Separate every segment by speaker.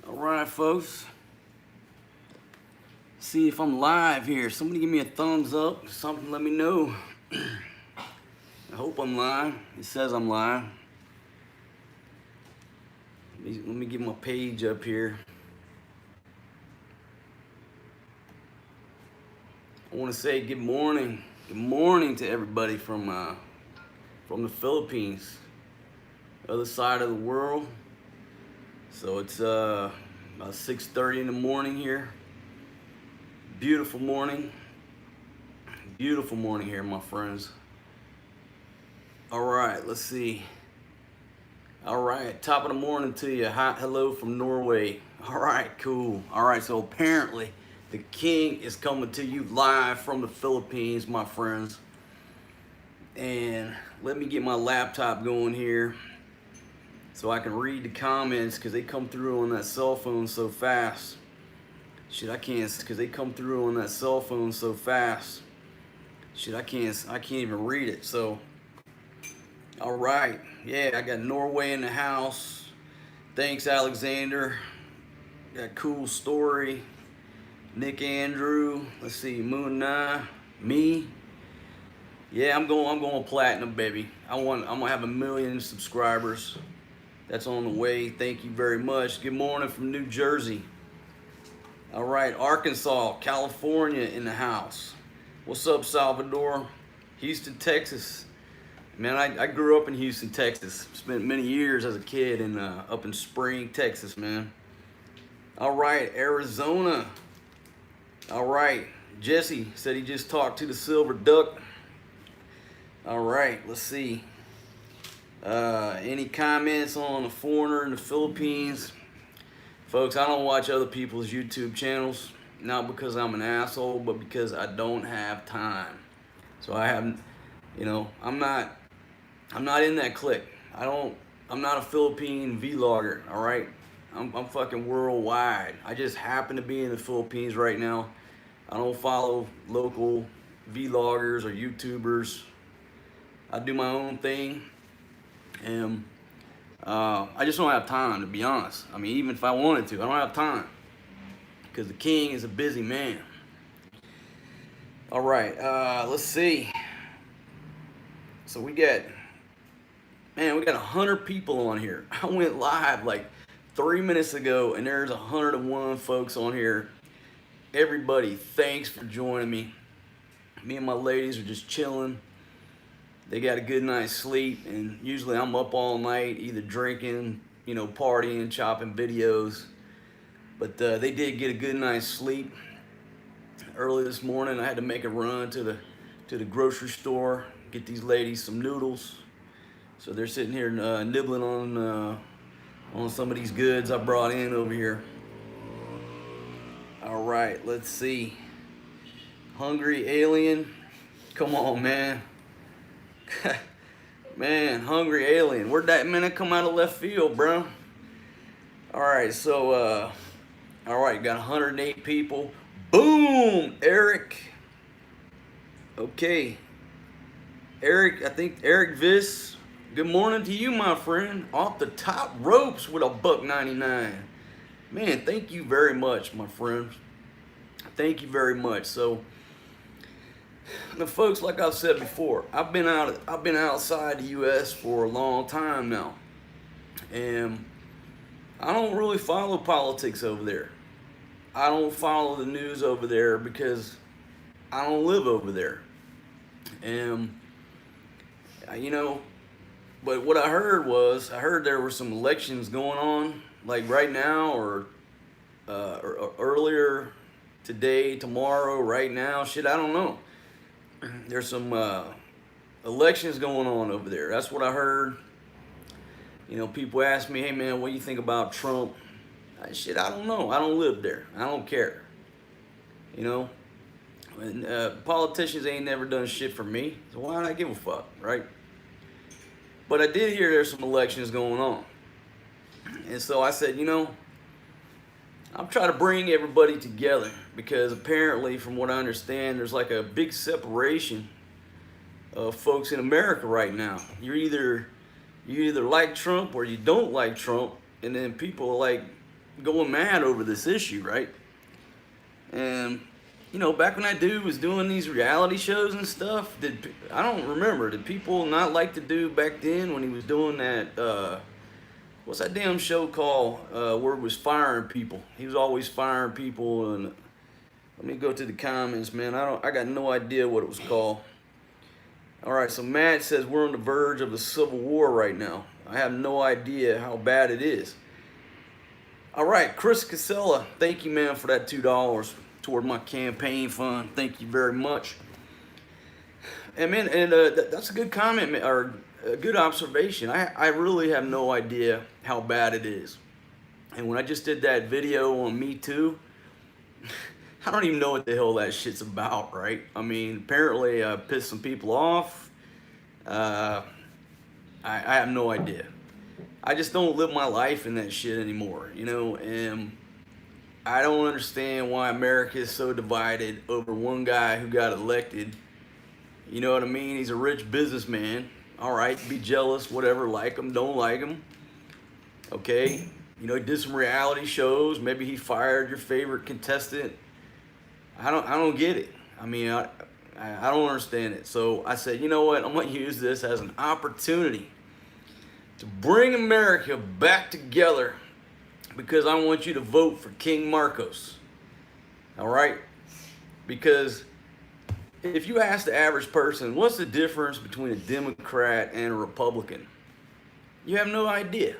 Speaker 1: All right, folks. See if I'm live here. Somebody give me a thumbs up. Something, let me know. I hope I'm live. It says I'm live. Let me get my page up here. I want to say good morning. Good morning to everybody from the Philippines, other side of the world. So it's about 6:30 in the morning here. Beautiful morning. Beautiful morning here, my friends. All right, let's see. All right, top of the morning to you. Hi, hello from Norway. All right, cool. All right, so apparently the king is coming to you live from the Philippines, my friends. And let me get my laptop going here so I can read the comments because they come through on that cell phone so fast. Shit, I can't, because they come through on that cell phone so fast. Shit, I can't even read it. So, all right, yeah, I got Norway in the house. Thanks, Alexander. Got cool story. Nick Andrew. Let's see, Moon Na, me. Yeah, I'm going platinum, baby. I'm gonna have 1 million subscribers. That's on the way. Thank you very much. Good morning from New Jersey. All right, Arkansas, California in the house. What's up, Salvador? Houston, Texas. Man, I grew up in Houston, Texas. Spent many years as a kid up in Spring, Texas, man. All right, Arizona. All right, Jesse said he just talked to the Silver Duck. All right, let's see. Any comments on a foreigner in the Philippines? Folks, I don't watch other people's YouTube channels, not because I'm an asshole, but because I don't have time. So I haven't, I'm not in that clique. I'm not a Philippine vlogger, all right? I'm fucking worldwide. I just happen to be in the Philippines right now. I don't follow local vloggers or YouTubers. I do my own thing, and I just don't have time, to be honest. I mean, even if I wanted to, I don't have time because the king is a busy man. All right, let's see. So we got 100 people on here. I went live like 3 minutes ago, and there's 101 folks on here. Everybody, thanks for joining me. Me and my ladies are just chilling. They got a good night's sleep, and usually I'm up all night, either drinking, partying, chopping videos. But they did get a good night's sleep. Early this morning, I had to make a run to the grocery store, get these ladies some noodles. So they're sitting here nibbling on some of these goods I brought in over here. All right, let's see. Hungry Alien, come on, man. Man, Hungry Alien, where'd that minute come out of left field, bro? All right, so all right, got 108 people. Boom, Eric. Okay, Eric, I think Eric Viss. Good morning to you, my friend. Off the top ropes with a $1.99. Man, thank you very much, my friend. Thank you very much. So, the folks, like I've said before, I've been outside the U.S. for a long time now, and I don't really follow politics over there. I don't follow the news over there because I don't live over there, and But what I heard there were some elections going on, like right now or earlier today, tomorrow, right now. Shit, I don't know. There's some elections going on over there. That's what I heard. People ask me, hey man, what do you think about Trump? Shit, I don't know. I don't live there. I don't care. And, politicians ain't never done shit for me, so why would I give a fuck, right? But I did hear there's some elections going on. And so I said, I'm trying to bring everybody together because apparently, from what I understand, there's like a big separation of folks in America right now. You either like Trump or you don't like Trump, and then people are like going mad over this issue, right? And back when that dude was doing these reality shows and stuff, I don't remember. Did people not like the dude back then when he was doing that? What's that damn show called? Where he was firing people. He was always firing people. And let me go to the comments, man. I got no idea what it was called. All right, so Matt says we're on the verge of a civil war right now. I have no idea how bad it is. All right, Chris Casella, thank you, man, for that $2 toward my campaign fund. Thank you very much. And man, that's a good comment, or a good observation. I really have no idea how bad it is. And when I just did that video on Me Too, I don't even know what the hell that shit's about, right? I mean, apparently I pissed some people off. I have no idea. I just don't live my life in that shit anymore, and I don't understand why America is so divided over one guy who got elected. You know what I mean? He's a rich businessman. All right, be jealous, whatever, like him, don't like him. Okay, he did some reality shows. Maybe he fired your favorite contestant. I don't get it. I mean, I don't understand it. So I said, you know what? I'm gonna use this as an opportunity to bring America back together, because I want you to vote for King Marcos. All right? Because if you ask the average person, what's the difference between a Democrat and a Republican? You have no idea.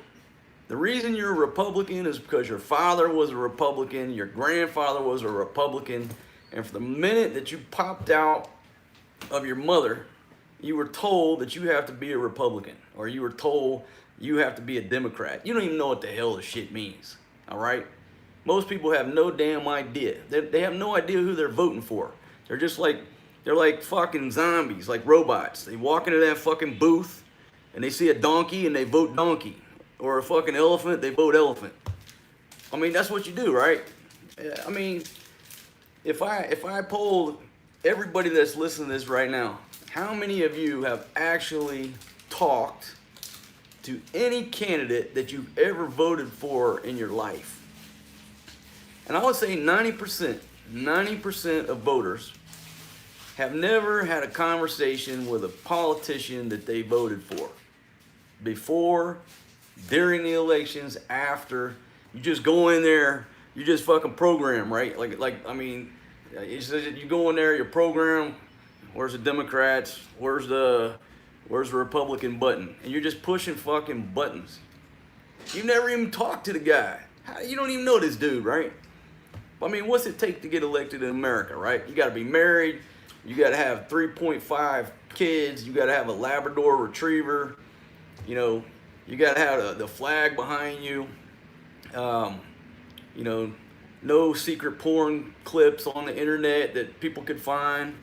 Speaker 1: The reason you're a Republican is because your father was a Republican, your grandfather was a Republican, and for the minute that you popped out of your mother, you were told that you have to be a Republican, or you were told you have to be a Democrat. You don't even know what the hell this shit means, all right? Most people have no damn idea. They have no idea who they're voting for. They're like fucking zombies, like robots. They walk into that fucking booth, and they see a donkey, and they vote donkey. Or a fucking elephant, they vote elephant. I mean, that's what you do, right? I mean, if I polled everybody that's listening to this right now, how many of you have actually talked to any candidate that you've ever voted for in your life? And I would say 90% of voters have never had a conversation with a politician that they voted for. Before, during the elections, after. You just go in there, you just fucking program, right? I mean, you go in there, you program, where's the Democrats, where's the Republican button, and you're just pushing fucking buttons. You never even talked to the guy. You don't even know this dude, right? I mean, what's it take to get elected in America, right? You gotta be married, you gotta have 3.5 kids, you gotta have a Labrador Retriever, you gotta have the flag behind you, no secret porn clips on the internet that people could find.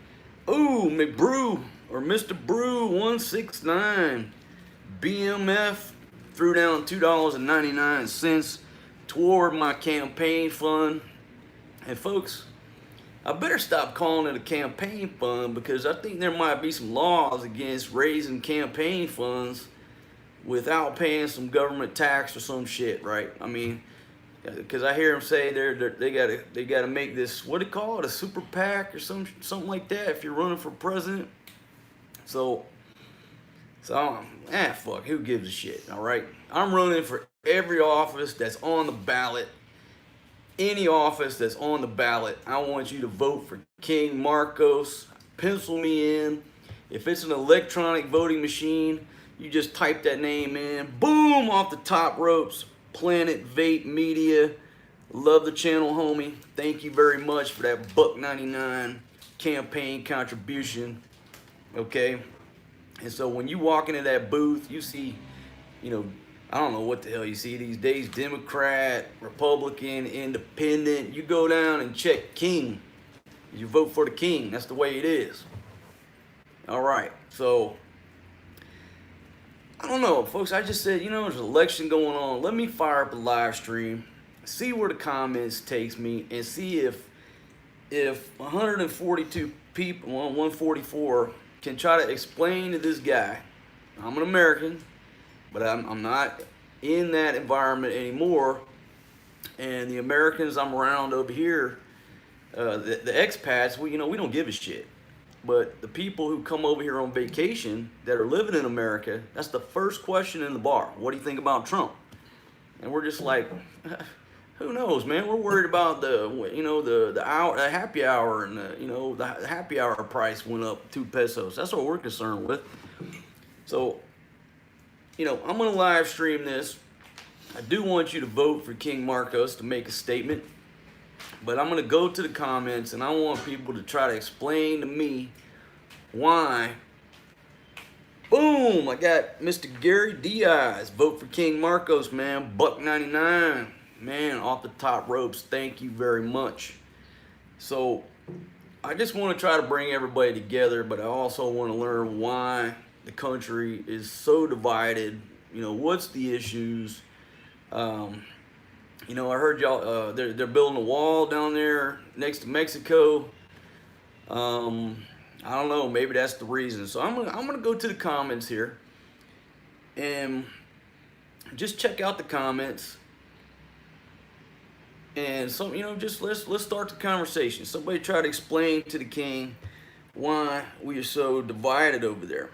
Speaker 1: Ooh, McBrew or Mr. Brew 169 BMF threw down $2.99 toward my campaign fund. And folks, I better stop calling it a campaign fund, because I think there might be some laws against raising campaign funds without paying some government tax or some shit, right? I mean, because I hear them say they gotta make this, what do you call it, a super PAC or something like that if you're running for president. So fuck, who gives a shit, all right? I'm running for every office that's on the ballot. Any office that's on the ballot, I want you to vote for King Marcos. Pencil me in. If it's an electronic voting machine, you just type that name in. Boom, off the top ropes. Planet Vape Media. Love the channel, homie. Thank you very much for that $1.99 campaign contribution. Okay? And so when you walk into that booth, you see, I don't know what the hell you see these days, Democrat, Republican, Independent. You go down and check King. You vote for the King. That's the way it is. All right. So, I don't know, folks. I just said, there's an election going on. Let me fire up a live stream, see where the comments takes me, and see if 142 people, 144, can try to explain to this guy, I'm an American, but I'm not in that environment anymore. And the Americans I'm around over here, the expats, we don't give a shit. But the people who come over here on vacation that are living in America, that's the first question in the bar. What do you think about Trump? And we're just like, who knows, man? We're worried about the hour, the happy hour, and the happy hour price went up 2 pesos. That's what we're concerned with. So, I'm gonna live stream this. I do want you to vote for King Marcos to make a statement, but I'm gonna go to the comments and I want people to try to explain to me why. Boom! I got Mr. Gary Diaz. Vote for King Marcos, man. $1.99. Man, off the top ropes. Thank you very much. So, I just want to try to bring everybody together, but I also want to learn why the country is so divided. What's the issues? I heard y'all, they're building a wall down there next to Mexico. I don't know, maybe that's the reason. So I'm gonna go to the comments here and just check out the comments. And just let's start the conversation. Somebody try to explain to the king why we are so divided over there.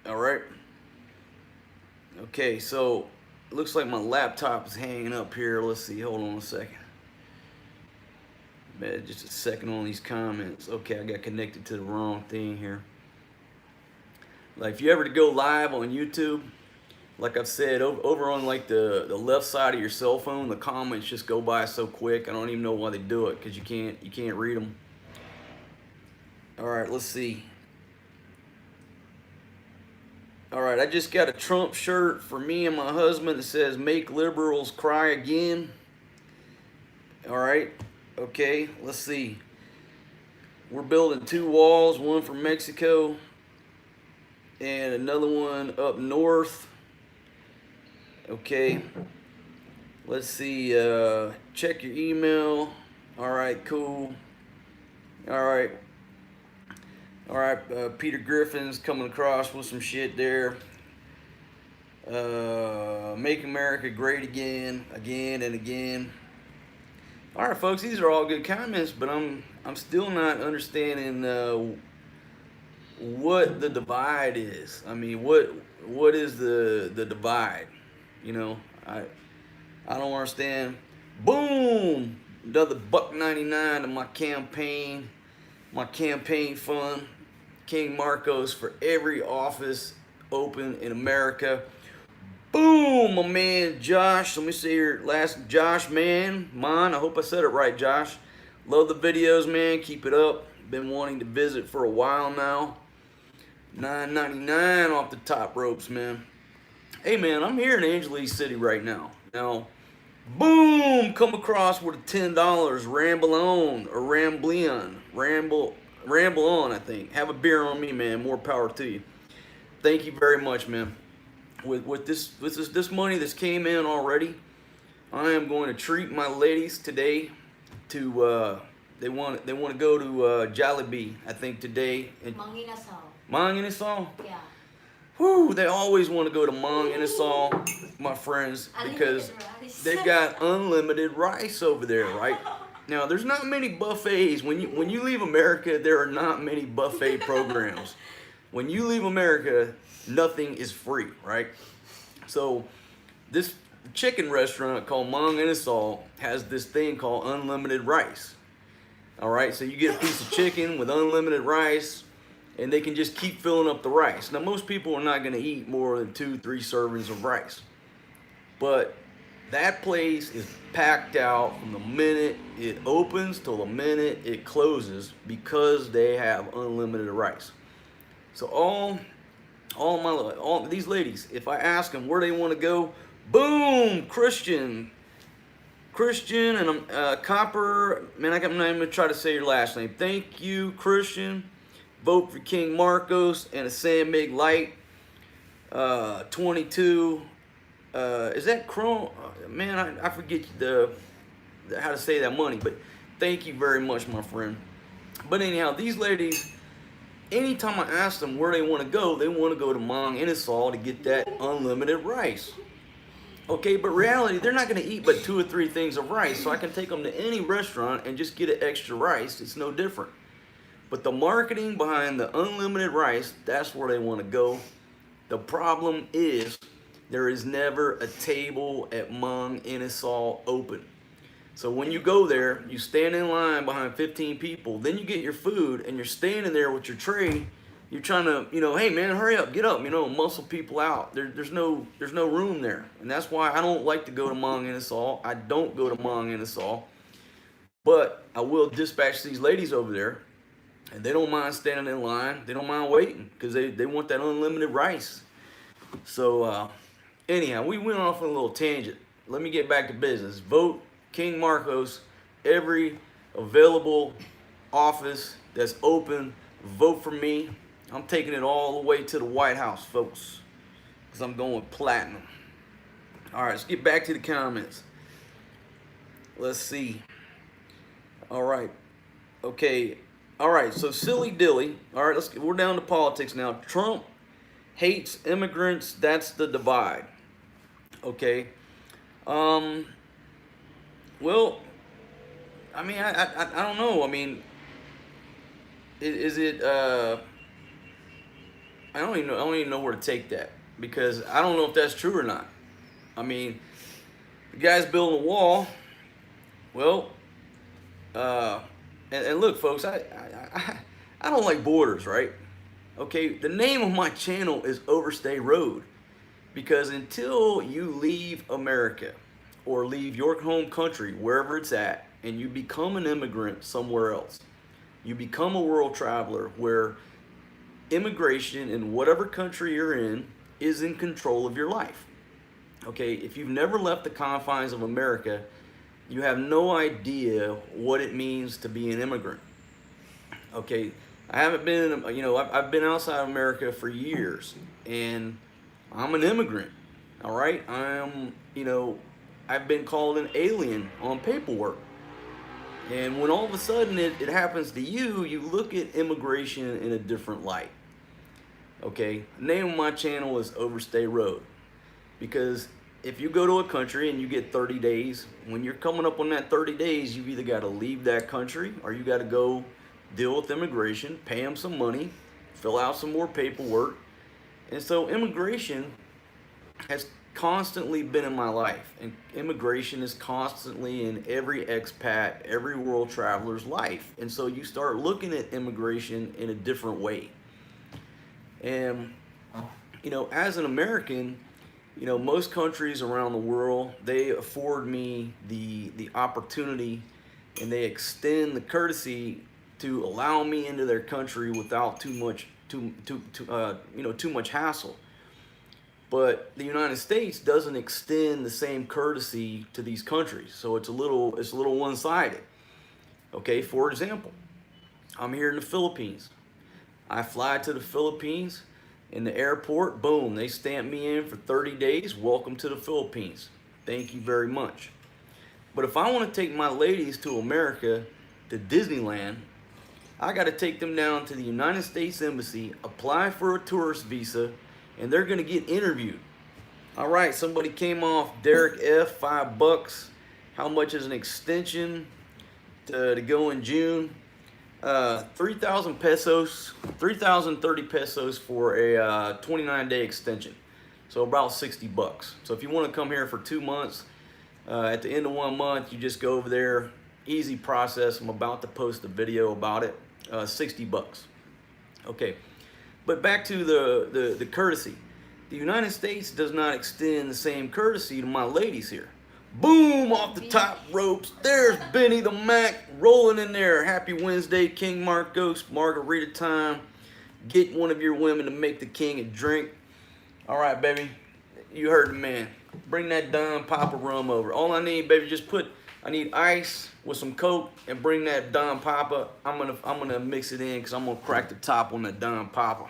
Speaker 1: All right. Okay, so it looks like my laptop is hanging up here. Let's see. Hold on a second. Man, just a second on these comments. Okay, I got connected to the wrong thing here. Like if you ever go live on YouTube, like I've said, over on like the left side of your cell phone, the comments just go by so quick. I don't even know why they do it, because you can't read them. All right, let's see. All right, I just got a Trump shirt for me and my husband that says "Make liberals cry again." All right, okay, let's see. We're building 2 walls, one for Mexico and another one up north. Okay, let's see. Check your email. All right, cool. All right. All right, Peter Griffin's coming across with some shit there. Make America great again and again. All right, folks, these are all good comments, but I'm still not understanding what the divide is. I mean, what is the divide? I don't understand. Boom! Another $1.99 to my campaign fund. King Marcos for every office open in America. Boom, my man Josh. Let me see your last Josh, man. I hope I said it right, Josh. Love the videos, man. Keep it up. Been wanting to visit for a while now. $9.99 off the top ropes, man. Hey, man, I'm here in Angeles City right now. Now, boom, come across with a $10. Ramble on, or ramble on, I think. Have a beer on me, man. More power to you. Thank you very much, man. With this money that's came in already, I am going to treat my ladies today to they want to go to Jollibee, I think today.
Speaker 2: Mang Inasal.
Speaker 1: Mang Inasal?
Speaker 2: Yeah.
Speaker 1: Whoo, they always want to go to Mang Inasal, my friends, because they've got unlimited rice over there, right? Now, there's not many buffets. When you leave America, there are not many buffet programs. When you leave America, nothing is free, right? So this chicken restaurant called Mang Inasal has this thing called unlimited rice. All right, so you get a piece of chicken with unlimited rice, and they can just keep filling up the rice. Now, most people are not going to eat more than 2-3 servings of rice, but that place is packed out from the minute it opens till the minute it closes, because they have unlimited rice. So all these ladies, if I ask them where they want to go, boom, Christian, and Copper. Man, I'm not even gonna try to say your last name. Thank you, Christian. Vote for King Marcos and a San Mig Light. 22. Is that Chrome? Man, I forget how to say that money, but thank you very much, my friend. But anyhow, these ladies, anytime I ask them where they want to go to Mang Inasal to get that unlimited rice. Okay, but reality, they're not going to eat but 2 or 3 things of rice. So I can take them to any restaurant and just get an extra rice. It's no different. But the marketing behind the unlimited rice, that's where they want to go. The problem is there is never a table at Hmong Inasal open. So when you go there, you stand in line behind 15 people, then you get your food and you're standing there with your tray. You're trying to, hey man, hurry up, get up, muscle people out. There's no room there. And that's why I don't like to go to Hmong Inasal. I don't go to Hmong Inasal. But I will dispatch these ladies over there, and they don't mind standing in line. They don't mind waiting because they want that unlimited rice. So anyhow, we went off on a little tangent. Let me get back to business. Vote King Marcos. Every available office that's open, vote for me. I'm taking it all the way to the White House, folks, because I'm going platinum. All right, let's get back to the comments. Let's see. All right. Okay. All right. So silly dilly. All right. We're down to politics now. Trump hates immigrants. That's the divide. Okay. Well, I mean, I don't know. I mean, is it? I don't even know where to take that, because I don't know if that's true or not. I mean, the guy's building a wall. Well, and look, folks, I don't like borders, right? Okay, the name of my channel is Overstay Road, because until you leave America or leave your home country, wherever it's at, and you become an immigrant somewhere else, you become a world traveler where immigration in whatever country you're in is in control of your life. Okay, if you've never left the confines of America, you have no idea what it means to be an immigrant. Okay, I haven't been, I've been outside of America for years, and I'm an immigrant. All right, I've been called an alien on paperwork. And when all of a sudden it happens to you, you look at immigration in a different light. Okay, the name of my channel is Overstay Road, because if you go to a country and you get 30 days, when you're coming up on that 30 days, you've either got to leave that country or you got to go deal with immigration, pay them some money, fill out some more paperwork. And so immigration has constantly been in my life, and immigration is constantly in every expat, every world traveler's life. And so you start looking at immigration in a different way. And, as an American, most countries around the world, they afford me the opportunity, and they extend the courtesy to allow me into their country without too much hassle. But the United States doesn't extend the same courtesy to these countries, so it's a little one-sided. Okay, for example, I'm here in the Philippines. I fly to the Philippines. In the airport, boom, they stamp me in for 30 days. Welcome to the Philippines. Thank you very much. But if I want to take my ladies to America, to Disneyland, I got to take them down to the United States Embassy, apply for a tourist visa, and they're going to get interviewed. All right, somebody came off Derek F, $5. How much is an extension to go in June? 3,000 pesos, 3,030 pesos for a 29-day extension. So about $60. So if you want to come here for 2 months, at the end of 1 month, you just go over there. Easy process. I'm about to post a video about it. $60. Okay, but back to the courtesy. The United States does not extend the same courtesy to my ladies here. Boom, off the top ropes. There's Benny the Mac rolling in there. Happy Wednesday, King Marcos, margarita time. Get one of your women to make the king a drink. All right, baby, you heard the man. Bring that Don Papa rum over. All I need, baby, I need ice with some Coke, and bring that Don Papa. I'm gonna mix it in, because I'm gonna crack the top on that Don Papa.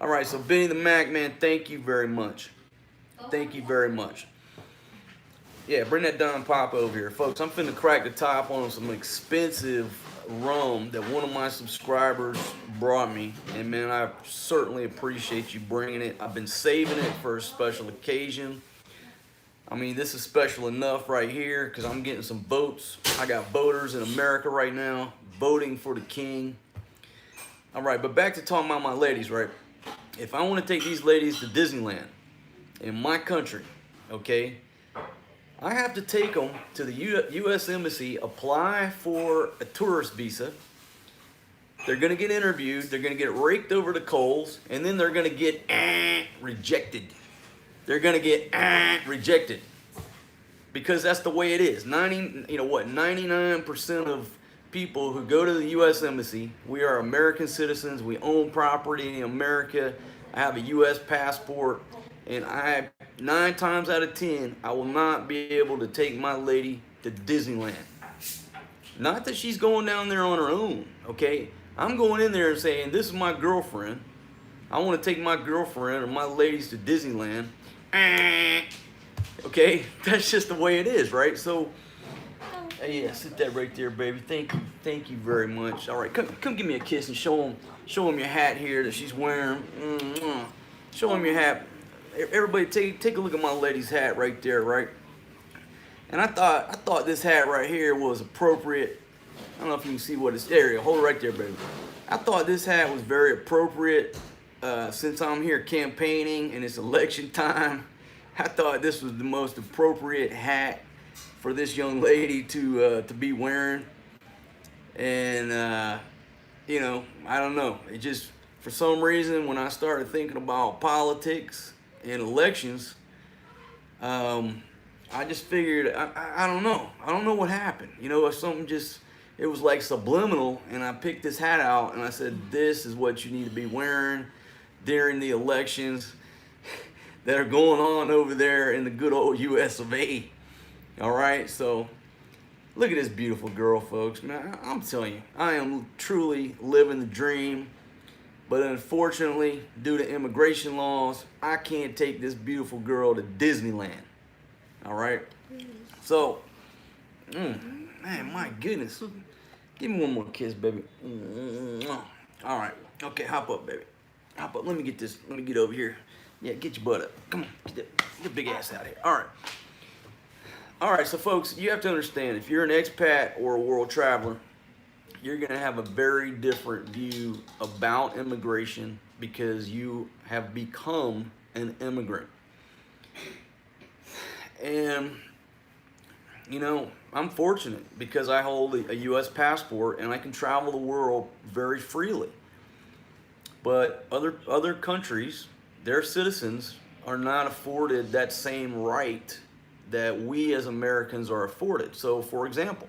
Speaker 1: All right, so Benny the Mac, man, thank you very much. Thank you very much. Yeah, bring that Don Papa over here. Folks, I'm finna crack the top on some expensive rum that one of my subscribers brought me. And man, I certainly appreciate you bringing it. I've been saving it for a special occasion. I mean, this is special enough right here because I'm getting some votes. I got voters in America right now voting for the king. All right, but back to talking about my ladies, right? If I want to take these ladies to Disneyland in my country, okay, I have to take them to the U.S. Embassy, apply for a tourist visa. They're going to get interviewed. They're going to get raked over the coals, and then they're going to get rejected. They're going to get rejected because that's the way it is. 99% of people who go to the U.S. Embassy, we are American citizens. We own property in America. I have a U.S. passport, and 9 times out of 10, I will not be able to take my lady to Disneyland. Not that she's going down there on her own, okay? I'm going in there and saying, this is my girlfriend. I want to take my girlfriend or my ladies to Disneyland. Okay, that's just the way it is, right? So, yeah, sit that right there, baby. Thank you very much. All right, come give me a kiss and show him your hat here that she's wearing. Show him your hat. Everybody, take a look at my lady's hat right there, right? And I thought this hat right here was appropriate. I don't know if you can see what it's there. Hold it right there, baby. I thought this hat was very appropriate since I'm here campaigning and it's election time. I thought this was the most appropriate hat for this young lady to be wearing. And you know, I don't know. It just, for some reason, when I started thinking about politics and elections, I just figured, I don't know. I don't know what happened. You know, something just, it was like subliminal, and I picked this hat out, and I said, this is what you need to be wearing during the elections that are going on over there in the good old US of A. All right, so look at this beautiful girl, folks. Man, I'm telling you, I am truly living the dream. But unfortunately, due to immigration laws, I can't take this beautiful girl to Disneyland. All right? So, man, my goodness. Give me one more kiss, baby. All right. Okay, hop up, baby. Hop up. Let me get this. Let me get over here. Yeah, get your butt up. Come on. Get your big ass out of here. All right. All right, so folks, you have to understand, if you're an expat or a world traveler, you're going to have a very different view about immigration because you have become an immigrant. And, you know, I'm fortunate because I hold a U.S. passport and I can travel the world very freely. But other countries, their citizens are not afforded that same right that we as Americans are afforded. So, for example,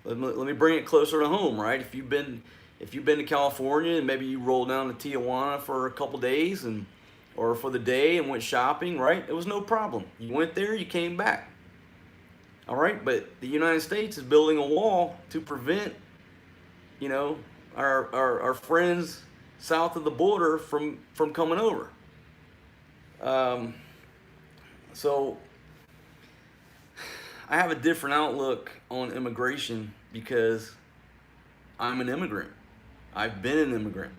Speaker 1: let me bring it closer to home, right? If you've been to California and maybe you rolled down to Tijuana for a couple days or for the day and went shopping, right? It was no problem. You went there, you came back. All right, but the United States is building a wall to prevent, you know, our friends south of the border from coming over. So I have a different outlook on immigration because I'm an immigrant. I've been an immigrant.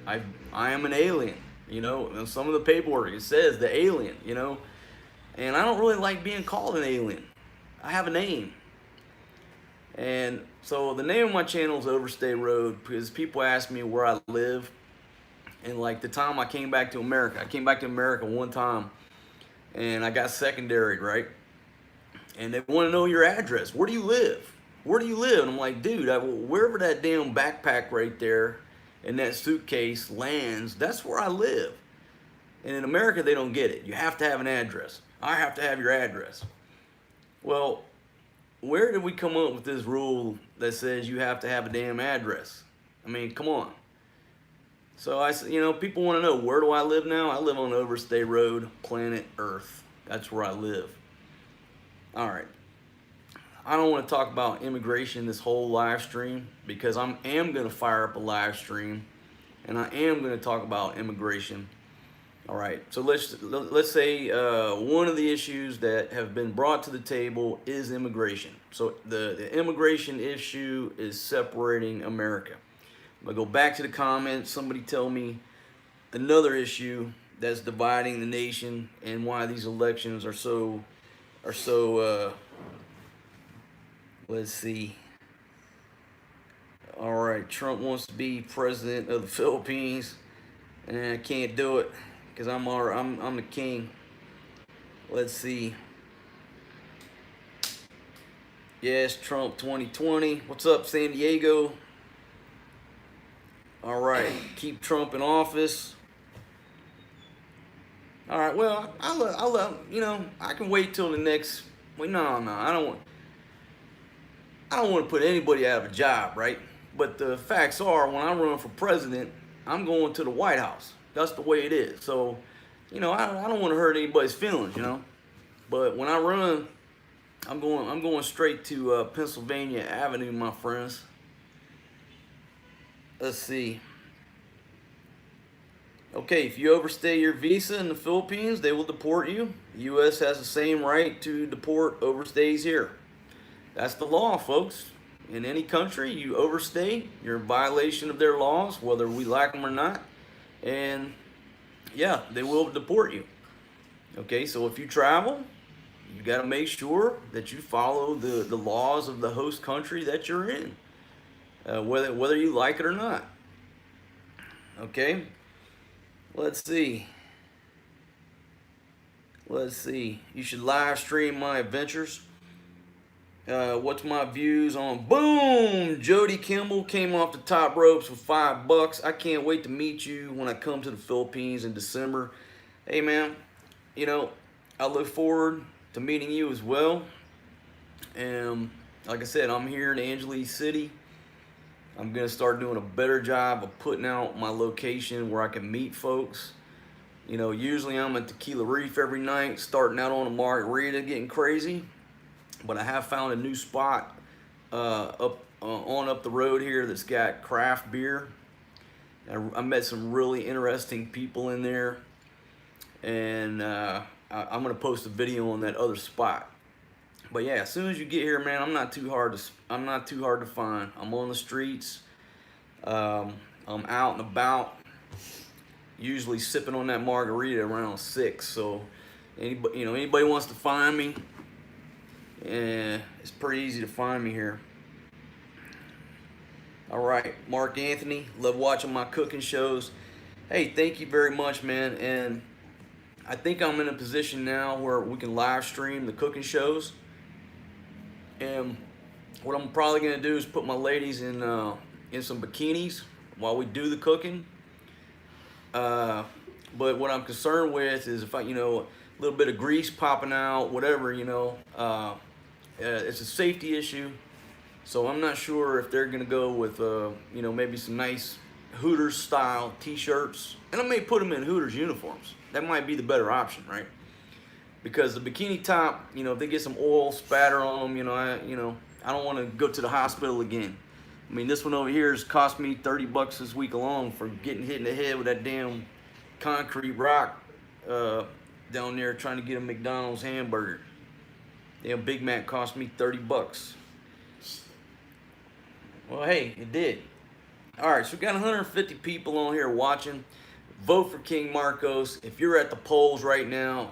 Speaker 1: I am an alien, you know, and some of the paperwork, it says the alien, you know, and I don't really like being called an alien. I have a name. And so the name of my channel is Overstay Road because people ask me where I live. And like the time I came back to America one time and I got secondary, right? And they want to know your address. Where do you live? Where do you live? And I'm like, dude, wherever that damn backpack right there and that suitcase lands, that's where I live. And in America, they don't get it. You have to have an address. I have to have your address. Well, where did we come up with this rule that says you have to have a damn address? I mean, come on. So you know, people want to know, where do I live now? I live on Overstay Road, planet Earth. That's where I live. All right. I don't want to talk about immigration this whole live stream because I am going to fire up a live stream and I am going to talk about immigration. All right. So let's say one of the issues that have been brought to the table is immigration. So the immigration issue is separating America. I'm going to go back to the comments. Somebody tell me another issue that's dividing the nation and why these elections are so or so. Let's see. All right, Trump wants to be president of the Philippines, and I can't do it because I'm the king. Let's see. Yes, Trump 2020. What's up, San Diego? All right, keep Trump in office. All right, well, I can wait till the next. Well, no, I don't want to put anybody out of a job, right? But the facts are, when I run for president, I'm going to the White House. That's the way it is. So, I don't want to hurt anybody's feelings. But when I run, I'm going straight to Pennsylvania Avenue, my friends. Let's see. Okay, if you overstay your visa in the Philippines, they will deport you. The U.S. has the same right to deport overstays here. That's the law, folks. In any country, you overstay, you're in violation of their laws, whether we like them or not. And yeah, they will deport you. Okay, so if you travel, you got to make sure that you follow the laws of the host country that you're in, whether you like it or not. Okay, let's see. You should live stream my adventures. What's my views on boom? Jody Kimball came off the top ropes with $5. I can't wait to meet you when I come to the Philippines in December. Hey man, I look forward to meeting you as well. And like I said, I'm here in Angeles City. I'm gonna start doing a better job of putting out my location where I can meet folks. Usually I'm at Tequila Reef every night, starting out on a margarita, getting crazy. But I have found a new spot up the road here that's got craft beer. I met some really interesting people in there, and I'm gonna post a video on that other spot. But yeah, as soon as you get here, man, I'm not too hard to find. I'm on the streets. I'm out and about. Usually sipping on that margarita around 6. So anybody wants to find me. Yeah, it's pretty easy to find me here. All right, Mark Anthony, love watching my cooking shows. Hey, thank you very much, man. And I think I'm in a position now where we can live stream the cooking shows. And what I'm probably gonna do is put my ladies in some bikinis while we do the cooking. But what I'm concerned with is if a little bit of grease popping out, whatever, it's a safety issue. So I'm not sure if they're gonna go with maybe some nice Hooters style t-shirts, and I may put them in Hooters uniforms. That might be the better option, right? Because the bikini top, if they get some oil spatter on them, I don't want to go to the hospital again. I mean, this one over here has cost me $30 this week alone for getting hit in the head with that damn concrete rock down there trying to get a McDonald's hamburger. Damn Big Mac cost me $30. Well, hey, it did. All right, so we got 150 people on here watching. Vote for King Marcos. If you're at the polls right now,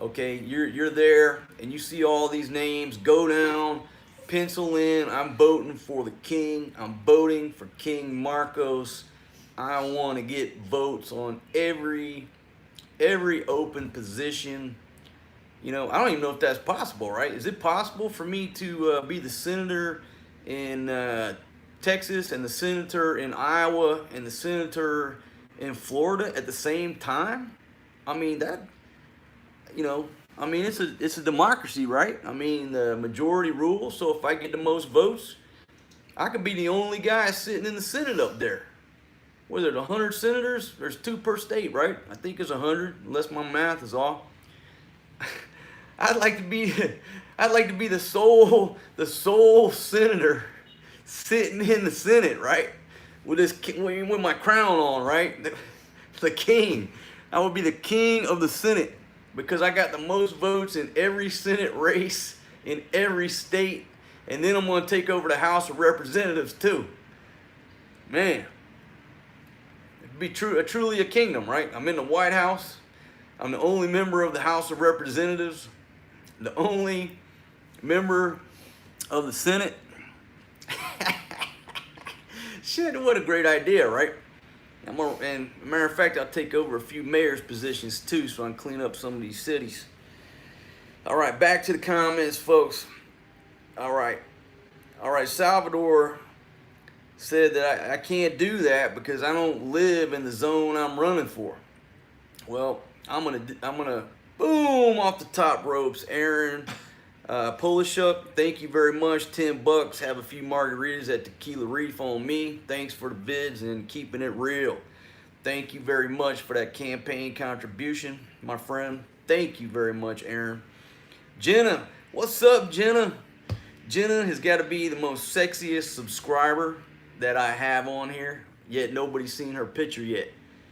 Speaker 1: okay, you're there and you see all these names, go down, pencil in, I'm voting for the king. I'm voting for King Marcos. I want to get votes on every open position. I don't even know if that's possible, right? Is it possible for me to be the senator in Texas and the senator in Iowa and the senator in Florida at the same time? I mean, it's a democracy, right? I mean, the majority rules. So if I get the most votes, I could be the only guy sitting in the Senate up there. Was it 100 senators? There's 2 per state, right? I think it's 100, unless my math is off. I'd like to be the sole senator sitting in the Senate, right? With my crown on, right? The king. I would be the king of the Senate because I got the most votes in every Senate race in every state, and then I'm going to take over the House of Representatives too. Man, it'd be truly a kingdom, right? I'm in the White House. I'm the only member of the House of Representatives. the only member of the Senate. Shit, what a great idea, right? And matter of fact, I'll take over a few mayor's positions too, so I can clean up some of these cities. All right, back to the comments, folks. All right, Salvador said that I can't do that because I don't live in the zone I'm running for. Well, I'm gonna boom off the top ropes, Aaron. Polishuk, thank you very much. $10. Have a few margaritas at Tequila Reef on me. Thanks for the bids and keeping it real. Thank you very much for that campaign contribution, my friend. Thank you very much, Aaron. Jenna, what's up, Jenna? Jenna has got to be the most sexiest subscriber that I have on here, yet nobody's seen her picture yet.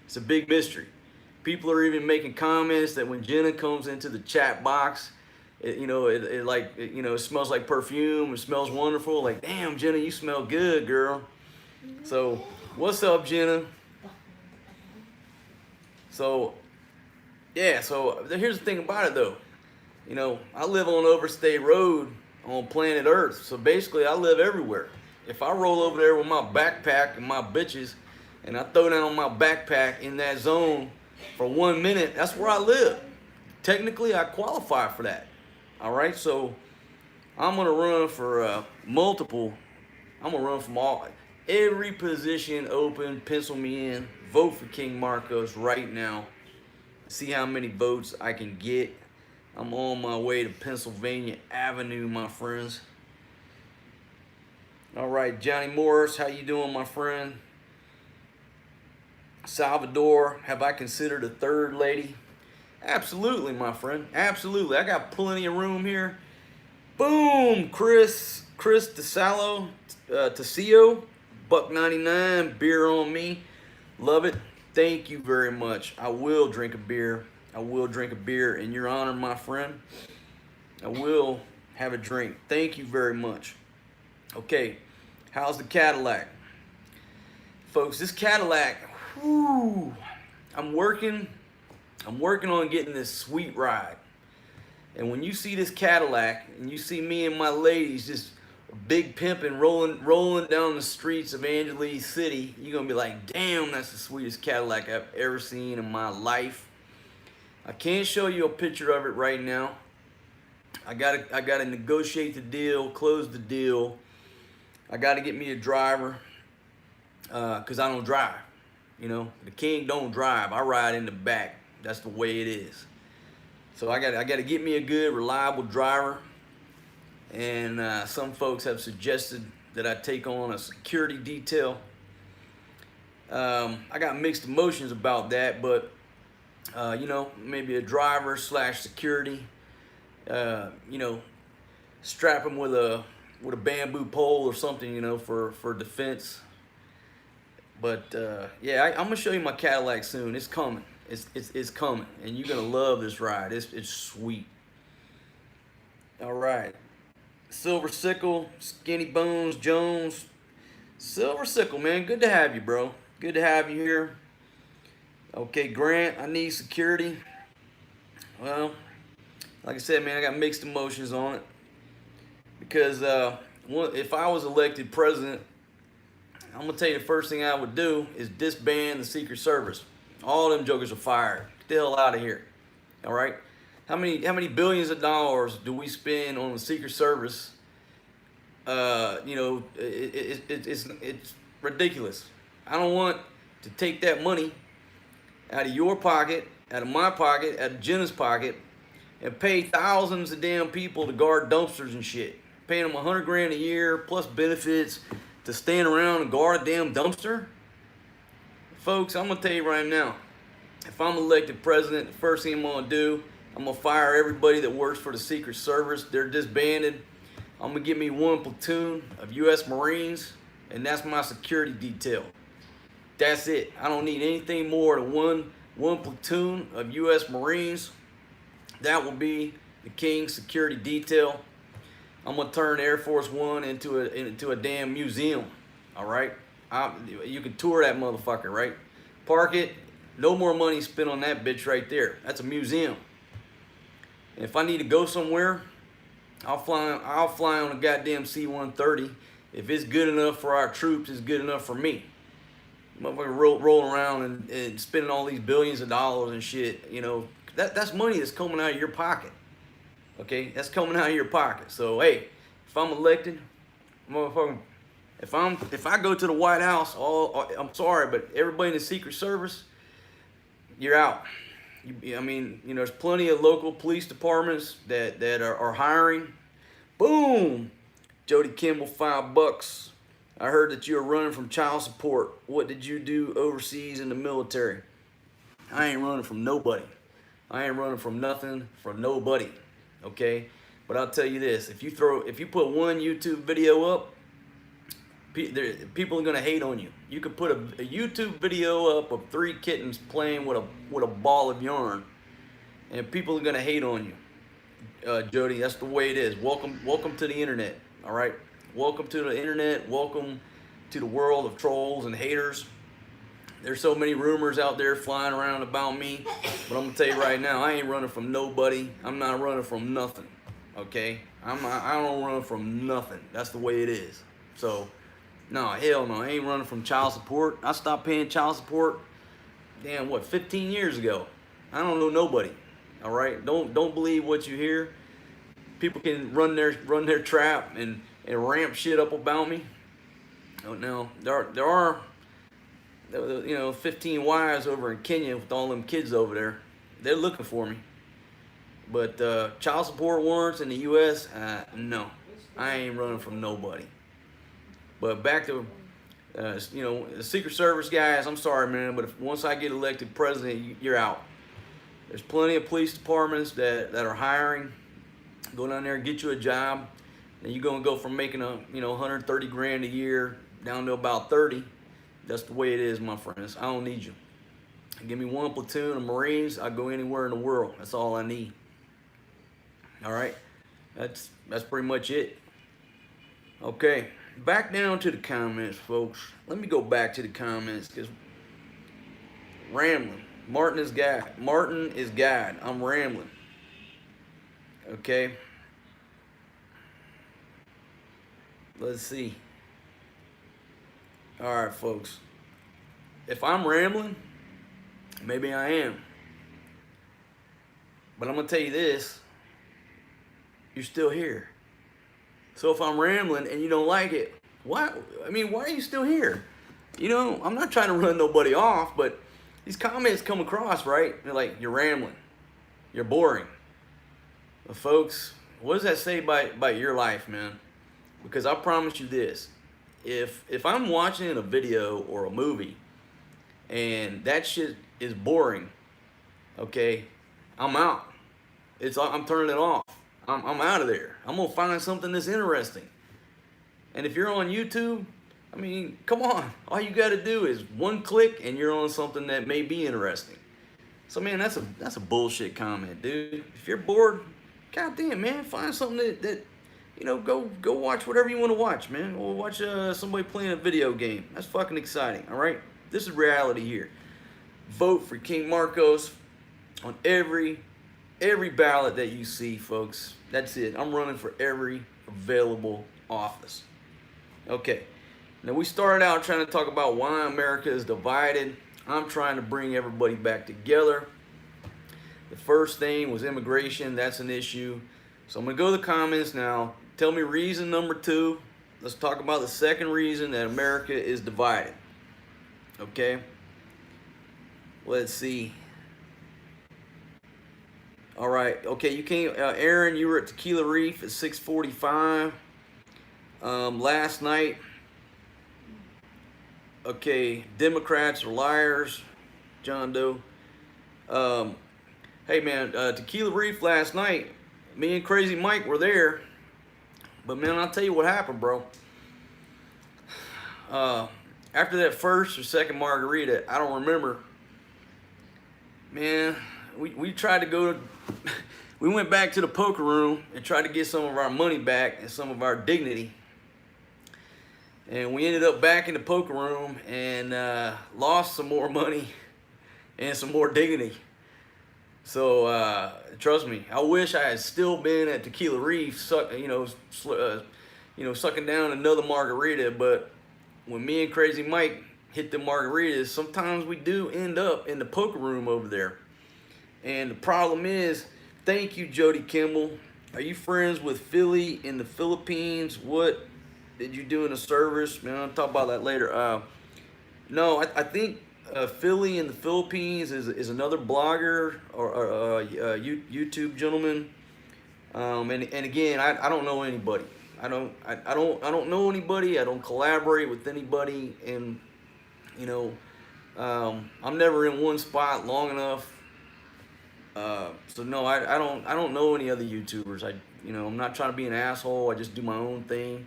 Speaker 1: It's a big mystery. People are even making comments that when Jenna comes into the chat box, it smells like perfume. It smells wonderful. Like, damn, Jenna, you smell good, girl. So, what's up, Jenna? So, yeah, so here's the thing about it, though. You know, I live on Overstate Road on planet Earth. So, basically, I live everywhere. If I roll over there with my backpack and my bitches, and I throw down my backpack in that zone for 1 minute, that's where I live. Technically, I qualify for that. All right, so I'm gonna run for I'm gonna run from every position open. Pencil me in. Vote for King Marcos right now. See how many votes I can get. I'm on my way to Pennsylvania Avenue, my friends. All right, Johnny Morris, how you doing, my friend? Salvador, have I considered a third lady? Absolutely, my friend. Absolutely. I got plenty of room here. Boom, Chris DeSallo, Tessio, $1.99, beer on me. Love it. Thank you very much. I will drink a beer. I will drink a beer in your honor, my friend. I will have a drink. Thank you very much. Okay, how's the Cadillac? Folks, this Cadillac, whew, I'm working on getting this sweet ride. And when you see this Cadillac and you see me and my ladies just big pimping rolling down the streets of Angeles City, you're gonna be like, damn, that's the sweetest Cadillac I've ever seen in my life. I can't show you a picture of it right now. I gotta negotiate the deal, close the deal. I gotta get me a driver, cause I don't drive. You know, the king don't drive. I ride in the back. That's the way it is. So I got to get me a good, reliable driver. And some folks have suggested that I take on a security detail. I got mixed emotions about that, but maybe a driver / security. Strap him with a bamboo pole or something, for defense. But I'm gonna show you my Cadillac soon. It's coming. It's coming, and you're gonna love this ride. It's sweet. All right, Silver Sickle, Skinny Bones Jones, Silver Sickle, man, good to have you, bro. Good to have you here. Okay, Grant, I need security. Well, like I said, man, I got mixed emotions on it because if I was elected president, I'm gonna tell you the first thing I would do is disband the Secret Service. All them jokers are fired. Get the hell out of here. All right. How many billions of dollars do we spend on the Secret Service? It's ridiculous. I don't want to take that money out of your pocket, out of my pocket, out of Jenna's pocket, and pay thousands of damn people to guard dumpsters and shit. Paying them $100,000 a year plus benefits to stand around and guard a damn dumpster. Folks, I'm gonna tell you right now, if I'm elected president, the first thing I'm gonna do, I'm gonna fire everybody that works for the Secret Service. They're disbanded. I'm gonna give me one platoon of U.S. Marines, and that's my security detail. That's it. I don't need anything more than one platoon of U.S. Marines. That will be the King's security detail. I'm gonna turn Air Force One into a damn museum. All right. You can tour that motherfucker, right? Park it. No more money spent on that bitch right there. That's a museum. And if I need to go somewhere, I'll fly on a goddamn C-130. If it's good enough for our troops, it's good enough for me. Motherfucker rolling around and spending all these billions of dollars and shit, you know, that's money that's coming out of your pocket. Okay, that's coming out of your pocket. So hey, if I'm elected, motherfucker, if I go to the White House, I'm sorry, but everybody in the Secret Service, you're out. I mean, you know, there's plenty of local police departments that are hiring. Boom, Jody Kimball, $5. I heard that you were running from child support. What did you do overseas in the military? I ain't running from nobody. I ain't running from nothing, from nobody. Okay? But I'll tell you this, if you put one YouTube video up, people are gonna hate on you. You could put a YouTube video up of 3 kittens playing with a ball of yarn, and people are gonna hate on you. Jody, that's the way it is. Welcome to the internet. All right? Welcome to the internet. Welcome to the world of trolls and haters. There's so many rumors out there flying around about me, but I'm gonna tell you right now, I ain't running from nobody. I'm not running from nothing. Okay? I don't run from nothing. That's the way it is. So, no, hell no, I ain't running from child support. I stopped paying child support, damn, what, 15 years ago. I don't know nobody. All right? Don't believe what you hear. People can run their trap and ramp shit up about me. Oh, now there are, you know, 15 wives over in Kenya with all them kids over there. They're looking for me. But child support warrants in the U.S., no, I ain't running from nobody. But back to, you know, the Secret Service guys. I'm sorry, man, but once I get elected president, you're out. There's plenty of police departments that are hiring. Go down there and get you a job. And you're gonna go from making 130 grand a year down to about 30. That's the way it is, my friends. I don't need you. Give me one platoon of Marines, I'll go anywhere in the world. That's all I need. All right, that's pretty much it. Okay, back down to the comments, folks. Let me go back to the comments because rambling. Martin is God. I'm rambling. Okay. Let's see. All right, folks. If I'm rambling, maybe I am. But I'm going to tell you this. You're still here. So if I'm rambling and you don't like it, why are you still here? You know, I'm not trying to run nobody off, but these comments come across, right? They're like, you're rambling. You're boring. But folks, what does that say about your life, man? Because I promise you this, if I'm watching a video or a movie and that shit is boring, okay, I'm out. I'm turning it off. I'm out of there. I'm gonna find something that's interesting. And if you're on YouTube, I mean, come on. All you gotta do is one click and you're on something that may be interesting. So man, that's a bullshit comment, dude. If you're bored, goddamn, man, find something that you know, go watch whatever you want to watch, man. Or watch somebody playing a video game. That's fucking exciting, all right? This is reality here. Vote for King Marcos on every ballot that you see, folks. That's it. I'm running for every available office. Okay. Now, we started out trying to talk about why America is divided. I'm trying to bring everybody back together. The first thing was immigration. That's an issue. So I'm going to go to the comments now. Tell me reason number 2. Let's talk about the second reason that America is divided. Okay? Let's see. All right. Okay, you came, Aaron, you were at Tequila Reef at 6:45 last night. Okay, Democrats are liars, John Doe. Hey, man, Tequila Reef last night, me and Crazy Mike were there. But, man, I'll tell you what happened, bro. After that first or second margarita, I don't remember. Man, we tried to go to... We went back to the poker room and tried to get some of our money back and some of our dignity. And we ended up back in the poker room and lost some more money and some more dignity. So trust me, I wish I had still been at Tequila Reef, sucking down another margarita. But when me and Crazy Mike hit the margaritas, sometimes we do end up in the poker room over there. And the problem is, thank you, Jody Kimball. Are you friends with Philly in the Philippines? What did you do in the service? Man, I'll talk about that later. No, I think Philly in the Philippines is another blogger or YouTube gentleman. And again, I don't know anybody. I don't know anybody. I don't collaborate with anybody, and you know, I'm never in one spot long enough. So no, I don't know any other YouTubers. I'm not trying to be an asshole. I just do my own thing,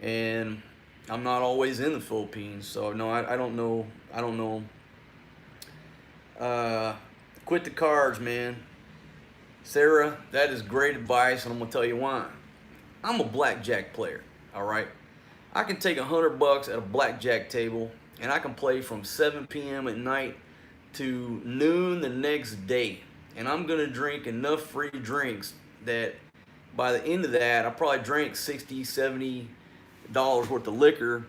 Speaker 1: and I'm not always in the Philippines. So no, I don't know. I don't know. Quit the cards, man. Sarah, that is great advice, and I'm gonna tell you why. I'm a blackjack player. All right, I can take $100 at a blackjack table, and I can play from 7 p.m. at night to noon the next day, and I'm gonna drink enough free drinks that by the end of that I probably drank 60 $70 worth of liquor.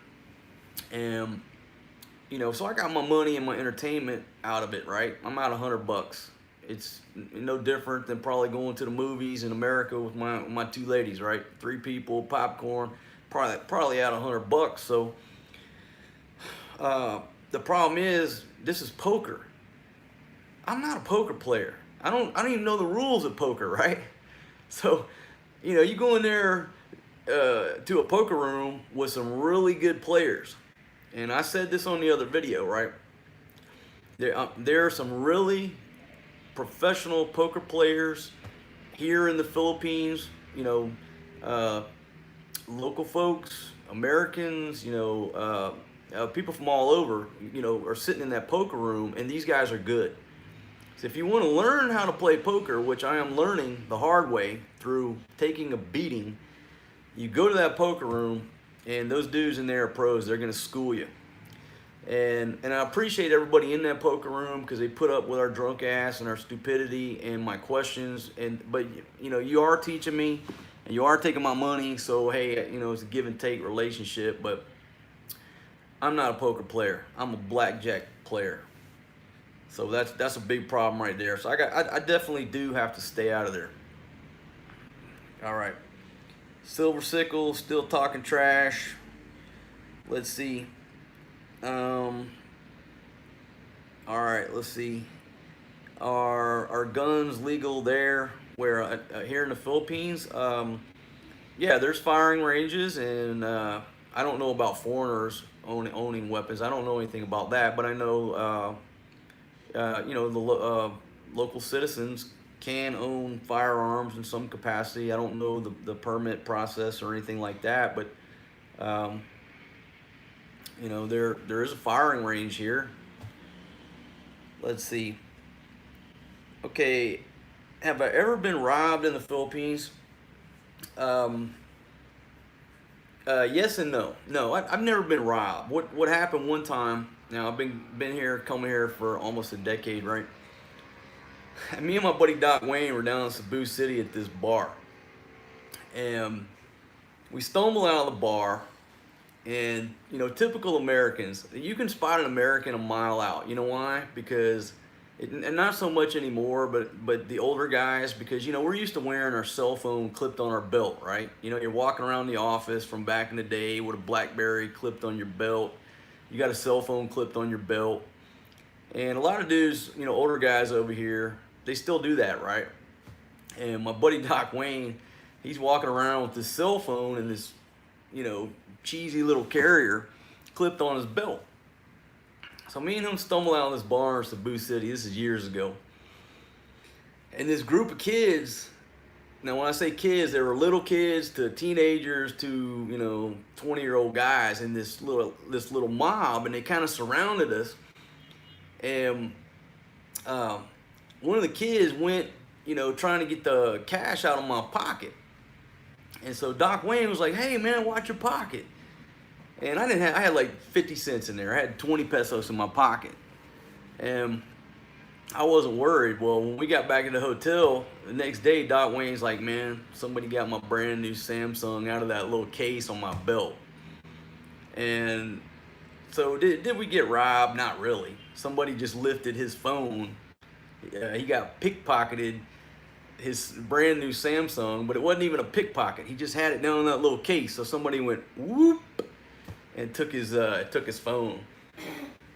Speaker 1: And so I got my money and my entertainment out of it, right? I'm out $100. It's no different than probably going to the movies in America with my two ladies, right? 3 people, popcorn, probably out $100. So the problem is, this is poker. I'm not a poker player. I don't even know the rules of poker, right? So, you go in there to a poker room with some really good players. And I said this on the other video, right? There are some really professional poker players here in the Philippines, local folks, Americans, people from all over, are sitting in that poker room, and these guys are good. So if you want to learn how to play poker, which I am learning the hard way through taking a beating, you go to that poker room, and those dudes in there are pros. They're going to school you. And I appreciate everybody in that poker room, because they put up with our drunk ass and our stupidity and my questions. But you are teaching me, and you are taking my money. So hey, it's a give and take relationship. But I'm not a poker player. I'm a blackjack player. So that's a big problem right there. So I definitely do have to stay out of there. All right, Silver Sickle still talking trash. Let's see. All right, let's see. Are guns legal there? Where here in the Philippines? Yeah, there's firing ranges, and I don't know about foreigners owning weapons. I don't know anything about that, but I know the local citizens can own firearms in some capacity. I don't know the permit process or anything like that, but there is a firing range here. Let's see. Okay, have I ever been robbed in the Philippines? Yes and no. No, I've never been robbed. What happened one time? Now I've been coming here for almost a decade, right? And me and my buddy Doc Wayne were down in Cebu City at this bar, and we stumble out of the bar. And typical Americans, you can spot an American a mile out. You know why? Because and not so much anymore, but the older guys, because we're used to wearing our cell phone clipped on our belt, right? You're walking around the office from back in the day with a BlackBerry clipped on your belt. You got a cell phone clipped on your belt. And a lot of dudes, older guys over here, they still do that, right? And my buddy Doc Wayne, he's walking around with this cell phone and this, cheesy little carrier clipped on his belt. So me and him stumble out of this bar in Cebu City. This is years ago. And this group of kids, now when I say kids, there were little kids to teenagers to 20-year-old guys in this little mob, and they kind of surrounded us. And one of the kids went trying to get the cash out of my pocket. And so Doc Wayne was like, "Hey man, watch your pocket." And I had like 50 cents in there. I had 20 pesos in my pocket. And I wasn't worried. Well, when we got back to the hotel the next day, Doc Wayne's like, man, somebody got my brand new Samsung out of that little case on my belt. And so did we get robbed? Not really. Somebody just lifted his phone. He got pickpocketed his brand new Samsung, but it wasn't even a pickpocket. He just had it down in that little case. So somebody went whoop and took his phone.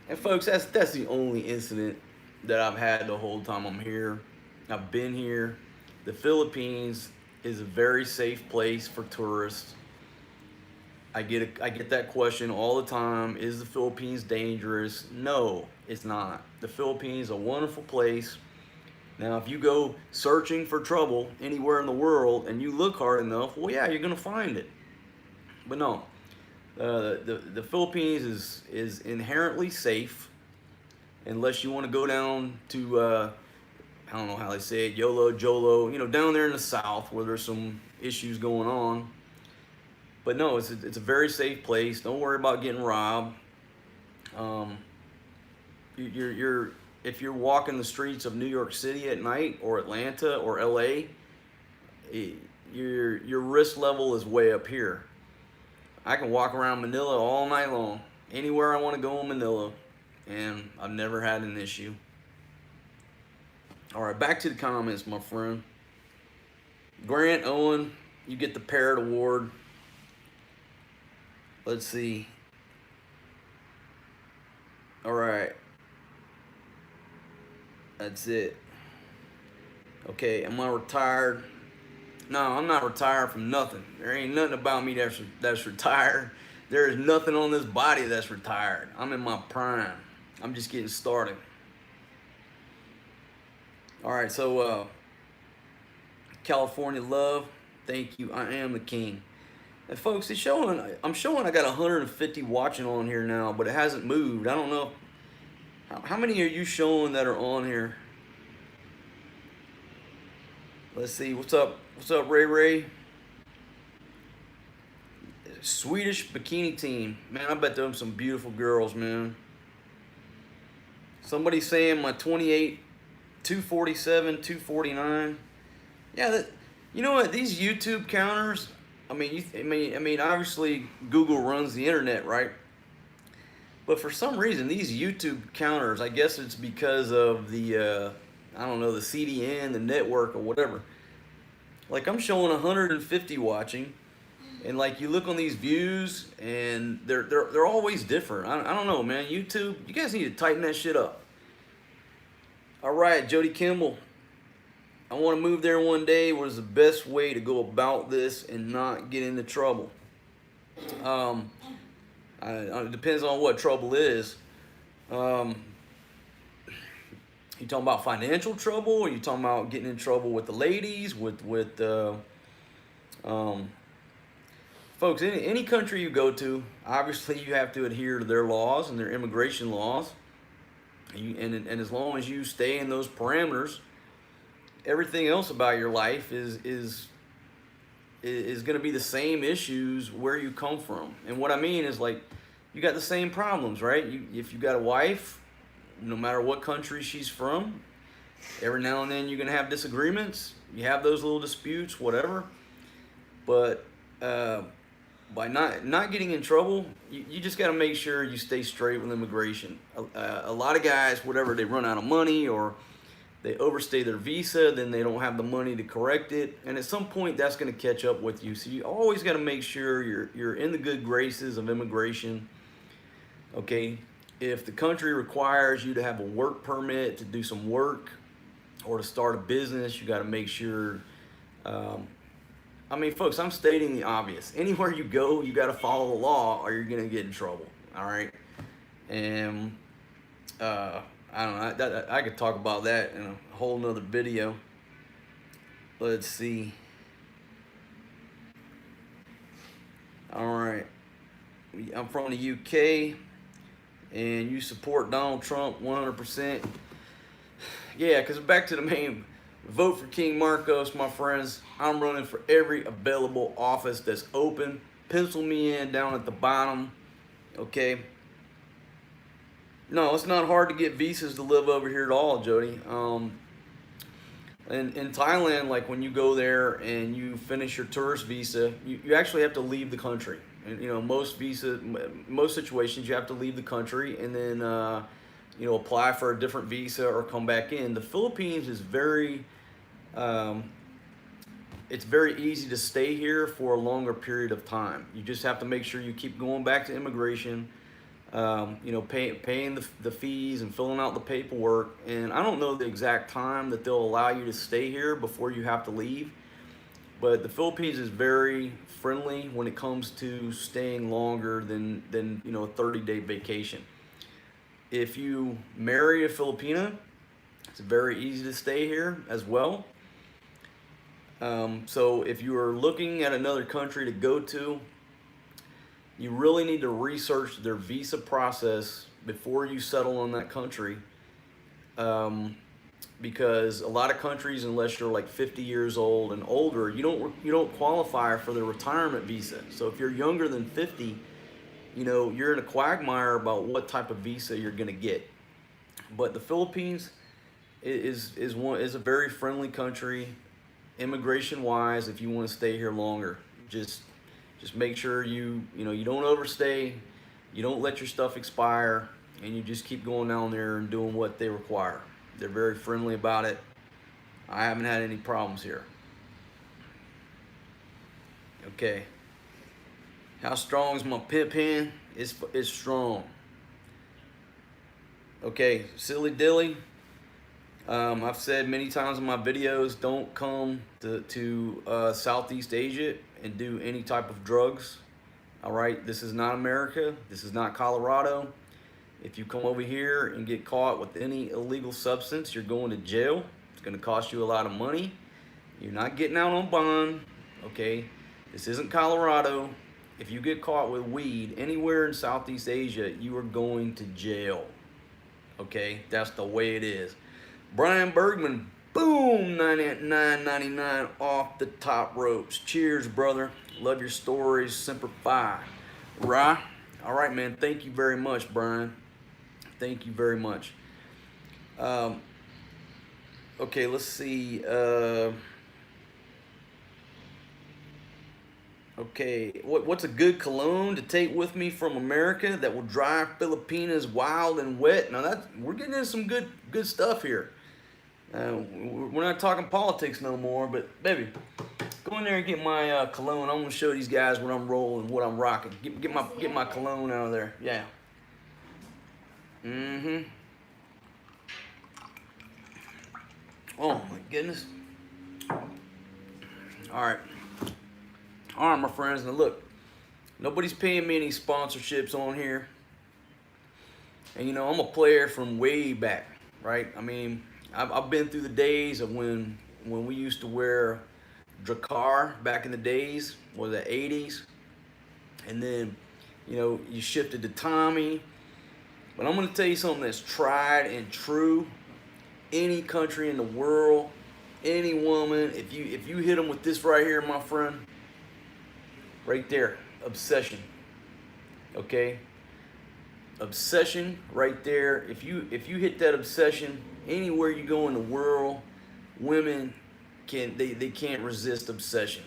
Speaker 1: And folks, that's the only incident that I've had the whole time I'm here. I've been here. The Philippines is a very safe place for tourists. I get that question all the time. Is the Philippines dangerous? No, it's not. The Philippines is a wonderful place. Now, if you go searching for trouble anywhere in the world and you look hard enough, well, yeah, you're gonna find it. But no, the Philippines is inherently safe, unless you want to go down to I don't know how they say it, YOLO, JOLO, down there in the south where there's some issues going on. But no, it's a very safe place. Don't worry about getting robbed. If you're walking the streets of New York City at night, or Atlanta or LA, your risk level is way up here. I can walk around Manila all night long, anywhere I want to go in Manila, and I've never had an issue. All right, back to the comments, my friend. Grant Owen, you get the Parrot Award. Let's see. All right. That's it. Okay, am I retired? No, I'm not retired from nothing. There ain't nothing about me that's retired. There is nothing on this body that's retired. I'm in my prime. I'm just getting started. All right, so California Love, thank you. I am the king. And folks, I'm showing I got 150 watching on here now, but it hasn't moved. I don't know. How many are you showing that are on here? Let's see. What's up? What's up, Ray Ray? Swedish bikini team. Man, I bet them some beautiful girls, man. Somebody saying my 28, 247, 249. Yeah, you know what? These YouTube counters. I mean, obviously Google runs the internet, right? But for some reason, these YouTube counters, I guess it's because of the, I don't know, the CDN, the network, or whatever. Like, I'm showing 150 watching, and like you look on these views, and they're always different. I don't know, man. YouTube, you guys need to tighten that shit up. All right, Jody Kimball. I want to move there one day. What is the best way to go about this and not get into trouble? It depends on what trouble is. You talking about financial trouble, or you talking about getting in trouble with the ladies, folks, any country you go to, obviously you have to adhere to their laws and their immigration laws. And as long as you stay in those parameters, everything else about your life is going to be the same issues where you come from. And what I mean is, like, you got the same problems, right? If you got a wife, no matter what country she's from, every now and then you're going to have disagreements. You have those little disputes, whatever. But by not getting in trouble, you just got to make sure you stay straight with immigration. A lot of guys, whatever, they run out of money, or they overstay their visa, then they don't have the money to correct it, and at some point that's going to catch up with you. So you always got to make sure you're in the good graces of immigration. Okay, if the country requires you to have a work permit to do some work or to start a business, you got to make sure. I mean, folks, I'm stating the obvious. Anywhere you go, you got to follow the law, or you're going to get in trouble. All right, and I don't know. I could talk about that in a whole nother video. Let's see. All right. I'm from the UK, and you support Donald Trump 100%. Yeah, because back to the main, vote for King Marcos, my friends. I'm running for every available office that's open. Pencil me in down at the bottom, okay? No, it's not hard to get visas to live over here at all, Jody. In Thailand, like when you go there and you finish your tourist visa, you actually have to leave the country. And most situations, you have to leave the country and then apply for a different visa or come back in. The Philippines is um, it's very easy to stay here for a longer period of time. You just have to make sure you keep going back to immigration, paying the fees and filling out the paperwork. And I don't know the exact time that they'll allow you to stay here before you have to leave. But the Philippines is very friendly when it comes to staying longer than a 30-day vacation. If you marry a Filipina, it's very easy to stay here as well. So if you are looking at another country to go to, you really need to research their visa process before you settle on that country. Because a lot of countries, unless you're like 50 years old and older, you don't qualify for the retirement visa. So if you're younger than 50, you're in a quagmire about what type of visa you're going to get. But the Philippines is a very friendly country, immigration wise. If you want to stay here longer, just make sure you don't overstay, you don't let your stuff expire, and you just keep going down there and doing what they require. They're very friendly about it. I haven't had any problems here. Okay. How strong is my pimp hand? It's strong. Okay, silly dilly. I've said many times in my videos, don't come to Southeast Asia and do any type of drugs. All right, this is not America. This is not Colorado. If you come over here and get caught with any illegal substance, you're going to jail. It's going to cost you a lot of money. You're not getting out on bond. Okay, this isn't Colorado. If you get caught with weed anywhere in Southeast Asia, you are going to jail. Okay, that's the way it is. Brian Bergman, boom, $9.99 off the top ropes. Cheers, brother. Love your stories. Semper Fi. Right? All right, man. Thank you very much, Brian. Thank you very much. Okay, let's see. Okay, what's a good cologne to take with me from America that will drive Filipinas wild and wet? Now we're getting into some good stuff here. We're not talking politics no more, but baby, go in there and get my cologne. I'm gonna show these guys what I'm rolling, what I'm rocking. Get my cologne out of there. Yeah. Oh my goodness. All right, my friends. Now look, nobody's paying me any sponsorships on here, and I'm a player from way back, right? I mean, I've been through the days of when we used to wear Drakkar back in the days, or the 80s, and then you shifted to Tommy. But I'm going to tell you something that's tried and true. Any country in the world, any woman, if you hit them with this right here, my friend, right there, obsession. Okay, obsession right there. If you hit that obsession anywhere you go in the world, women they can't resist obsession.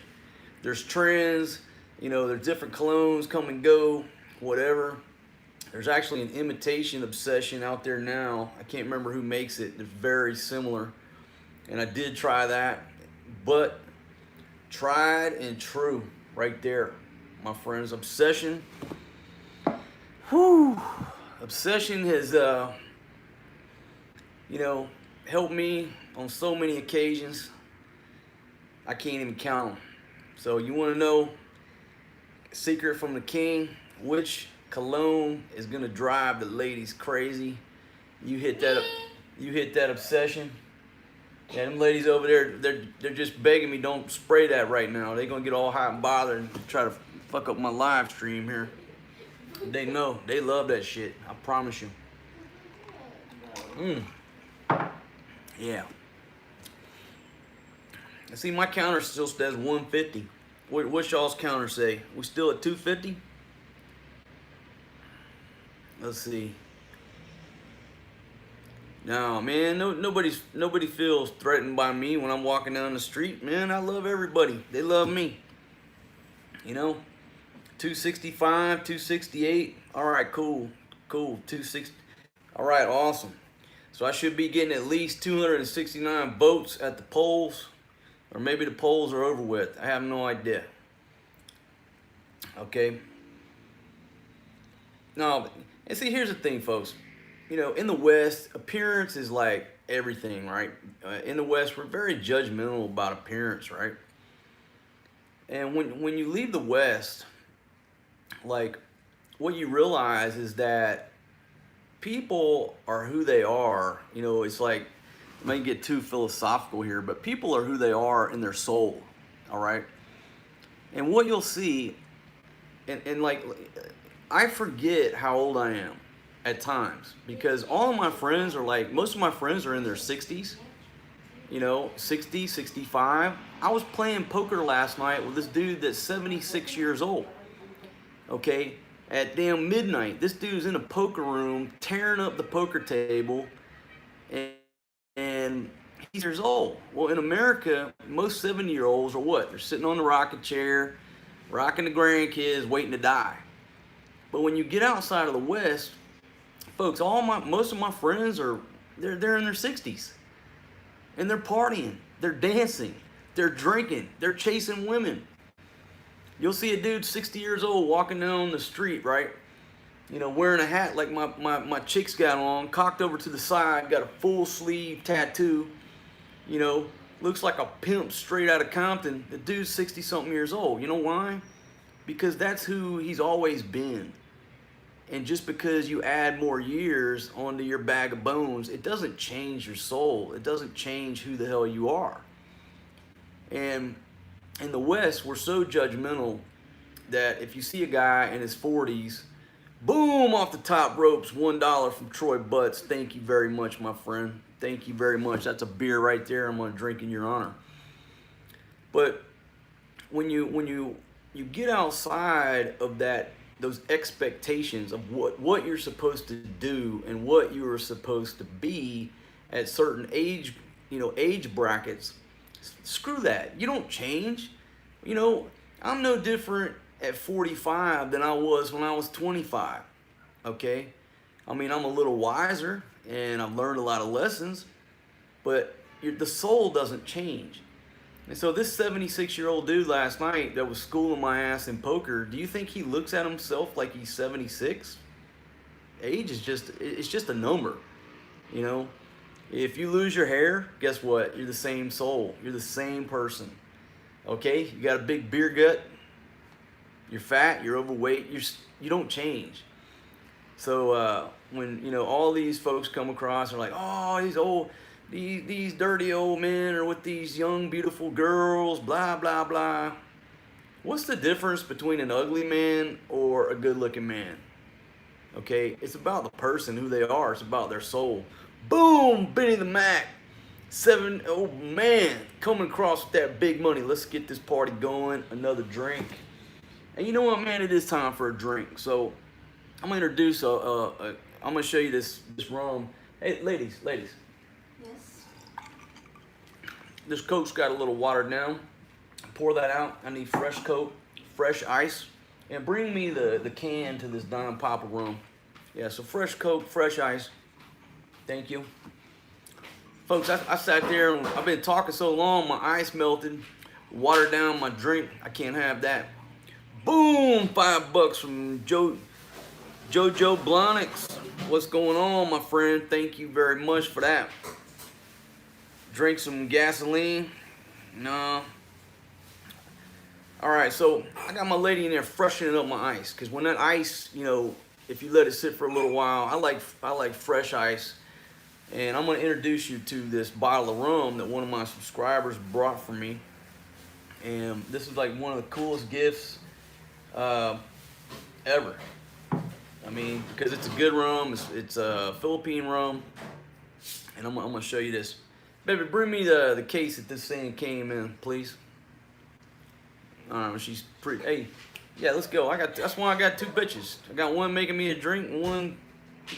Speaker 1: There's trends, there's different colognes come and go, whatever. There's actually an imitation obsession out there now. I can't remember who makes it. They're very similar. And I did try that. But tried and true right there, my friends. Obsession. Whew. Obsession has, helped me on so many occasions. I can't even count them. So you want to know, secret from the king, which cologne is gonna drive the ladies crazy? You hit that obsession. Yeah, them ladies over there, they're just begging me, don't spray that right now. They're gonna get all hot and bothered and try to fuck up my live stream here. They know, they love that shit. I promise you. Yeah. See, my counter still says 150. What's y'all's counter say? We still at 250? Let's see. No, man, nobody feels threatened by me when I'm walking down the street. Man, I love everybody. They love me. You know, 265, 268. All right, cool, cool. 260. All right, awesome. So I should be getting at least 269 votes at the polls, or maybe the polls are over with. I have no idea. Okay. No, and see, here's the thing, folks. You know, in the West, appearance is like everything, right? In the West, we're very judgmental about appearance, right? And when you leave the West, like, what you realize is that people are who they are. You know, it's like, I might get too philosophical here, but people are who they are in their soul, all right? And what you'll see, and like, I forget how old I am at times, because all of my friends are like, most of my friends are in their 60s, you know, 60, 65. I was playing poker last night with this dude that's 76 years old, okay? At damn midnight, this dude's in a poker room tearing up the poker table, and he's years old. Well, in America, most 70-year-olds are what? They're sitting on the rocking chair, rocking the grandkids, waiting to die. But when you get outside of the West, folks, most of my friends are they're in their 60s, and they're partying, they're dancing, they're drinking, they're chasing women. You'll see a dude 60 years old walking down the street, right? You know, wearing a hat like my chick's got on, cocked over to the side, got a full sleeve tattoo, you know, looks like a pimp straight out of Compton. The dude's 60 something years old. You know why? Because that's who he's always been. And just because you add more years onto your bag of bones, it doesn't change your soul. It doesn't change who the hell you are. And in the West, we're so judgmental that if you see a guy in his 40s, boom, off the top ropes, $1 from Troy Butts. Thank you very much, my friend. Thank you very much. That's a beer right there. I'm gonna drink in your honor. But when you get outside of that, those expectations of what you're supposed to do and what you are supposed to be at certain age, age brackets, screw that. You don't change. You know, I'm no different at 45 than I was when I was 25. Okay? I mean, I'm a little wiser and I've learned a lot of lessons, but the soul doesn't change. And so this 76-year-old dude last night that was schooling my ass in poker, do you think he looks at himself like he's 76? Age is just a number, you know? If you lose your hair, guess what? You're the same soul. You're the same person. Okay? You got a big beer gut. You're fat, you're overweight, you don't change. So when all these folks come across and are like, oh, these dirty old men are with these young beautiful girls, blah blah blah. What's the difference between an ugly man or a good looking man? Okay, it's about the person, who they are. It's about their soul. Boom, Benny the Mac. Oh man, coming across with that big money. Let's get this party going. Another drink. And you know what, man? It is time for a drink. So I'm gonna introduce I'm gonna show you this rum. Hey, ladies.
Speaker 2: Yes.
Speaker 1: This Coke's got a little watered down. Pour that out. I need fresh Coke, fresh ice, and bring me the can to this Don Papa rum. Yeah, so fresh Coke, fresh ice. Thank you. Folks, I sat there and I've been talking so long, my ice melted, watered down my drink. I can't have that. Boom, $5 from Jojo Blonix. What's going on, my friend? Thank you very much for that. Drink some gasoline. No. All right, so I got my lady in there freshening up my ice, because when that ice, if you let it sit for a little while, I like fresh ice. And I'm gonna introduce you to this bottle of rum that one of my subscribers brought for me. And this is like one of the coolest gifts ever. I mean, because it's a good rum. It's a Philippine rum. And I'm gonna show you this. Baby, bring me the case that this thing came in, please. She's pretty. Hey, yeah, let's go. That's why I got two bitches. I got one making me a drink and one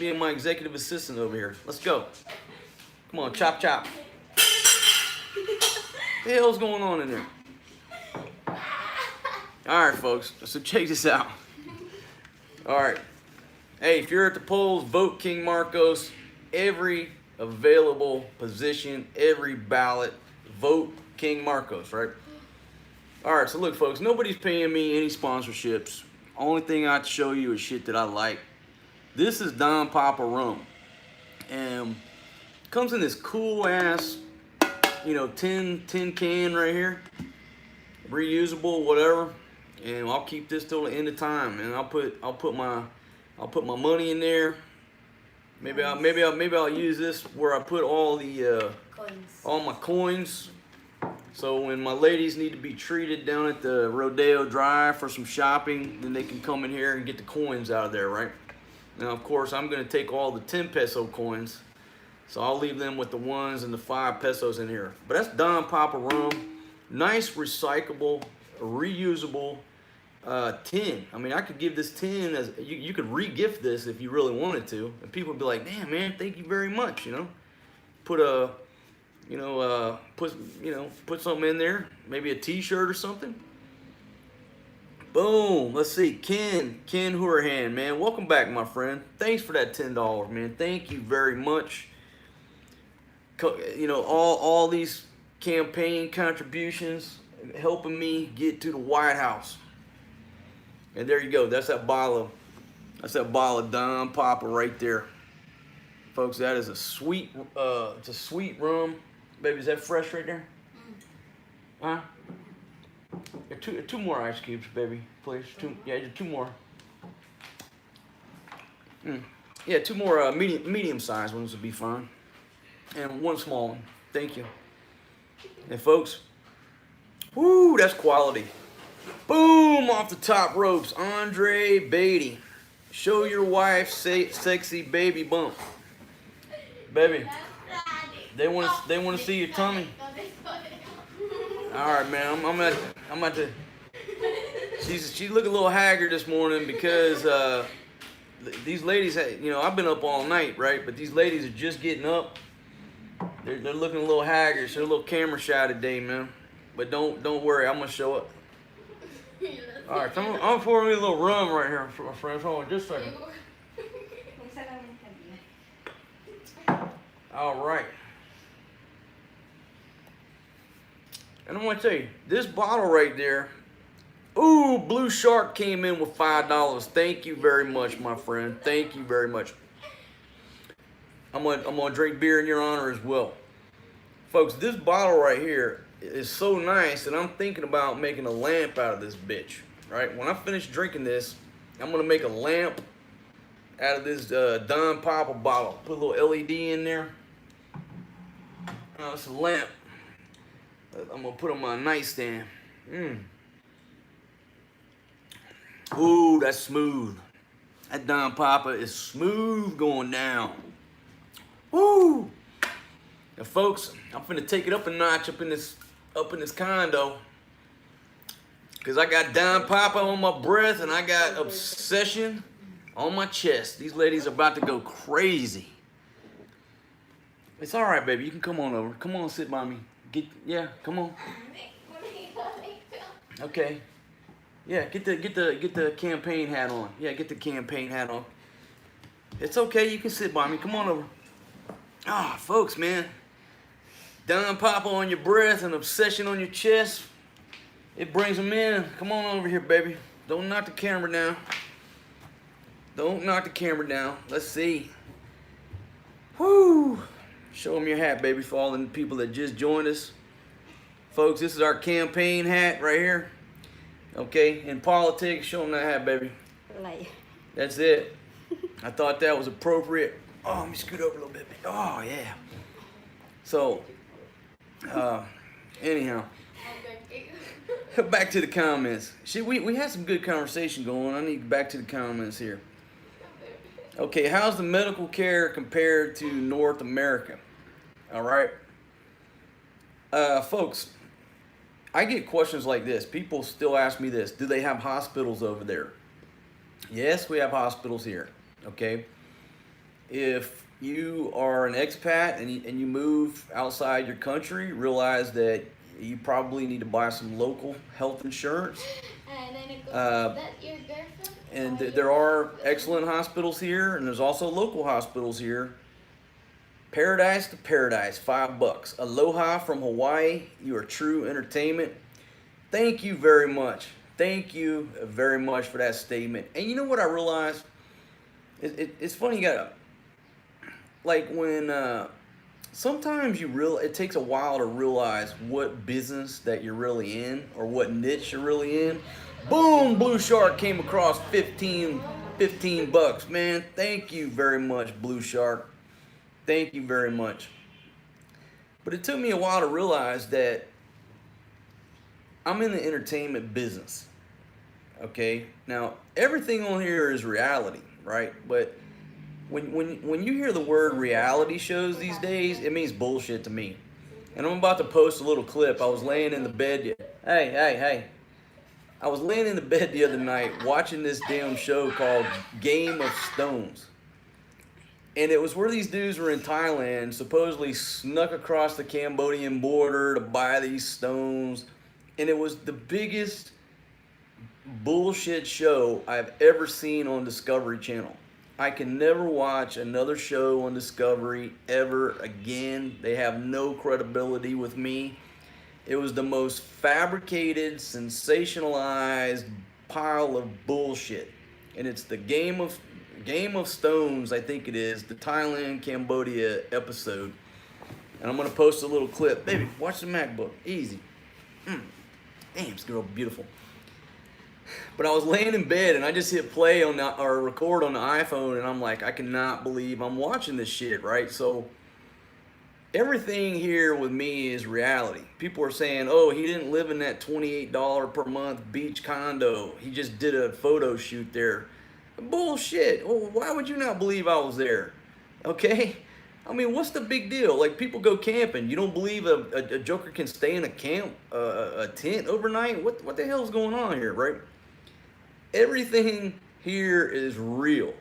Speaker 1: being my executive assistant over here. Let's go. Come on, chop, chop. What the hell's going on in there? All right, folks. So check this out. All right. Hey, if you're at the polls, vote King Marcos. Every available position, every ballot, vote King Marcos, right? All right, so look, folks, nobody's paying me any sponsorships. Only thing I have to show you is shit that I like. This is Don Papa rum. And it comes in this cool ass, tin can right here. Reusable, whatever. And I'll keep this till the end of time. And I'll put my money in there. Maybe I'll use this where I put all my coins. So when my ladies need to be treated down at the Rodeo Drive for some shopping, then they can come in here and get the coins out of there, right? Now, of course, I'm going to take all the 10 peso coins, so I'll leave them with the 1s and the 5 pesos in here. But that's Don Papa rum. Nice, recyclable, reusable tin. I mean, I could give this tin as, you could re-gift this if you really wanted to. And people would be like, damn, man, thank you very much, Put a... put something in there, maybe a t-shirt or something. Boom, let's see, Ken Hurahan, man, welcome back, my friend. Thanks for that $10, man. Thank you very much. All these campaign contributions helping me get to the White House. And there you go. That's that bottle of Don Papa right there, folks. That is a sweet, it's a sweet rum. Baby, is that fresh right there? Huh? Yeah, two more ice cubes, baby, please. Two more. Yeah, 2 more medium-sized ones would be fine. And 1 small one. Thank you. And folks, whoo, that's quality. Boom, off the top ropes, Andre Beatty. Show your wife sexy baby bump. Baby. They want to see your tummy. All right, man. I'm at to. She look a little haggard this morning because these ladies, I've been up all night, right? But these ladies are just getting up. They're looking a little haggard. So they're a little camera shy today, man. But don't worry, I'm gonna show up. All right, so I'm pouring me a little rum right here, my friends. Hold on, just a second. All right. And I'm gonna tell you, this bottle right there, ooh, Blue Shark came in with $5. Thank you very much, my friend. Thank you very much. I'm gonna drink beer in your honor as well. Folks, this bottle right here is so nice that I'm thinking about making a lamp out of this bitch, right? When I finish drinking this, I'm gonna make a lamp out of this Don Papa bottle. Put a little LED in there. It's a lamp. I'm gonna put on my nightstand. Ooh, that's smooth. That Don Papa is smooth going down. Woo! Now, folks, I'm finna take it up a notch up in this condo, cause I got Don Papa on my breath and I got Obsession on my chest. These ladies are about to go crazy. It's all right, baby. You can come on over. Come on, sit by me. Come on. Okay. Yeah, get the campaign hat on. Yeah, get the campaign hat on. It's okay. You can sit by me. Come on over. Ah, folks, man. Don Papa on your breath and Obsession on your chest. It brings them in. Come on over here, baby. Don't knock the camera down. Don't knock the camera down. Let's see. Whoo! Show them your hat, baby, for all the people that just joined us. Folks, this is our campaign hat right here. Okay, in politics, show them that hat, baby. That's it. I thought that was appropriate. Oh, let me scoot over a little bit. Oh, yeah. So, anyhow. Back to the comments. We had some good conversation going. I need to get back to the comments here. Okay, how's the medical care compared to North America? All right. Folks, I get questions like this. People still ask me this. Do they have hospitals over there? Yes, we have hospitals here. Okay. If you are an expat and you move outside your country, realize that you probably need to buy some local health insurance.
Speaker 2: And then it goes,
Speaker 1: Uh,
Speaker 2: is that your girlfriend?
Speaker 1: and
Speaker 2: Or your
Speaker 1: there are
Speaker 2: husband?
Speaker 1: excellent hospitals here, and there's also local hospitals here. Paradise to paradise, $5. Aloha from Hawaii. You are true entertainment. Thank you very much. Thank you very much for that statement. And you know what I realized? It's funny. You got like when sometimes it takes a while to realize what business that you're really in or what niche you're really in. Boom, Blue Shark came across 15 bucks, man. Thank you very much, Blue Shark. Thank you very much. But it took me a while to realize that I'm in the entertainment business. Okay? Now, everything on here is reality, right? But when you hear the word reality shows these days, it means bullshit to me. And I'm about to post a little clip. I was laying in the bed. Hey. I was laying in the bed the other night watching this damn show called Game of Stones. And it was where these dudes were in Thailand, supposedly snuck across the Cambodian border to buy these stones. And it was the biggest bullshit show I've ever seen on Discovery Channel. I can never watch another show on Discovery ever again. They have no credibility with me. It was the most fabricated, sensationalized pile of bullshit. And it's the Game of Stones, I think it is, the Thailand Cambodia episode. And I'm gonna post a little clip. Baby, watch the MacBook. Easy. Damn, this girl beautiful. But I was laying in bed and I just hit play on or record on the iPhone, and I'm like, I cannot believe I'm watching this shit, right? So everything here with me is reality. People are saying, oh, he didn't live in that $28 per month beach condo. He just did a photo shoot there. Bullshit. Oh, why would you not believe I was there? Okay? I mean, what's the big deal? Like, people go camping. You don't believe a joker can stay in a camp, a tent overnight? What the hell's going on here, right? Everything here is real.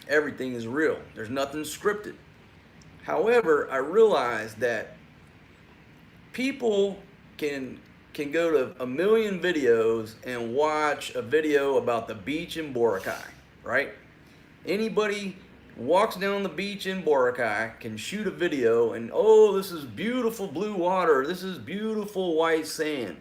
Speaker 1: Everything is real. There's nothing scripted. However, I realize that people can go to a million videos and watch a video about the beach in Boracay, right? Anybody walks down the beach in Boracay can shoot a video and, oh, this is beautiful blue water. This is beautiful white sand.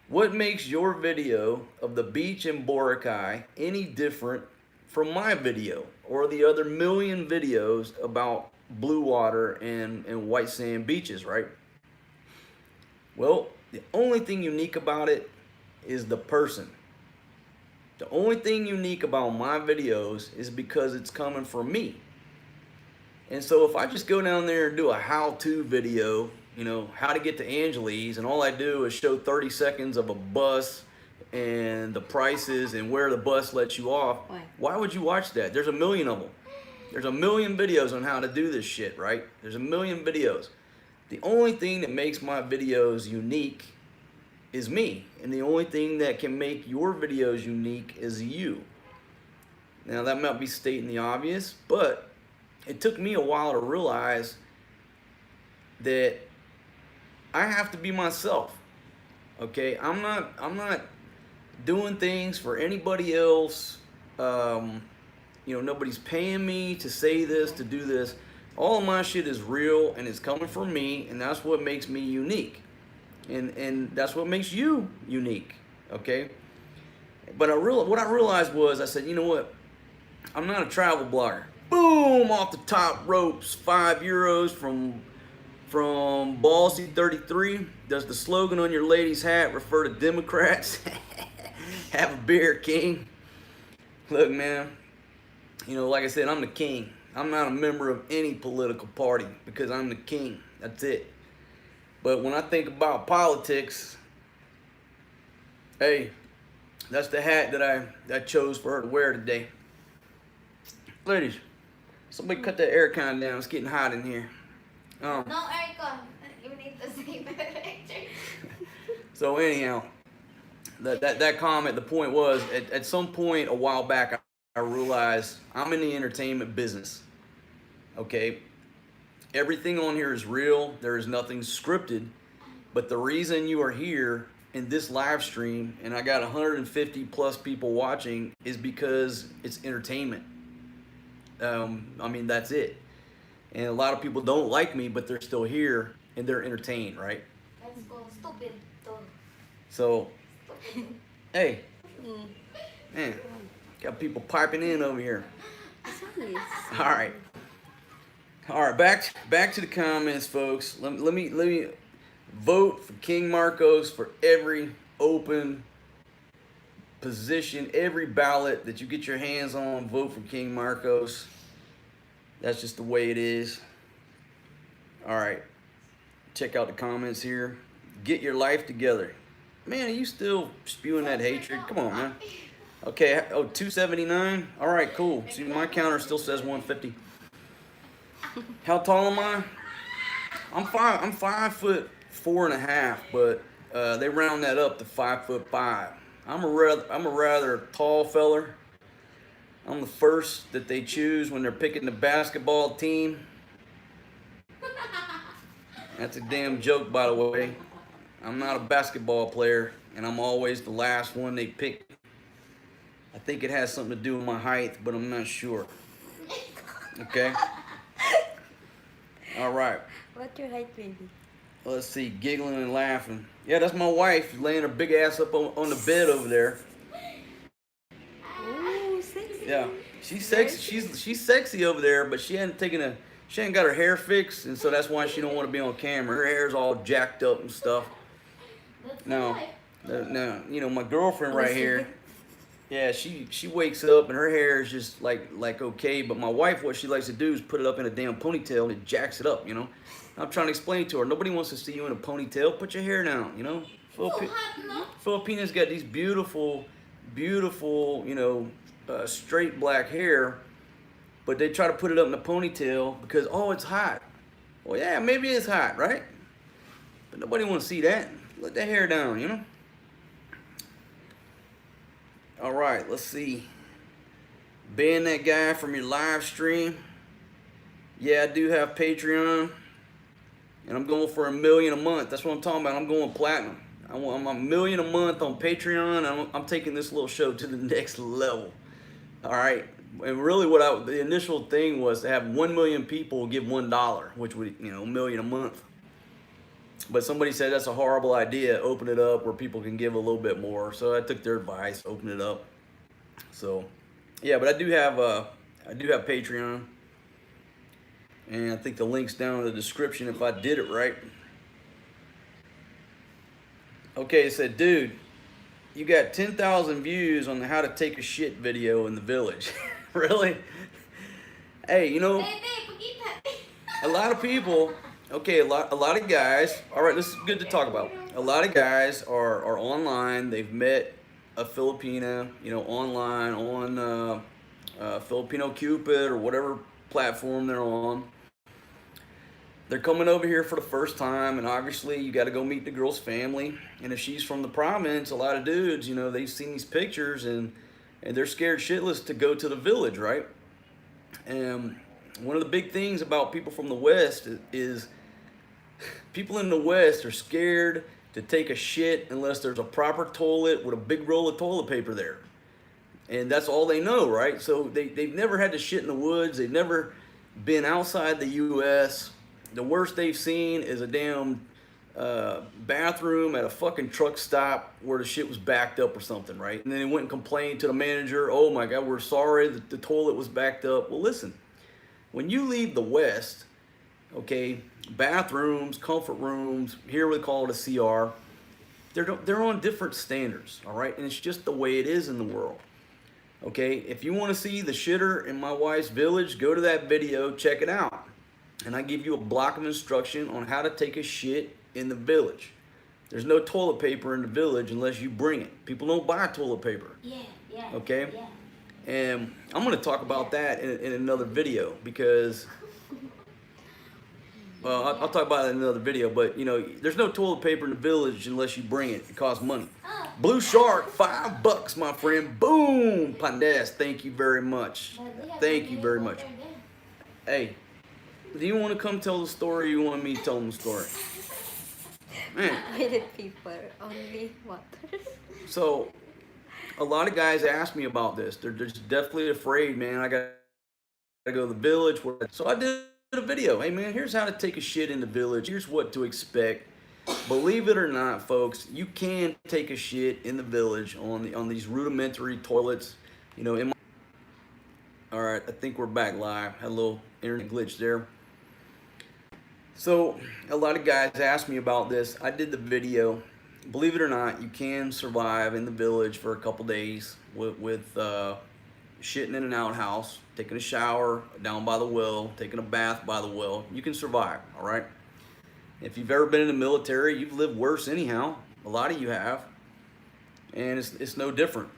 Speaker 1: What makes your video of the beach in Boracay any different from my video or the other million videos about blue water and white sand beaches, right? Well, the only thing unique about it is the person. The only thing unique about my videos is because it's coming from me. And so if I just go down there and do a how-to video, you know, how to get to Angeles, and all I do is show 30 seconds of a bus and the prices and where the bus lets you off, why would you watch that? There's a million of them. There's a million videos on how to do this shit, right? There's a million videos. The only thing that makes my videos unique is me. And the only thing that can make your videos unique is you. Now, that might be stating the obvious, but it took me a while to realize that I have to be myself. Okay? I'm not doing things for anybody else. You know, nobody's paying me to say this, to do this. All of my shit is real and it's coming from me, and that's what makes me unique. And that's what makes you unique, okay? But what I realized was, I said, you know what? I'm not a travel blogger. Boom, off the top ropes, €5 from Ballsy33. Does the slogan on your lady's hat refer to Democrats? Have a beer, king. Look, man, you know, like I said, I'm the king. I'm not a member of any political party because I'm the king. That's it. But when I think about politics, hey, that's the hat that I chose for her to wear today. Ladies, somebody cut that air con down. It's getting hot in here.
Speaker 2: No aircon. You need to save electric.
Speaker 1: So anyhow, that comment, the point was, at some point a while back, I realized I'm in the entertainment business. Okay, everything on here is real. There is nothing scripted. But the reason you are here in this live stream, and I got 150 plus people watching, is because it's entertainment. I mean, that's it. And a lot of people don't like me, but they're still here and they're entertained, right?
Speaker 2: Let's go. Stupid. Don't.
Speaker 1: So,
Speaker 2: Stupid.
Speaker 1: hey, man, got people piping in over here. All right. All right, back to the comments, folks. Let me vote for King Marcos for every open position, every ballot that you get your hands on. Vote for King Marcos. That's just the way it is. All right, check out the comments here. Get your life together. Man, are you still spewing that hatred? Come on, man. Okay, oh, 279. All right, cool. See, my counter still says 150. How tall am I? I'm 5'4.5", but they round that up to 5'5". I'm a rather tall feller. I'm the first that they choose when they're picking the basketball team. That's a damn joke, by the way. I'm not a basketball player, and I'm always the last one they pick. I think it has something to do with my height, but I'm not sure. Okay? All right.
Speaker 3: What's your height, baby?
Speaker 1: Let's see, giggling and laughing. Yeah, that's my wife laying her big ass up on the bed over there.
Speaker 3: Ooh, sexy.
Speaker 1: Yeah, she's sexy. She's sexy over there, but she hadn't got her hair fixed, and so that's why she don't want to be on camera. Her hair's all jacked up and stuff.
Speaker 2: That's
Speaker 1: Now,
Speaker 2: life.
Speaker 1: you know, my girlfriend right here. Yeah, she wakes up and her hair is just like okay, but my wife, what she likes to do is put it up in a damn ponytail and it jacks it up, you know. I'm trying to explain to her, nobody wants to see you in a ponytail. Put your hair down, you know. Filipinas got these beautiful, you know, straight black hair, but they try to put it up in a ponytail because, oh, it's hot. Well, yeah, maybe it's hot, right? But nobody wants to see that. Let that hair down, you know. All right, let's see. Ban that guy from your live stream. Yeah, I do have Patreon. And I'm going for $1 million a month. That's what I'm talking about. I'm going platinum. I'm $1 million a month on Patreon. I'm taking this little show to the next level. All right. And really the initial thing was to have 1 million people give $1, which would, you know, $1 million a month. But somebody said that's a horrible idea. Open it up where people can give a little bit more. So I took their advice, open it up. So, yeah, but I do have Patreon, and I think the link's down in the description if I did it right. Okay, it said, dude, you got 10,000 views on the how to take a shit video in the village. Really? Hey, you know, a lot of people. Okay, a lot of guys. All right, this is good to talk about. A lot of guys are online. They've met a Filipina, you know, online on Filipino Cupid or whatever platform they're on. They're coming over here for the first time, and obviously you got to go meet the girl's family. And if she's from the province, a lot of dudes, you know, they've seen these pictures and they're scared shitless to go to the village, right? And one of the big things about people from the West is people in the West are scared to take a shit unless there's a proper toilet with a big roll of toilet paper there. And that's all they know, right? So they've never had to shit in the woods. They've never been outside the U.S. The worst they've seen is a damn bathroom at a fucking truck stop where the shit was backed up or something, right? And then they went and complained to the manager, oh my God, we're sorry that the toilet was backed up. Well, listen, when you leave the West, okay, bathrooms, comfort rooms, here we call it a CR, they're on different standards, all right? And it's just the way it is in the world, okay? If you want to see the shitter in my wife's village, go to that video, check it out. And I give you a block of instruction on how to take a shit in the village. There's no toilet paper in the village unless you bring it. People don't buy toilet paper, okay?
Speaker 2: Yeah.
Speaker 1: And I'm going to talk about that in another video because, well, I'll talk about it in another video, but, you know, there's no toilet paper in the village unless you bring it. It costs money. Blue Shark, $5, my friend. Boom! Pandas, thank you very much. Thank you very much. Hey, Do you want to come tell the story, or you want me to tell them the story? Man.
Speaker 3: Toilet paper, only water.
Speaker 1: So, a lot of guys ask me about this. They're just definitely afraid, man. I gotta go to the village. So I did a video. Hey, man, here's how to take a shit in the village. Here's what to expect. Believe it or not, folks, you can take a shit in the village on these rudimentary toilets. You know, all right, I think we're back live. Had a little internet glitch there. So a lot of guys ask me about this. I did the video. Believe it or not, you can survive in the village for a couple days with shitting in an outhouse, taking a shower down by the well, taking a bath by the well. You can survive, all right? If you've ever been in the military, you've lived worse anyhow. A lot of you have. And it's no different.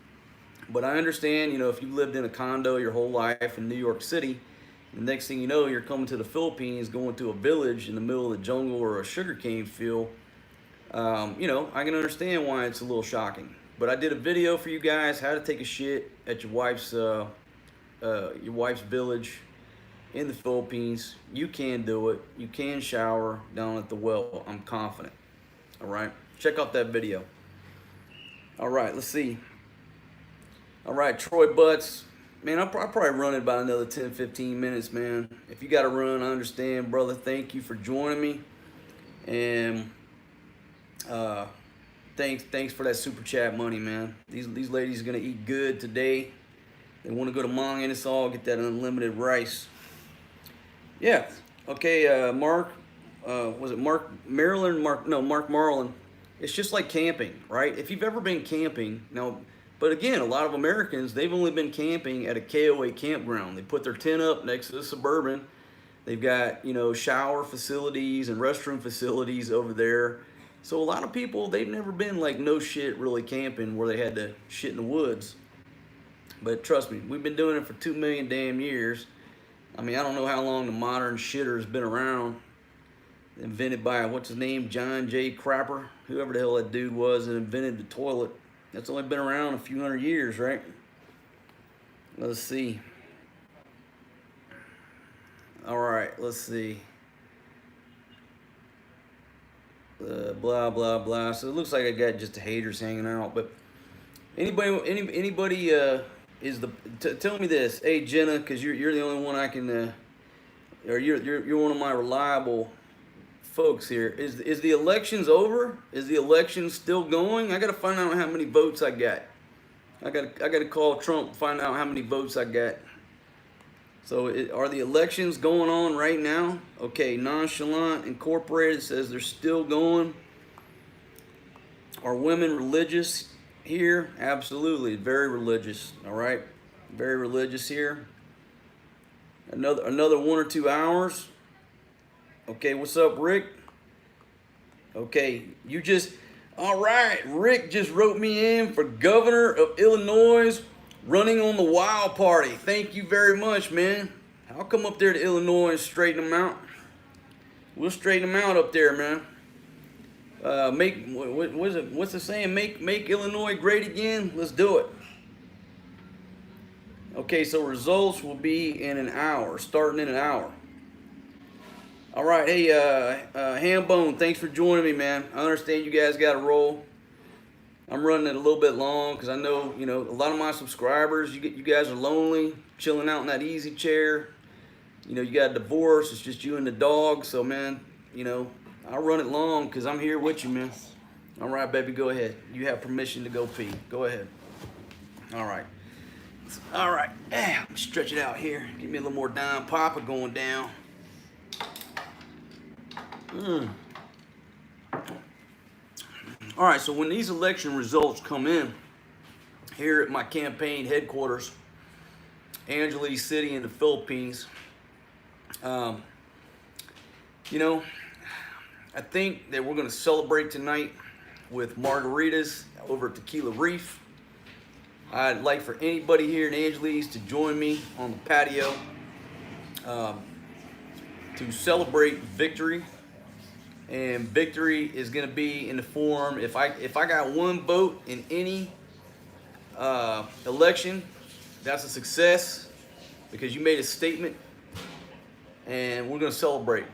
Speaker 1: But I understand, you know, if you lived in a condo your whole life in New York City, the next thing you know, you're coming to the Philippines, going to a village in the middle of the jungle or a sugarcane field. You know, I can understand why it's a little shocking. But I did a video for you guys how to take a shit at your wife's village in the Philippines. You can do it. You can shower down at the well. I'm confident. All right. Check out that video. All right. Let's see. All right, Troy Butts. Man, I'll probably run it about another 10, 15 minutes, man. If you got to run, I understand, brother. Thank you for joining me. And thanks for that super chat money, man. These ladies are going to eat good today. They want to go to Mang Inasal, get that unlimited rice. Yeah. Okay, Mark. Was it Mark Maryland? Mark Marlin. It's just like camping, right? If you've ever been camping, now... But again, a lot of Americans, they've only been camping at a KOA campground. They put their tent up next to the Suburban. They've got, you know, shower facilities and restroom facilities over there. So a lot of people, they've never been like no shit really camping where they had to shit in the woods. But trust me, we've been doing it for 2 million damn years. I mean, I don't know how long the modern shitter has been around. Invented by, what's his name, John J. Crapper, whoever the hell that dude was that invented the toilet. That's only been around a few hundred years, right? Let's see. All right, let's see. Blah, blah, blah. So it looks like I got just the haters hanging out. But anybody tell me this. Hey, Jenna, because you're the only one I can, or you're one of my reliable folks here. Is the elections over? Is the election still going? I gotta find out how many votes I got. I gotta call Trump and find out how many votes I got. So are the elections going on right now? Okay, Nonchalant Incorporated says they're still going. Are women religious here? Absolutely, very religious. All right, very religious here. Another 1 or 2 hours. Okay, what's up, Rick? Okay, all right, Rick just wrote me in for governor of Illinois, running on the Wild Party. Thank you very much, man. I'll come up there to Illinois and straighten them out. We'll straighten them out up there, man. What's the saying? Make Illinois great again? Let's do it. Okay, so results will be in an hour, starting in an hour. All right, hey, Hambone, thanks for joining me, man. I understand you guys got to roll. I'm running it a little bit long because I know, you know, a lot of my subscribers, you guys are lonely, chilling out in that easy chair. You know, you got a divorce, it's just you and the dog. So, man, you know, I'll run it long because I'm here with you, man. All right, baby, go ahead. You have permission to go pee. Go ahead. All right. All right, let me stretch it out here. Give me a little more Don Papa going down. All right, so when these election results come in here at my campaign headquarters, Angeles City in the Philippines, you know, I think that we're going to celebrate tonight with margaritas over at Tequila Reef. I'd like for anybody here in Angeles to join me on the patio to celebrate victory. And victory is going to be in the form, if I got one vote in any election, that's a success because you made a statement and we're gonna celebrate,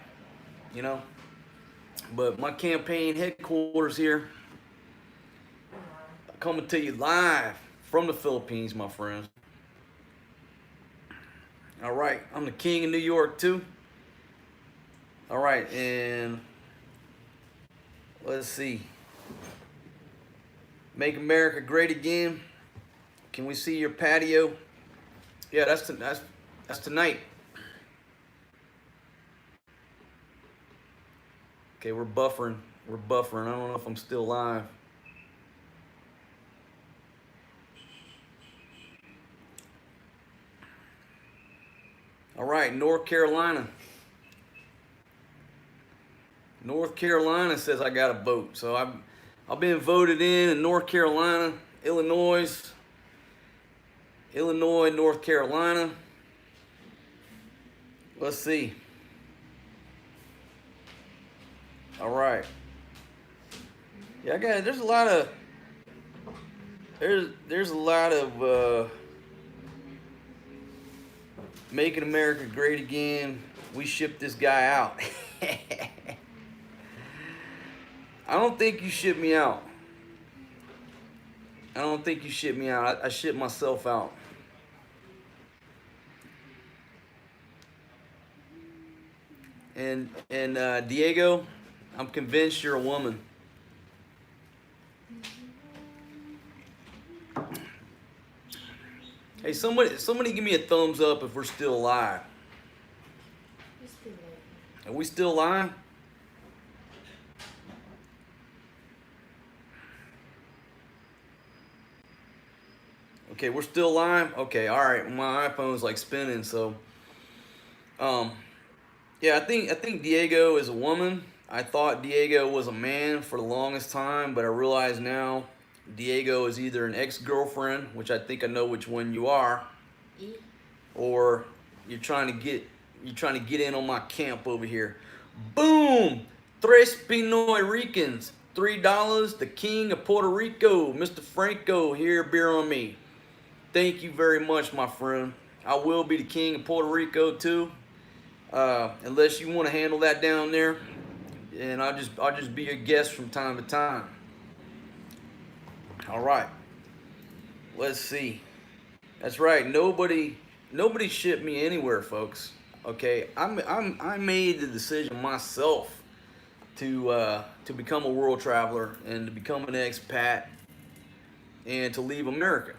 Speaker 1: you know. But my campaign headquarters here, coming to you live from the Philippines, my friends. All right, I'm the king of New York too. All right, and let's see. Make America great again. Can we see your patio? Yeah, that's tonight. Okay, we're buffering. We're buffering. I don't know if I'm still live. All right, North Carolina. North Carolina says I got a vote. So I've been voted in North Carolina, Illinois, North Carolina. Let's see. All right. Yeah, I got. There's a lot of. There's a lot of making America great again. We shipped this guy out. I don't think you shipped me out. I don't think you shipped me out. I shipped myself out. And Diego, I'm convinced you're a woman. Hey, somebody give me a thumbs up if we're still alive. Are we still live? Okay, we're still live. Okay, all right. My iPhone's like spinning, so yeah, I think Diego is a woman. I thought Diego was a man for the longest time, but I realize now Diego is either an ex-girlfriend, which I think I know which one you are, or you're trying to get in on my camp over here. Boom! Tres Pinoy Ricans, $3. The king of Puerto Rico, Mr. Franco, here, beer on me. Thank you very much, my friend. I will be the king of Puerto Rico too, unless you want to handle that down there, and I'll just be your guest from time to time. All right. Let's see. That's right. Nobody shipped me anywhere, folks. Okay. I made the decision myself to become a world traveler and to become an expat and to leave America.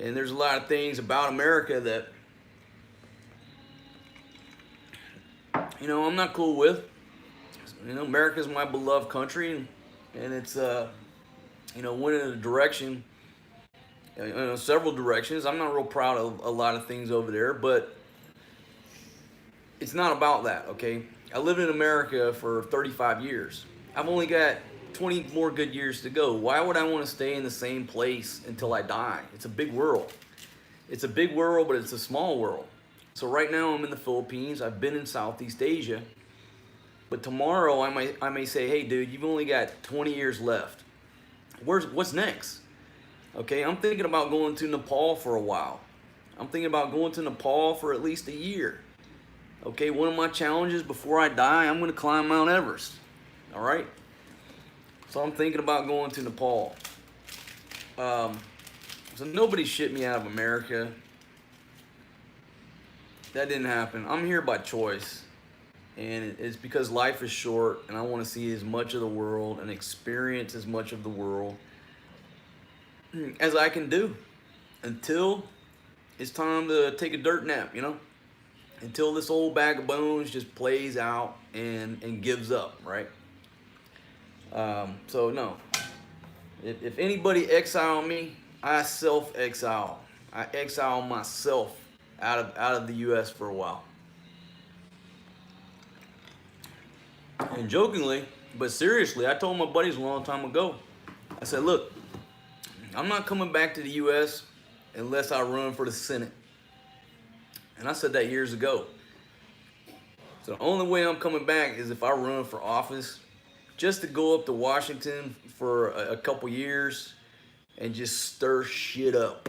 Speaker 1: And there's a lot of things about America that I'm not cool with. America's my beloved country, and it's went in a direction, several directions. I'm not real proud of a lot of things over there, but it's not about that, okay? I lived in America for 35 years. I've only got 20 more good years to go. Why would I want to stay in the same place until I die? It's a big world. It's a big world, but it's a small world. So right now I'm in the Philippines. I've been in Southeast Asia. But tomorrow I may say, hey, dude, you've only got 20 years left. What's next? Okay, I'm thinking about going to Nepal for a while. I'm thinking about going to Nepal for at least a year. Okay, one of my challenges before I die, I'm going to climb Mount Everest. All right? So I'm thinking about going to Nepal. So nobody shipped me out of America. That didn't happen. I'm here by choice. And it's because life is short and I want to see as much of the world and experience as much of the world as I can do until it's time to take a dirt nap, until this old bag of bones just plays out and gives up, right? So no, if anybody exile me, I self-exile. I exile myself out of the U.S. for a while. And jokingly, but seriously, I told my buddies a long time ago, I said, look, I'm not coming back to the U.S. unless I run for the Senate. And I said that years ago. So the only way I'm coming back is if I run for office, just to go up to Washington for a couple years and just stir shit up.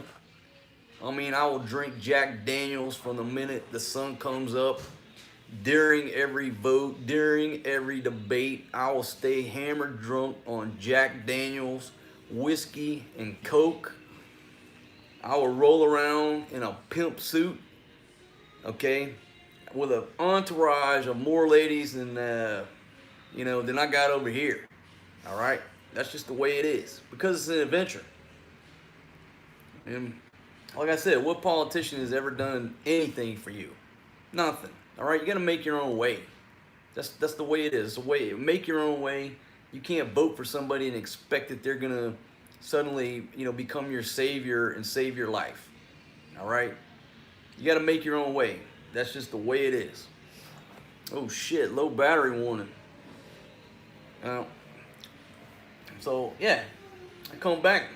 Speaker 1: I mean, I will drink Jack Daniels from the minute the sun comes up. during every vote, during every debate. I will stay hammered drunk on Jack Daniels, whiskey, and Coke. I will roll around in a pimp suit, okay, with an entourage of more ladies than than I got over here. All right, that's just the way it is because it's an adventure. And like I said, what politician has ever done anything for you? Nothing. All right, you got to make your own way. That's the way it is. It's the way. Make your own way. You can't vote for somebody and expect that they're gonna suddenly, become your savior and save your life. All right, you got to make your own way. That's just the way it is. Oh shit! Low battery warning. So yeah, I come back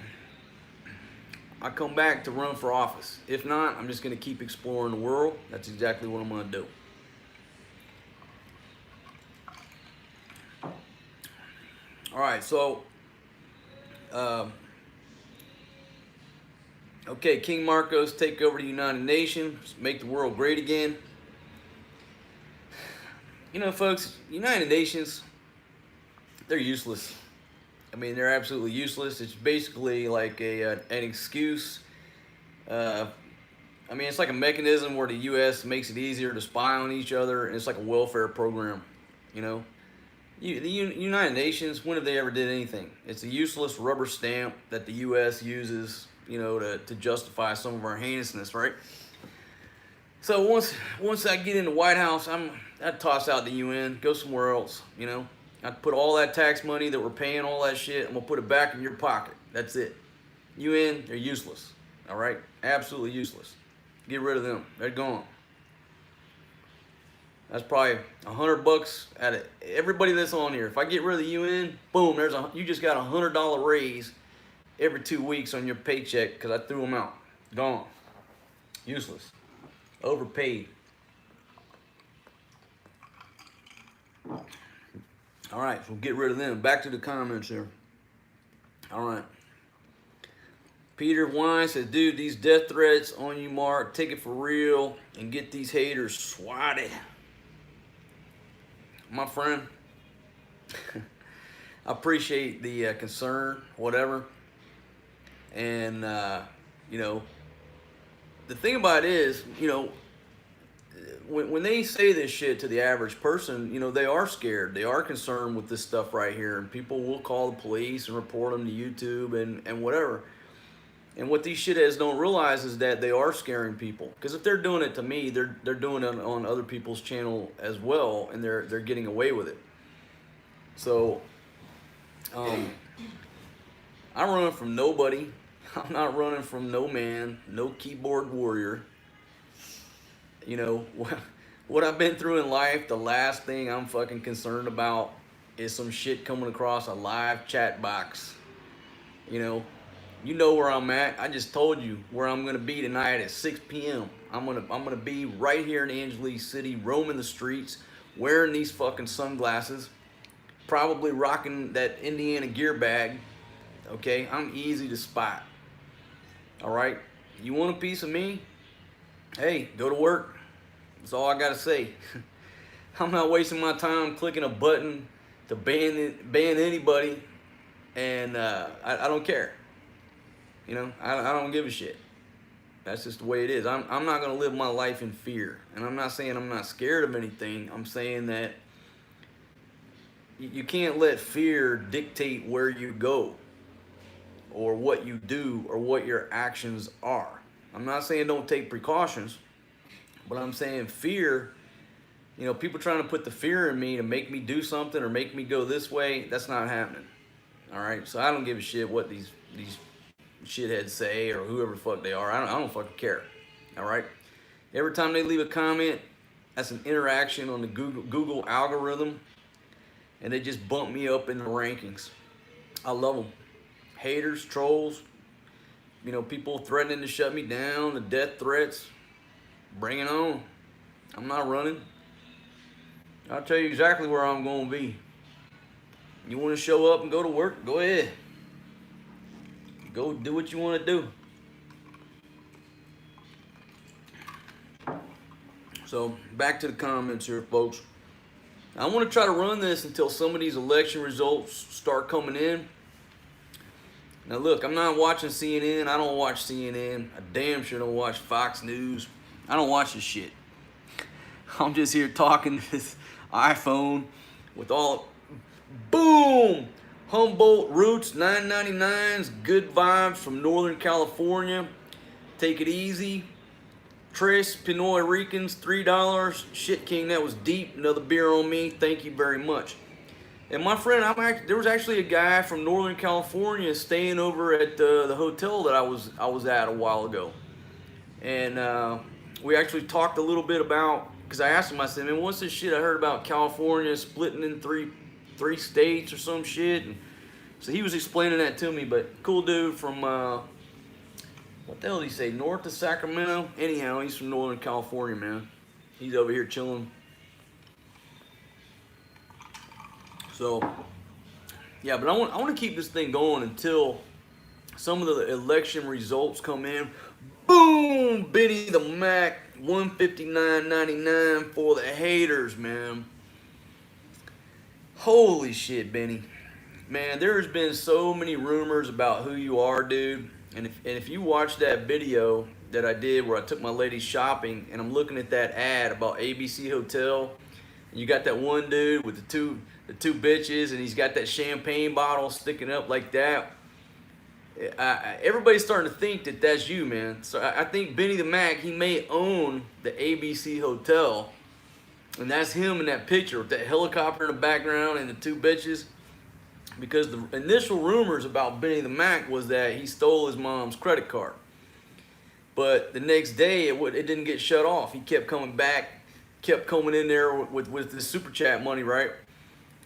Speaker 1: to run for office. If not, I'm just gonna keep exploring the world. That's exactly what I'm gonna do. All right, so okay, King Marcos, take over the United Nations, make the world great again. Folks, United Nations, they're useless. I mean, they're absolutely useless. It's basically like an excuse. It's like a mechanism where the U.S. makes it easier to spy on each other, and it's like a welfare program, The United Nations, when have they ever did anything? It's a useless rubber stamp that the U.S. uses, to justify some of our heinousness, right? So once I get in the White House, I'd toss out the UN, go somewhere else, I'd put all that tax money that we're paying, all that shit, I'm gonna put it back in your pocket. That's it. UN, they're useless. All right? Absolutely useless. Get rid of them. They're gone. That's probably $100 out of everybody that's on here. If I get rid of the UN, boom, you just got $100 raise every 2 weeks on your paycheck because I threw them out. Gone. Useless. Overpaid. All right, so we'll get rid of them. Back to the comments here. All right. Peter Wine says, dude, these death threats on you, Mark. Take it for real and get these haters swatted. My friend, I appreciate the concern, whatever. And, the thing about it is, when they say this shit to the average person, they are scared. They are concerned with this stuff right here. And people will call the police and report them to YouTube and whatever. And what these shitheads don't realize is that they are scaring people. Because if they're doing it to me, they're doing it on other people's channel as well, and they're getting away with it. So, I run from nobody. I'm not running from no man, no keyboard warrior. What I've been through in life, the last thing I'm fucking concerned about is some shit coming across a live chat box. You know where I'm at. I just told you where I'm gonna be tonight at 6 p.m. I'm gonna be right here in Angeles City, roaming the streets, wearing these fucking sunglasses, probably rocking that Indiana gear bag. Okay, I'm easy to spot. All right, you want a piece of me? Hey, go to work. That's all I gotta say. I'm not wasting my time clicking a button to ban anybody, and I don't care. I don't give a shit. That's just the way it is. I'm not going to live my life in fear. And I'm not saying I'm not scared of anything. I'm saying that you can't let fear dictate where you go or what you do or what your actions are. I'm not saying don't take precautions, but I'm saying fear, people trying to put the fear in me to make me do something or make me go this way, that's not happening. All right? So I don't give a shit what these shitheads say or whoever the fuck they are. I don't fucking care. All right? Every time they leave a comment, that's an interaction on the Google algorithm, and they just bump me up in the rankings. I love them. Haters, trolls, people threatening to shut me down, the death threats, bring it on. I'm not running. I'll tell you exactly where I'm going to be. You want to show up and go to work? Go ahead. Go do what you want to do. So back to the comments here, folks. I want to try to run this until some of these election results start coming in. Now look, I'm not watching CNN. I don't watch CNN. I damn sure don't watch Fox News. I don't watch this shit. I'm just here talking to this iPhone with all, boom, Humboldt Roots 9.99s, good vibes from Northern California. Take it easy. Tris Pinoy Ricans, $3. Shit King, that was deep. Another beer on me. Thank you very much. And my friend, there was actually a guy from Northern California staying over at the hotel that I was at a while ago, and we actually talked a little bit about, because I asked him, I said, man, what's this shit I heard about California splitting in three states or some shit? And so he was explaining that to me. But cool dude from what the hell did he say? North of Sacramento. Anyhow, he's from Northern California, man. He's over here chilling. So, yeah, but I want to keep this thing going until some of the election results come in. Boom! Benny the Mac, $159.99 for the haters, man. Holy shit, Benny. Man, there's been so many rumors about who you are, dude. And if you watch that video that I did where I took my lady shopping, and I'm looking at that ad about ABC Hotel, and you got that one dude with the two bitches, and he's got that champagne bottle sticking up like that. Everybody's starting to think that that's you, man. So I think Benny the Mac, he may own the ABC Hotel, and that's him in that picture with that helicopter in the background and the two bitches. Because the initial rumors about Benny the Mac was that he stole his mom's credit card. But the next day, it didn't get shut off. He kept coming back, kept coming in there with the super chat money, right?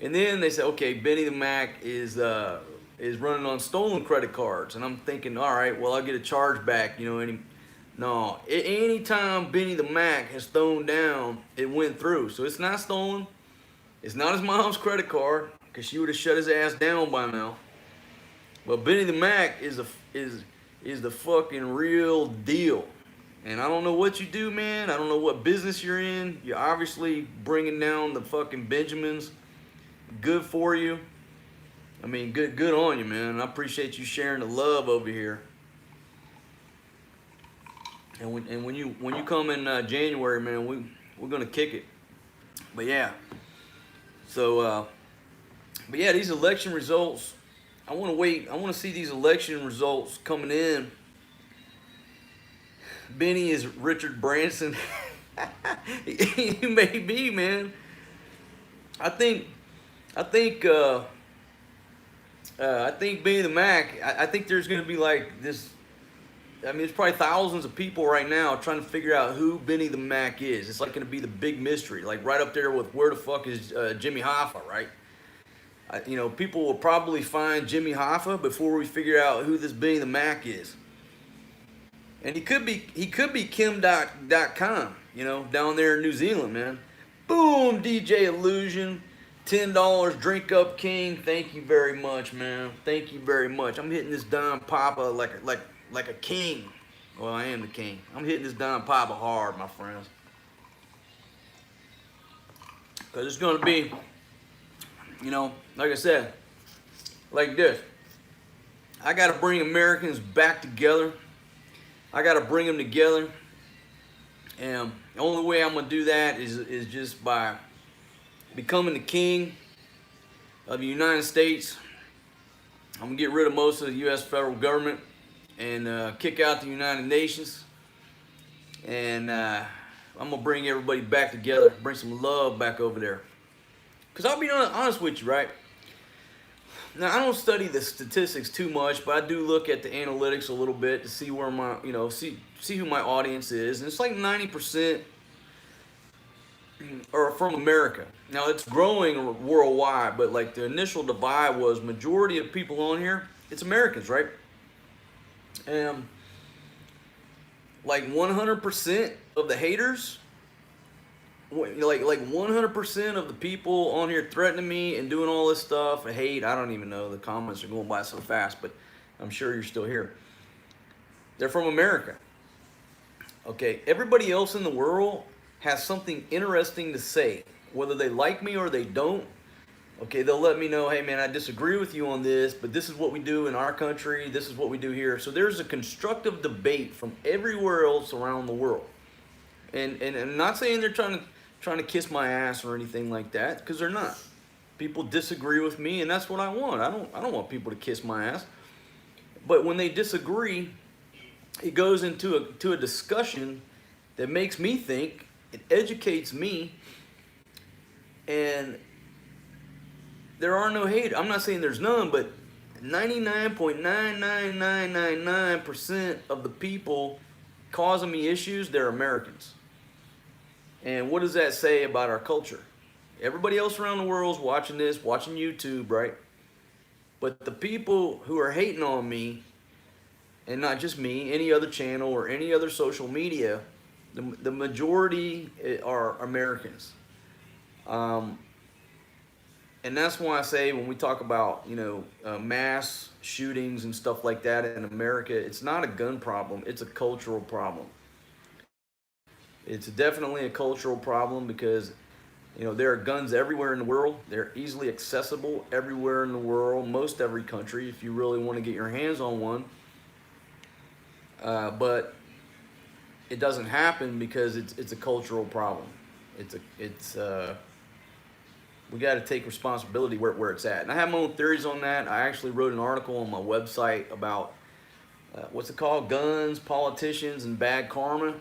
Speaker 1: And then they said, okay, Benny the Mac is running on stolen credit cards. And I'm thinking, all right, well, I'll get a charge back, you know. No, anytime Benny the Mac has thrown down, it went through. So it's not stolen. It's not his mom's credit card, because she would have shut his ass down by now. But Benny the Mac is the fucking real deal. And I don't know what you do, man. I don't know what business you're in. You're obviously bringing down the fucking Benjamins. Good for you. I mean, good on you, man. I appreciate you sharing the love over here. And when you come in January, man, we're gonna kick it. But yeah. So, but yeah, these election results. I want to wait. I want to see these election results coming in. Benny is Richard Branson. He may be, man. I think Benny the Mac, I think there's going to be like this. I mean, there's probably thousands of people right now trying to figure out who Benny the Mac is. It's like going to be the big mystery, like right up there with where the fuck is Jimmy Hoffa, right? You know, people will probably find Jimmy Hoffa before we figure out who this Benny the Mac is. And he could be Kim.com, you know, down there in New Zealand, man. Boom, DJ Illusion. $10, Drink Up King. Thank you very much, man. Thank you very much. I'm hitting this Don Papa like a king. Well, I am the king. I'm hitting this Don Papa hard, my friends. Because it's going to be, you know, like I said, like this. I got to bring Americans back together. I got to bring them together. And the only way I'm going to do that is just by becoming the king of the United States. I'm going to get rid of most of the U.S. federal government and kick out the United Nations. And I'm going to bring everybody back together, bring some love back over there. Because I'll be honest with you, right? Now, I don't study the statistics too much, but I do look at the analytics a little bit to see where my, you know, see who my audience is. And it's like 90% are from America. Now, it's growing worldwide, but like the initial divide was majority of people on here, it's Americans, right? And like 100% of the haters, like 100% of the people on here threatening me and doing all this stuff, I hate, I don't even know, the comments are going by so fast, but I'm sure you're still here. They're from America. Okay, everybody else in the world has something interesting to say, whether they like me or they don't. Okay, they'll let me know, hey man, I disagree with you on this, but this is what we do in our country, this is what we do here. So there's a constructive debate from everywhere else around the world. And I'm not saying they're trying to kiss my ass or anything like that, because they're not. People disagree with me, and that's what I want. I don't want people to kiss my ass. But when they disagree, it goes into a discussion that makes me think, it educates me, and there are no hate. I'm not saying there's none, but 99.99999% of the people causing me issues, they're Americans. And what does that say about our culture? Everybody else around the world's watching this, watching YouTube, right? But the people who are hating on me, and not just me, any other channel or any other social media, the majority are Americans. And that's why I say when we talk about, mass shootings and stuff like that in America, it's not a gun problem, it's a cultural problem. It's definitely a cultural problem because, there are guns everywhere in the world. They're easily accessible everywhere in the world, most every country, if you really want to get your hands on one. But it doesn't happen because it's a cultural problem. We got to take responsibility where it's at. And I have my own theories on that. I actually wrote an article on my website about, what's it called? Guns, politicians, and bad karma.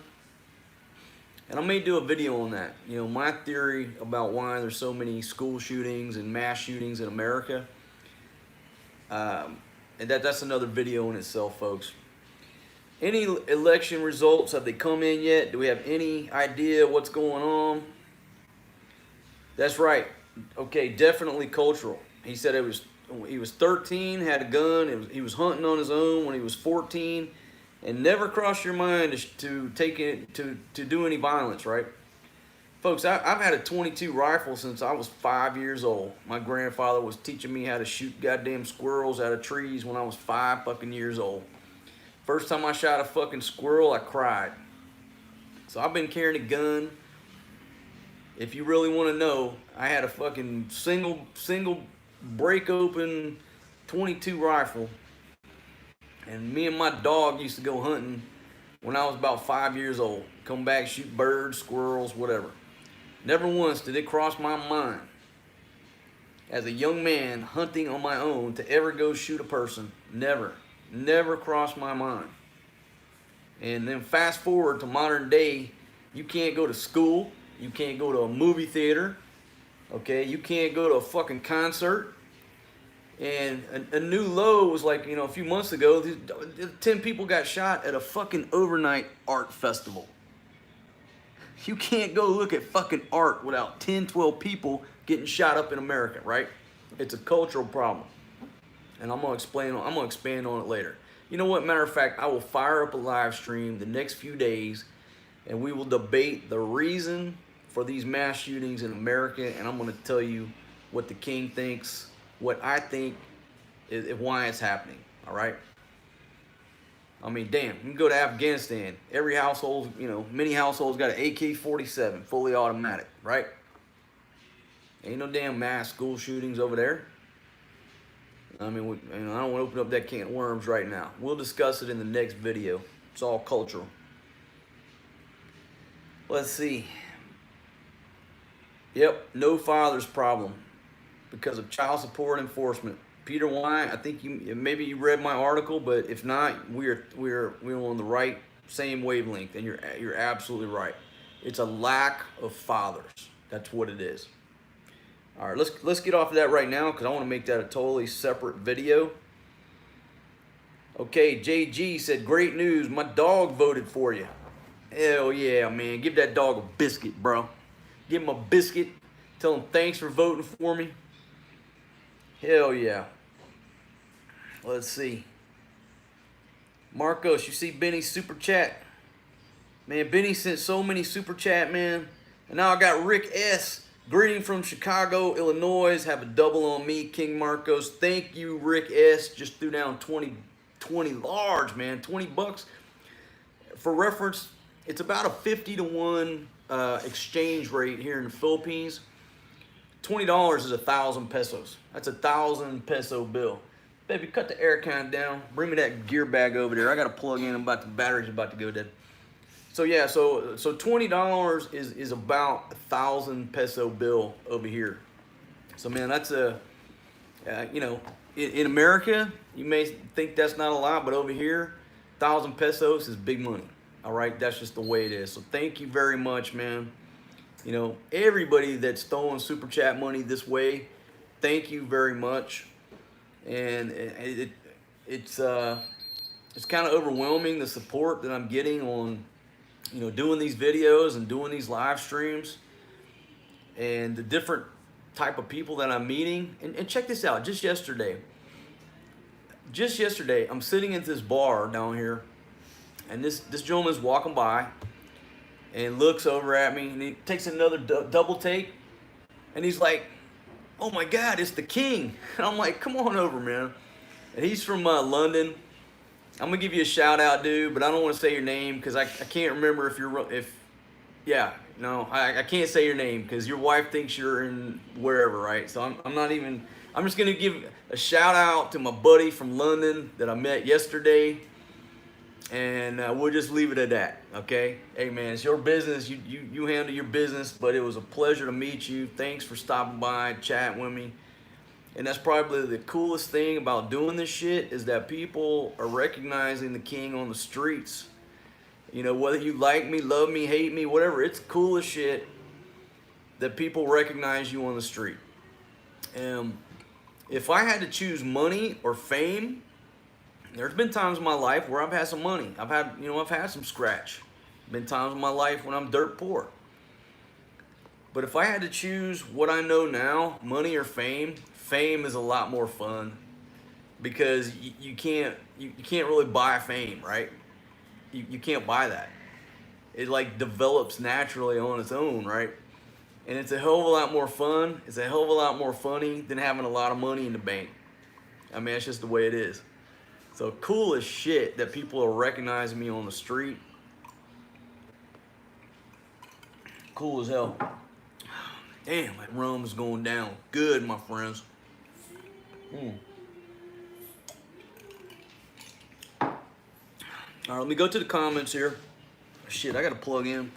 Speaker 1: And I may do a video on that. My theory about why there's so many school shootings and mass shootings in America. And that's another video in itself, folks. Any election results, have they come in yet? Do we have any idea what's going on? That's right. Okay, definitely cultural. He said he was 13, had a gun. He was hunting on his own when he was 14, and never crossed your mind to take it to do any violence, right? Folks, I've had a .22 rifle since I was 5 years old. My grandfather was teaching me how to shoot goddamn squirrels out of trees when I was 5 fucking years old. First time I shot a fucking squirrel, I cried. So I've been carrying a gun. If you really want to know, I had a fucking single break open .22 rifle, and me and my dog used to go hunting when I was about 5 years old. Come back, shoot birds, squirrels, whatever. Never once did it cross my mind as a young man hunting on my own to ever go shoot a person. Never crossed my mind. And then fast forward to modern day, you can't go to school. You can't go to a movie theater, okay? You can't go to a fucking concert. And a new low was like, a few months ago, 10 people got shot at a fucking overnight art festival. You can't go look at fucking art without 10, 12 people getting shot up in America, right? It's a cultural problem. And I'm gonna expand on it later. You know what, matter of fact, I will fire up a live stream the next few days, and we will debate the reason for these mass shootings in America, and I'm going to tell you what the king thinks, what I think is why it's happening, all right? I mean, damn, you can go to Afghanistan. Every household, many households got an AK-47, fully automatic, right? Ain't no damn mass school shootings over there. I mean, I don't want to open up that can of worms right now. We'll discuss it in the next video. It's all cultural. Let's see. Yep, no father's problem because of child support enforcement. Peter Wine, I think maybe you read my article, but if not, we're on the right same wavelength, and you're absolutely right. It's a lack of fathers. That's what it is. All right, let's get off of that right now because I want to make that a totally separate video. Okay, JG said, great news. My dog voted for you. Hell yeah, man. Give that dog a biscuit, bro. Give him a biscuit. Tell him thanks for voting for me. Hell yeah. Let's see. Marcos, you see Benny's super chat? Man, Benny sent so many super chat, man. And now I got Rick S. Greeting from Chicago, Illinois. Have a double on me, King Marcos. Thank you, Rick S. Just threw down 20 large, man. $20. For reference, it's about a 50 to 1 exchange rate here in the Philippines, $20 is 1,000 pesos. That's 1,000 peso bill. Baby, cut the air count down. Bring me that gear bag over there. I got to plug in. The battery's about to go dead. So yeah, so $20 is about 1,000 peso bill over here. So man, that's you know, in America, you may think that's not a lot, but over here, 1,000 pesos is big money. All right, that's just the way it is. So thank you very much, man. You know, everybody that's throwing super chat money this way, thank you very much. And it's kind of overwhelming, the support that I'm getting on, you know, doing these videos and doing these live streams, and the different type of people that I'm meeting. And check this out, just yesterday, I'm sitting at this bar down here, and this gentleman's walking by and looks over at me, and he takes another double take, and he's like, "Oh my God, it's the king." And I'm like, "Come on over, man." And he's from London. I'm gonna give you a shout out, dude, but I don't want to say your name because I can't remember I can't say your name because your wife thinks you're in wherever, right? So I'm just gonna give a shout out to my buddy from London that I met yesterday, and we'll just leave it at that, okay? Hey man, it's your business. You handle your business, but it was a pleasure to meet you. Thanks for stopping by and chatting with me. And that's probably the coolest thing about doing this shit, is that people are recognizing the king on the streets. You know, whether you like me, love me, hate me, whatever, it's cool as shit that people recognize you on the street. If I had to choose money or fame, there's been times in my life where I've had some money. I've had some scratch. Been times in my life when I'm dirt poor. But if I had to choose what I know now, money or fame, fame is a lot more fun, because you can't really buy fame, right? You can't buy that. It like develops naturally on its own, right? And it's a hell of a lot more fun. It's a hell of a lot more funny than having a lot of money in the bank. I mean, that's just the way it is. So cool as shit that people are recognizing me on the street. Cool as hell. Damn, that rum is going down good, my friends. All right, let me go to the comments here. Shit, I gotta plug in.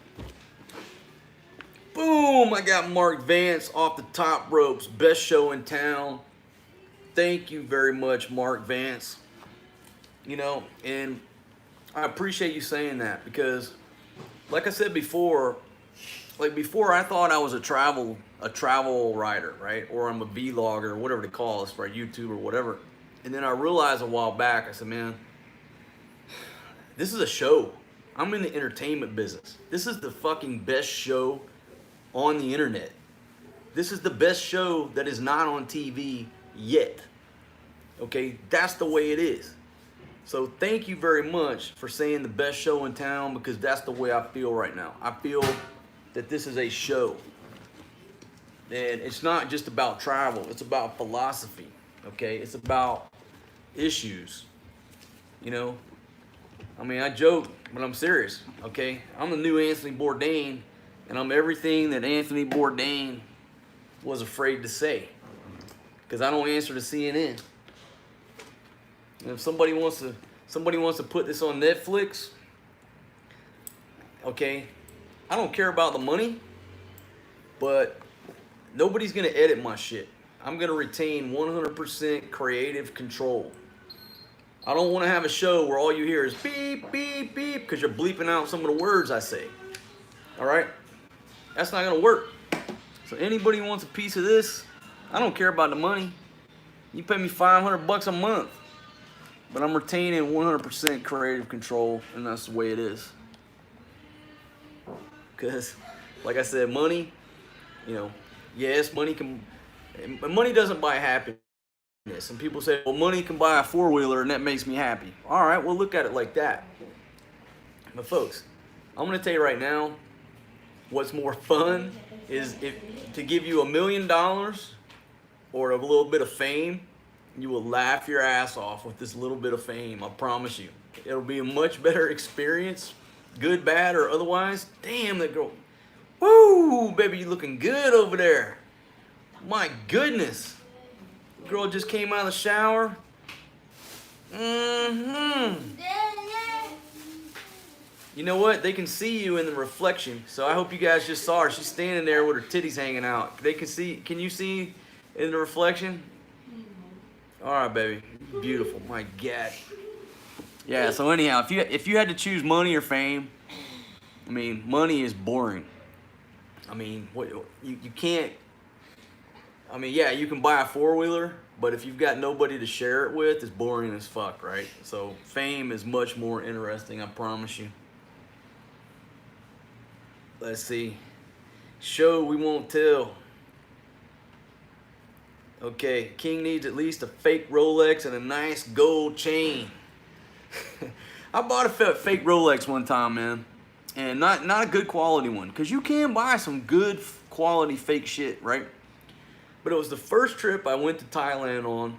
Speaker 1: Boom, I got Mark Vance off the top ropes. Best show in town. Thank you very much, Mark Vance. You know, and I appreciate you saying that, because like I said before, before I thought I was a travel writer, right? Or I'm a vlogger, whatever they call us, right? YouTube or whatever. And then I realized a while back, I said, man, this is a show. I'm in the entertainment business. This is the fucking best show on the internet. This is the best show that is not on TV yet. Okay, that's the way it is. So thank you very much for saying the best show in town, because that's the way I feel right now. I feel that this is a show. And it's not just about travel, it's about philosophy, okay? It's about issues, you know? I mean, I joke, but I'm serious, okay? I'm the new Anthony Bourdain, and I'm everything that Anthony Bourdain was afraid to say, because I don't answer to CNN. And if somebody wants to put this on Netflix, okay, I don't care about the money, but nobody's gonna edit my shit. I'm gonna retain 100% creative control. I don't want to have a show where all you hear is beep, beep, beep, because you're bleeping out some of the words I say. All right? That's not gonna work. So anybody who wants a piece of this, I don't care about the money. You pay me $500 a month, but I'm retaining 100% creative control, and that's the way it is. Because, like I said, money, you know, yes, money doesn't buy happiness. And people say, well, money can buy a four-wheeler, and that makes me happy. All right, well, look at it like that. But folks, I'm going to tell you right now, what's more fun is to give you $1 million or a little bit of fame. You will laugh your ass off with this little bit of fame, I promise you. It'll be a much better experience, good, bad, or otherwise. Damn, that girl. Woo, baby, you looking good over there. My goodness. Girl just came out of the shower. You know what? They can see you in the reflection. So I hope you guys just saw her. She's standing there with her titties hanging out. They can see. Can you see in the reflection? All right, baby. Beautiful. My God. Yeah. So anyhow, if you had to choose money or fame, I mean, money is boring. I mean, what you can't. I mean, yeah, you can buy a four-wheeler, but if you've got nobody to share it with, it's boring as fuck, right? So fame is much more interesting, I promise you. Let's see. Show we won't tell. Okay, King needs at least a fake Rolex and a nice gold chain. I bought a fake Rolex one time, man. And not a good quality one. Because you can buy some good quality fake shit, right? But it was the first trip I went to Thailand on.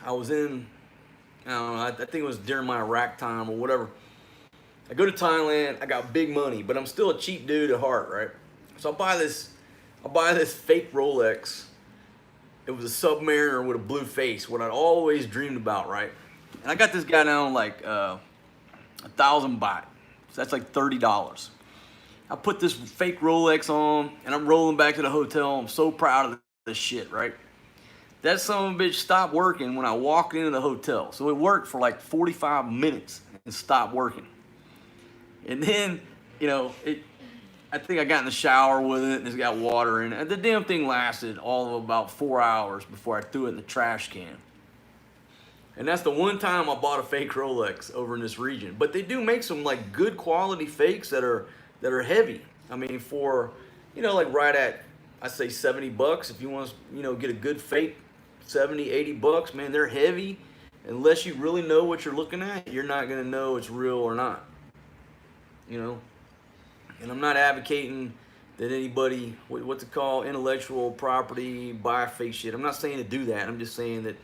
Speaker 1: I was in, I don't know, I think it was during my Iraq time or whatever. I go to Thailand, I got big money, but I'm still a cheap dude at heart, right? So I buy this fake Rolex. It was a Submariner with a blue face, what I'd always dreamed about, right? And I got this guy down like 1,000 baht. So that's like $30. I put this fake Rolex on and I'm rolling back to the hotel. I'm so proud of this shit, right? That son of a bitch stopped working when I walked into the hotel. So it worked for like 45 minutes and stopped working. And then, you know, I think I got in the shower with it and it's got water in it. And the damn thing lasted all of about 4 hours before I threw it in the trash can. And that's the one time I bought a fake Rolex over in this region. But they do make some like good quality fakes that are heavy. I mean, for, you know, like right at, I say $70. If you want to, you know, get a good fake, 70, 80 bucks, man, they're heavy. Unless you really know what you're looking at, you're not going to know it's real or not. You know? And I'm not advocating that anybody, what's it called, intellectual property, buy fake shit. I'm not saying to do that. I'm just saying that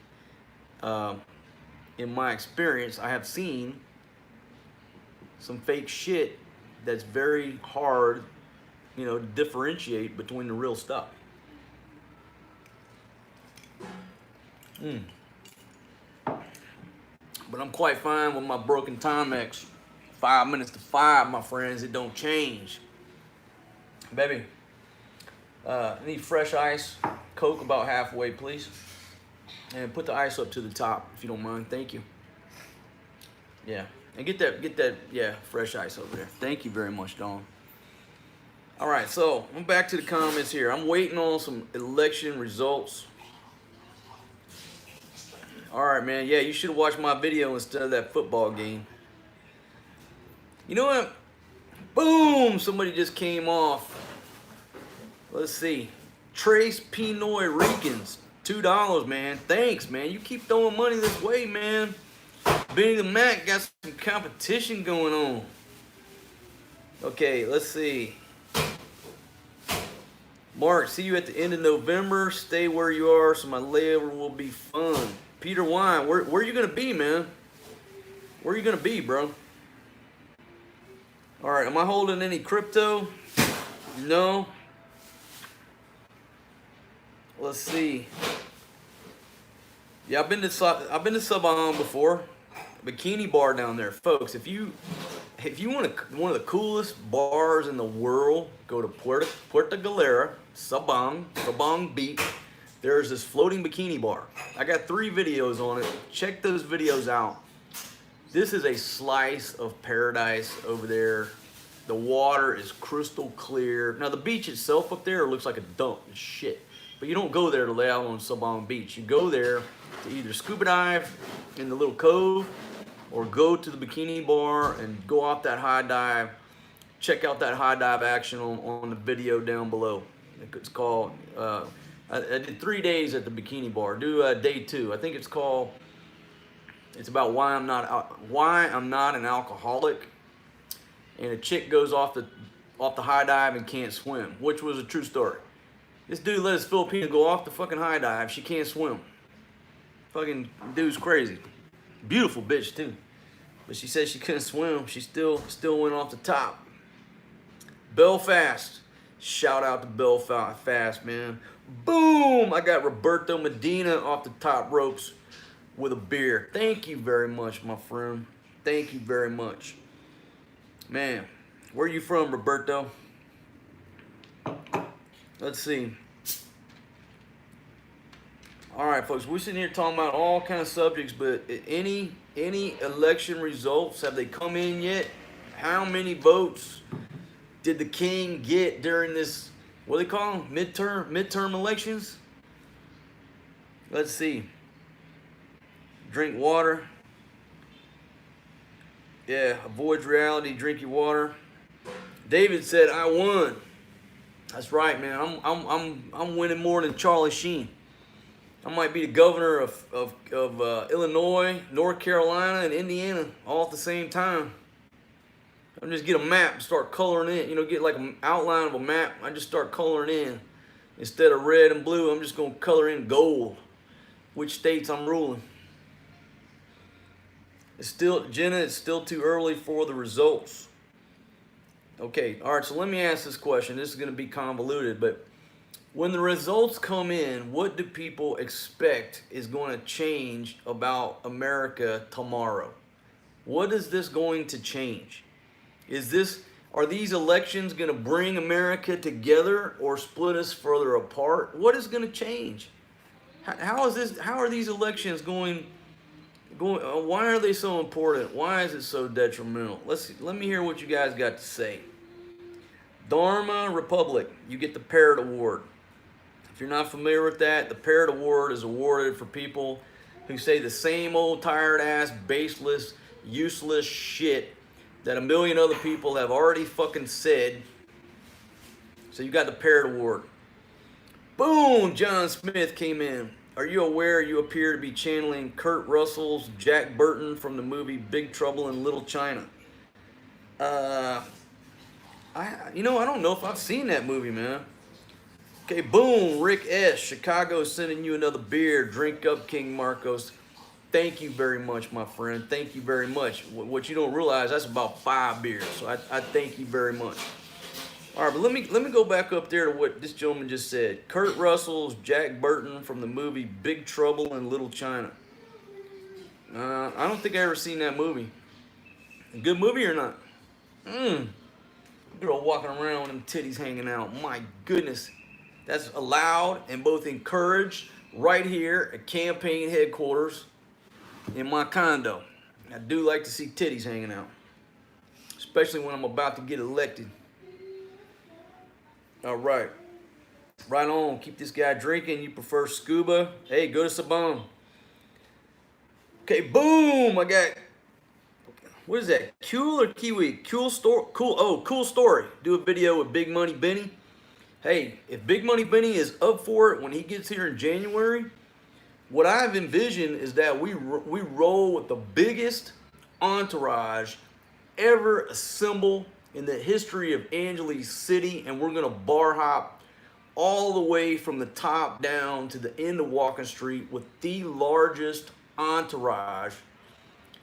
Speaker 1: in my experience, I have seen some fake shit that's very hard, you know, to differentiate between the real stuff. But I'm quite fine with my broken Timex. 5 minutes to 5, my friends. It don't change. Baby, I need fresh ice. Coke about halfway, please. And put the ice up to the top, if you don't mind. Thank you. Yeah. And get that, yeah, fresh ice over there. Thank you very much, Dawn. All right, so I'm back to the comments here. I'm waiting on some election results. All right, man. Yeah, you should have watched my video instead of that football game. You know what? Boom! Somebody just came off. Let's see. Trace Pinoy Ricans. $2, man. Thanks, man. You keep throwing money this way, man. Benny the Mac got some competition going on. Okay, let's see. Mark, see you at the end of November. Stay where you are so my layover will be fun. Peter Wine, where are you going to be, man? Where are you going to be, bro? All right, am I holding any crypto? No. Let's see. Yeah, I've been to Sabang before. Bikini bar down there, folks. If you want one of the coolest bars in the world, go to Puerto Galera, Sabang Beach. There's this floating bikini bar. I got 3 videos on it. Check those videos out. This is a slice of paradise over there. The water is crystal clear. Now the beach itself up there looks like a dump. It's shit. But you don't go there to lay out on Sabang Beach. You go there to either scuba dive in the little cove or go to the bikini bar and go off that high dive. Check out that high dive action on the video down below. It's called, I did 3 days at the bikini bar. Do day 2. I think it's called, it's about why I'm not an alcoholic. And a chick goes off the high dive and can't swim, which was a true story. This dude let his Filipino go off the fucking high dive. She can't swim. Fucking dude's crazy. Beautiful bitch too. But she said she couldn't swim. She still went off the top. Belfast. Shout out to Belfast, man. Boom! I got Roberto Medina off the top ropes with a beer. Thank you very much, my friend. Thank you very much. Man, where are you from, Roberto? Let's see. All right, folks, we're sitting here talking about all kind of subjects, but any election results, have they come in yet? How many votes did the king get during this, what do they call them, midterm elections? Let's see. Drink water. Yeah, avoid reality, drink your water. David said, I won. That's right, man. I'm winning more than Charlie Sheen. I might be the governor of Illinois, North Carolina, and Indiana all at the same time. I just get a map and start coloring in. You know, get like an outline of a map. I just start coloring in. Instead of red and blue, I'm just going to color in gold. Which states I'm ruling. It's still, Jenna, it's still too early for the results. Okay, all right, so let me ask this question. This is going to be convoluted, but when the results come in, what do people expect is going to change about America tomorrow? What is this going to change? Are these elections going to bring America together or split us further apart? What is going to change? How are these elections going? Why are they so important? Why is it so detrimental? Let me hear what you guys got to say. Dharma Republic, you get the Parrot Award. If you're not familiar with that, the Parrot Award is awarded for people who say the same old tired ass, baseless, useless shit that a million other people have already fucking said. So you got the Parrot Award. Boom! John Smith came in. Are you aware you appear to be channeling Kurt Russell's Jack Burton from the movie Big Trouble in Little China? I don't know if I've seen that movie, man. Okay, boom, Rick S. Chicago sending you another beer. Drink up, King Marcos. Thank you very much, my friend. Thank you very much. What you don't realize, that's about 5 beers. So I thank you very much. All right, but let me go back up there to what this gentleman just said. Kurt Russell's Jack Burton from the movie Big Trouble in Little China. I don't think I ever seen that movie. A good movie or not? Girl walking around with them titties hanging out. My goodness. That's allowed and both encouraged right here at campaign headquarters in my condo. I do like to see titties hanging out, especially when I'm about to get elected. All right. Right on. Keep this guy drinking. You prefer scuba? Hey, go to Sabon. Okay, boom. I got, what is that? Cool or Kiwi? Cool story. Cool story. Do a video with Big Money Benny. Hey, if Big Money Benny is up for it when he gets here in January, what I've envisioned is that we roll with the biggest entourage ever assembled in the history of Angeles City, and we're gonna bar hop all the way from the top down to the end of Walking Street with the largest entourage.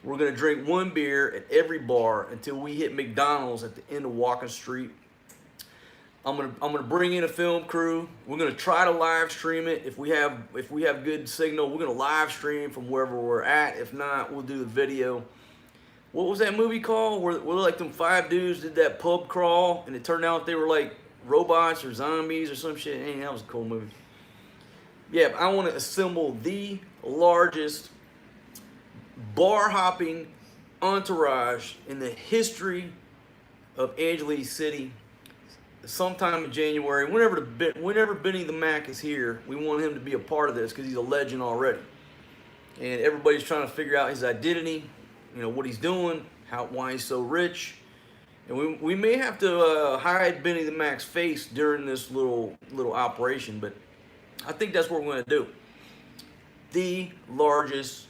Speaker 1: We're gonna drink 1 beer at every bar until we hit McDonald's at the end of Walking Street. I'm gonna bring in a film crew. We're gonna try to live stream it. If we have good signal, we're gonna live stream from wherever we're at. If not, we'll do the video. What was that movie called? Where like them 5 dudes did that pub crawl, and it turned out they were like robots or zombies or some shit. Hey, that was a cool movie. Yeah, I want to assemble the largest bar hopping entourage in the history of Angeles City. Sometime in January, whenever Benny the Mac is here, we want him to be a part of this because he's a legend already. And everybody's trying to figure out his identity, what he's doing, why he's so rich. And we may have to hide Benny the Mac's face during this little operation, but I think that's what we're going to do. The largest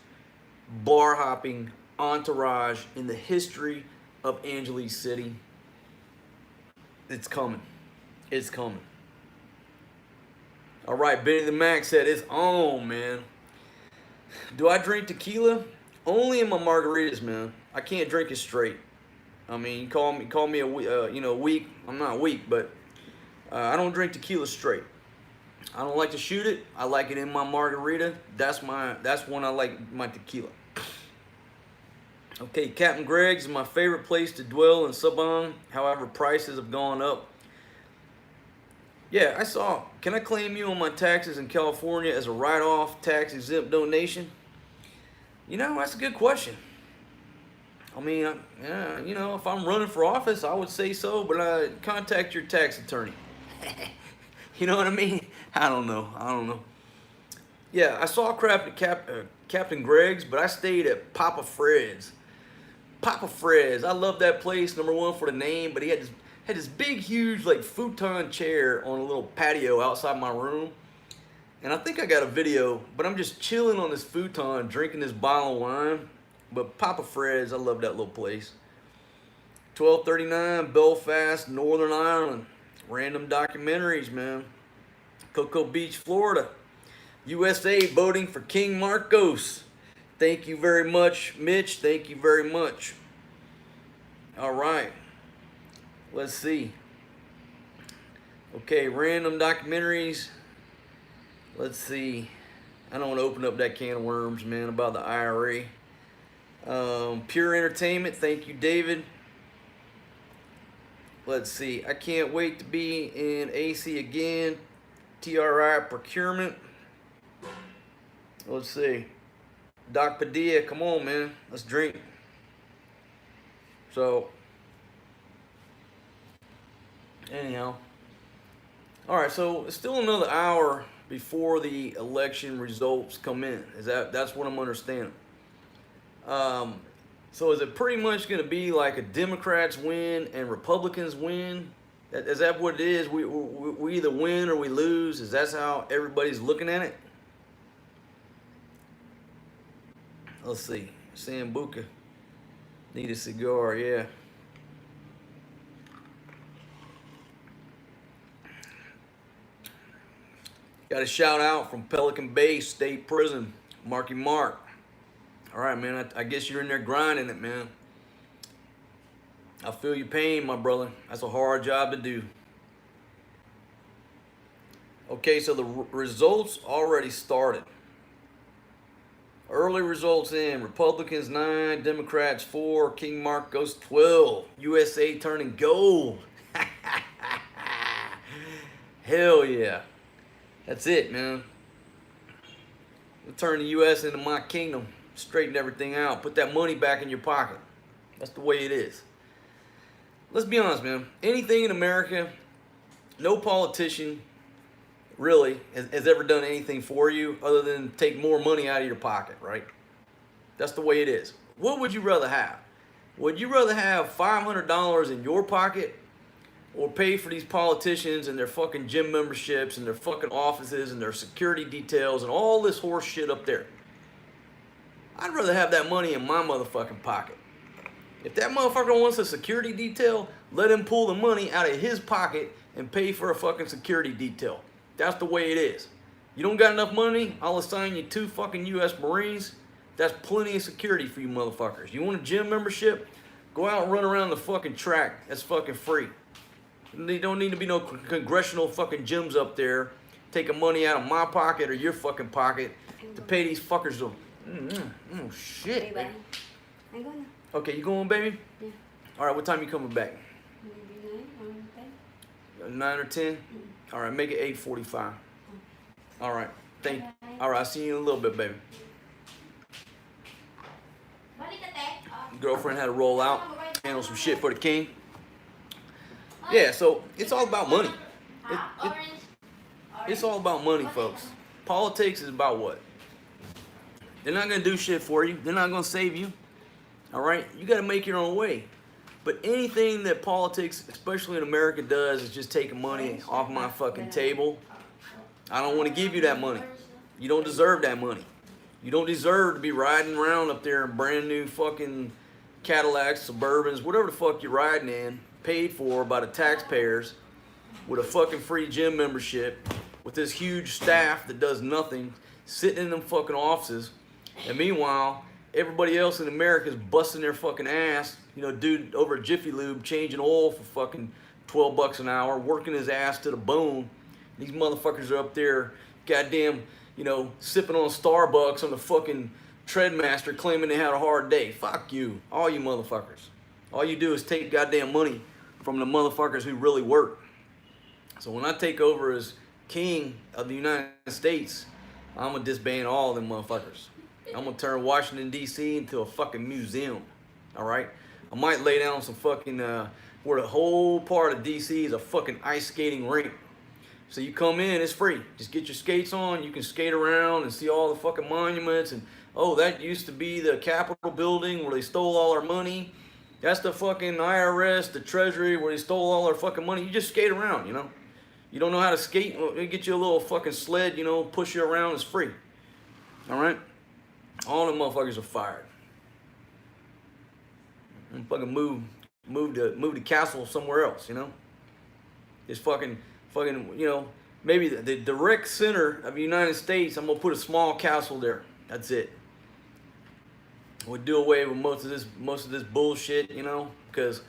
Speaker 1: bar hopping entourage in the history of Angeles City. It's coming. It's coming. All right, Benny the Mac said it's on, man. Do I drink tequila? Only in my margaritas, man. I can't drink it straight. I mean, call me a weak. I'm not weak, but I don't drink tequila straight. I don't like to shoot it. I like it in my margarita. That's when I like my tequila. Okay, Captain Greg's is my favorite place to dwell in Sabang. However, prices have gone up. Yeah, I saw. Can I claim you on my taxes in California as a write-off tax-exempt donation? You know, that's a good question. I mean, yeah, you know, if I'm running for office, I would say so, but contact your tax attorney. You know what I mean? I don't know. Yeah, I saw crap at Captain Greg's, but I stayed at Papa Fred's. Papa Fred's. I love that place. Number one for the name, but he had this big, huge, like futon chair on a little patio outside my room. And I think I got a video, but I'm just chilling on this futon, drinking this bottle of wine. But Papa Fred's, I love that little place. 1239 Belfast, Northern Ireland. Random documentaries, man. Cocoa Beach, Florida. USA voting for King Marcos. Thank you very much, Mitch. Thank you very much. All right. Let's see. Okay, random documentaries. Let's see. I don't want to open up that can of worms, man, about the IRA. Pure Entertainment. Thank you, David. Let's see. I can't wait to be in AC again. TRI Procurement. Let's see. Doc Padilla, come on, man. Let's drink. So, anyhow. All right, so it's still another hour before the election results come in. That's what I'm understanding. So is it pretty much going to be like a Democrats win and Republicans win? Is that what it is? We either win or we lose? Is that how everybody's looking at it? Let's see. Sambuca. Need a cigar, yeah. Got a shout out from Pelican Bay State Prison. Marky Mark. All right, man. I guess you're in there grinding it, man. I feel your pain, my brother. That's a hard job to do. Okay, so the results already started. Early results in. Republicans 9, Democrats 4, King Marcos 12. USA turning gold. Hell yeah. That's it, man. We'll turn the U.S. into my kingdom. Straighten everything out. Put that money back in your pocket. That's the way it is. Let's be honest, man. Anything in America, no politician really has ever done anything for you other than take more money out of your pocket, right? That's the way it is. What would you rather have? Would you rather have $500 in your pocket or pay for these politicians and their fucking gym memberships and their fucking offices and their security details and all this horse shit up there? I'd rather have that money in my motherfucking pocket. If that motherfucker wants a security detail, let him pull the money out of his pocket and pay for a fucking security detail. That's the way it is. You don't got enough money, I'll assign you 2 fucking U.S. Marines. That's plenty of security for you motherfuckers. You want a gym membership? Go out and run around the fucking track. That's fucking free. There don't need to be no congressional fucking gyms up there taking money out of my pocket or your fucking pocket to pay these fuckers to... Oh, shit.
Speaker 3: Bye-bye. I'm gonna.
Speaker 1: Okay, you going, baby?
Speaker 3: Yeah.
Speaker 1: All right, what time you coming back?
Speaker 3: Maybe 9 or 10.
Speaker 1: 9 or 10? All right, make it 8:45. All right, thank you. All right, I'll see you in a little bit, baby. Girlfriend had to roll out, handle some shit for the king. Yeah, so it's all about money. It's all about money, folks. Politics is about what? They're not going to do shit for you. They're not going to save you. All right? You got to make your own way. But anything that politics, especially in America, does is just taking money off my fucking table. I don't want to give you that money. You don't deserve that money. You don't deserve to be riding around up there in brand new fucking Cadillacs, Suburbans, whatever the fuck you're riding in, paid for by the taxpayers, with a fucking free gym membership, with this huge staff that does nothing, sitting in them fucking offices. And meanwhile, everybody else in America is busting their fucking ass. You know, dude over at Jiffy Lube changing oil for fucking $12 an hour, working his ass to the bone. These motherfuckers are up there, goddamn, sipping on Starbucks on the fucking Treadmaster, claiming they had a hard day. Fuck you, all you motherfuckers. All you do is take goddamn money from the motherfuckers who really work. So when I take over as king of the United States, I'm gonna disband all them motherfuckers. I'm gonna turn Washington, D.C. into a fucking museum, all right? I might lay down some fucking, where the whole part of D.C. is a fucking ice skating rink. So you come in, it's free. Just get your skates on, you can skate around and see all the fucking monuments. And, oh, that used to be the Capitol building where they stole all our money. That's the fucking IRS, the Treasury, where they stole all our fucking money. You just skate around, You don't know how to skate? Well, they get you a little fucking sled, push you around. It's free. All right? All the motherfuckers are fired. And fucking move the castle somewhere else, Just fucking, maybe the direct center of the United States, I'm gonna put a small castle there. That's it. We'll do away with most of this bullshit, because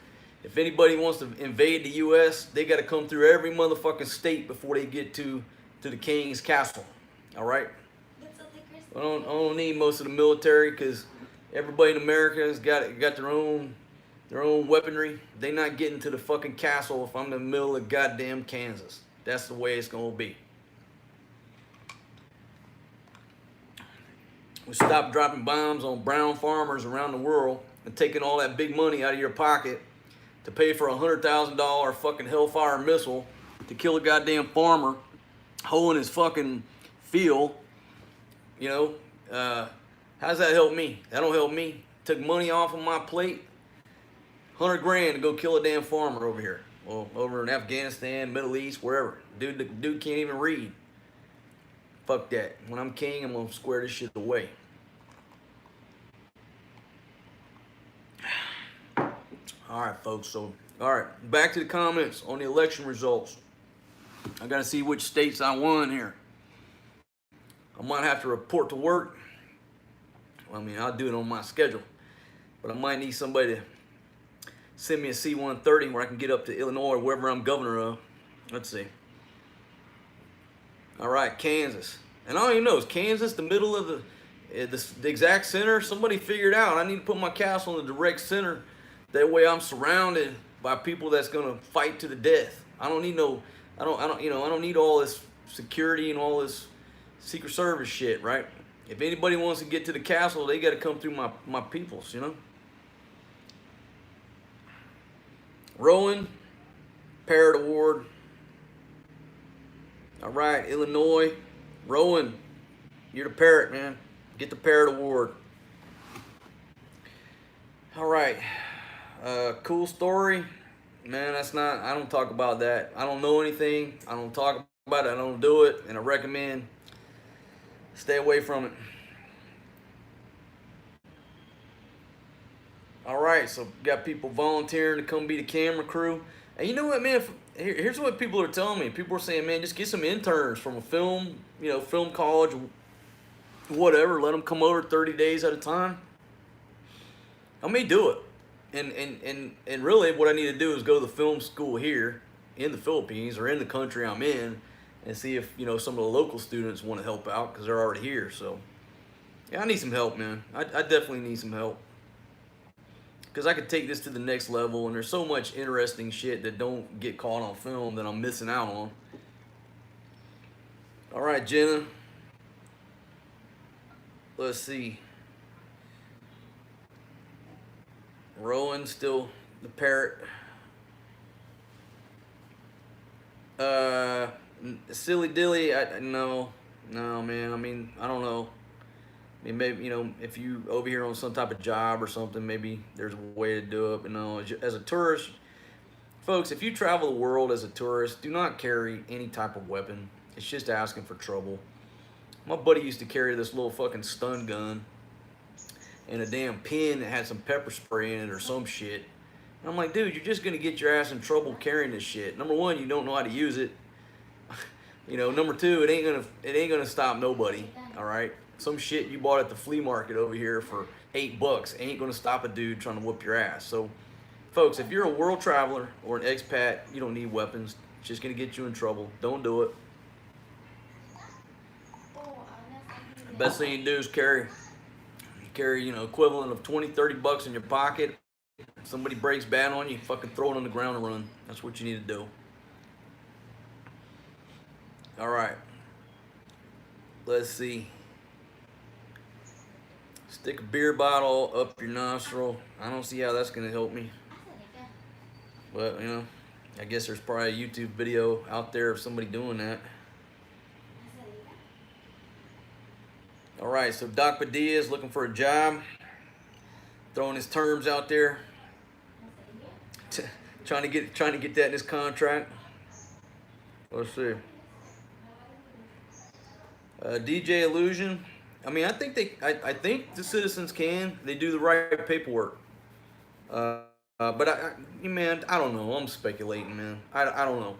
Speaker 1: if anybody wants to invade the U.S., they got to come through every motherfucking state before they get to the king's castle. All right? I don't need most of the military, because everybody in America has got their own weaponry. They not getting to the fucking castle if I'm in the middle of goddamn Kansas. That's the way it's gonna be. We stop dropping bombs on brown farmers around the world and taking all that big money out of your pocket to pay for a $100,000 fucking Hellfire missile to kill a goddamn farmer hoeing his fucking field. How does that help me? That don't help me. Took money off of my plate, $100,000 to go kill a damn farmer over here. Well, over in Afghanistan, Middle East, wherever. The dude can't even read. Fuck that. When I'm king, I'm gonna square this shit away. All right, folks. So, all right, back to the comments on the election results. I gotta see which states I won here. I might have to report to work. I mean, I'll do it on my schedule, but I might need somebody to send me a C-130 where I can get up to Illinois, wherever I'm governor of. Let's see. All right, Kansas. And I don't even know, is Kansas the middle of the exact center? Somebody figured out I need to put my castle in the direct center. That way I'm surrounded by people that's gonna fight to the death. I don't need I don't need all this security and all this Secret Service shit, right? If anybody wants to get to the castle, they gotta come through my peoples, Rowan, Parrott Award. All right, Illinois. Rowan, you're the Parrott, man. Get the Parrott Award. All right. Cool story. Man, I don't talk about that. I don't know anything. I don't talk about it. I don't do it. And I recommend stay away from it. All right, so got people volunteering to come be the camera crew. And you know what, man? Here's what people are telling me. People are saying, man, just get some interns from a film college, whatever. Let them come over 30 days at a time. I may do it. And really what I need to do is go to the film school here in the Philippines or in the country I'm in and see if, some of the local students want to help out because they're already here. So, yeah, I need some help, man. I definitely need some help. Because I could take this to the next level, and there's so much interesting shit that don't get caught on film that I'm missing out on. All right, Jenna. Let's see. Rowan, still the Parrott. Silly Dilly, no, man. I mean, I don't know. I mean, maybe, if you over here on some type of job or something, maybe there's a way to do it. As a tourist, folks, if you travel the world as a tourist, do not carry any type of weapon. It's just asking for trouble. My buddy used to carry this little fucking stun gun and a damn pin that had some pepper spray in it or some shit. And I'm like, dude, you're just gonna get your ass in trouble carrying this shit. Number one, you don't know how to use it. Number two, it ain't gonna stop nobody. All right. Some shit you bought at the flea market over here for $8 ain't gonna stop a dude trying to whoop your ass. So Folks, if you're a world traveler or an expat, you don't need weapons. It's just gonna get you in trouble. Don't do it. The best thing you do is carry, equivalent of 20, 30 bucks in your pocket. If somebody breaks bad on you, fucking throw it on the ground and run. That's what you need to do. All right. Let's see. Stick a beer bottle up your nostril. I don't see how that's gonna help me. But, I guess there's probably a YouTube video out there of somebody doing that. All right, so Doc Padilla is looking for a job, throwing his terms out there, trying to get that in his contract. Let's see. DJ Illusion. I mean, I think the citizens can. They do the right paperwork. But man, I don't know. I'm speculating, man. I don't know.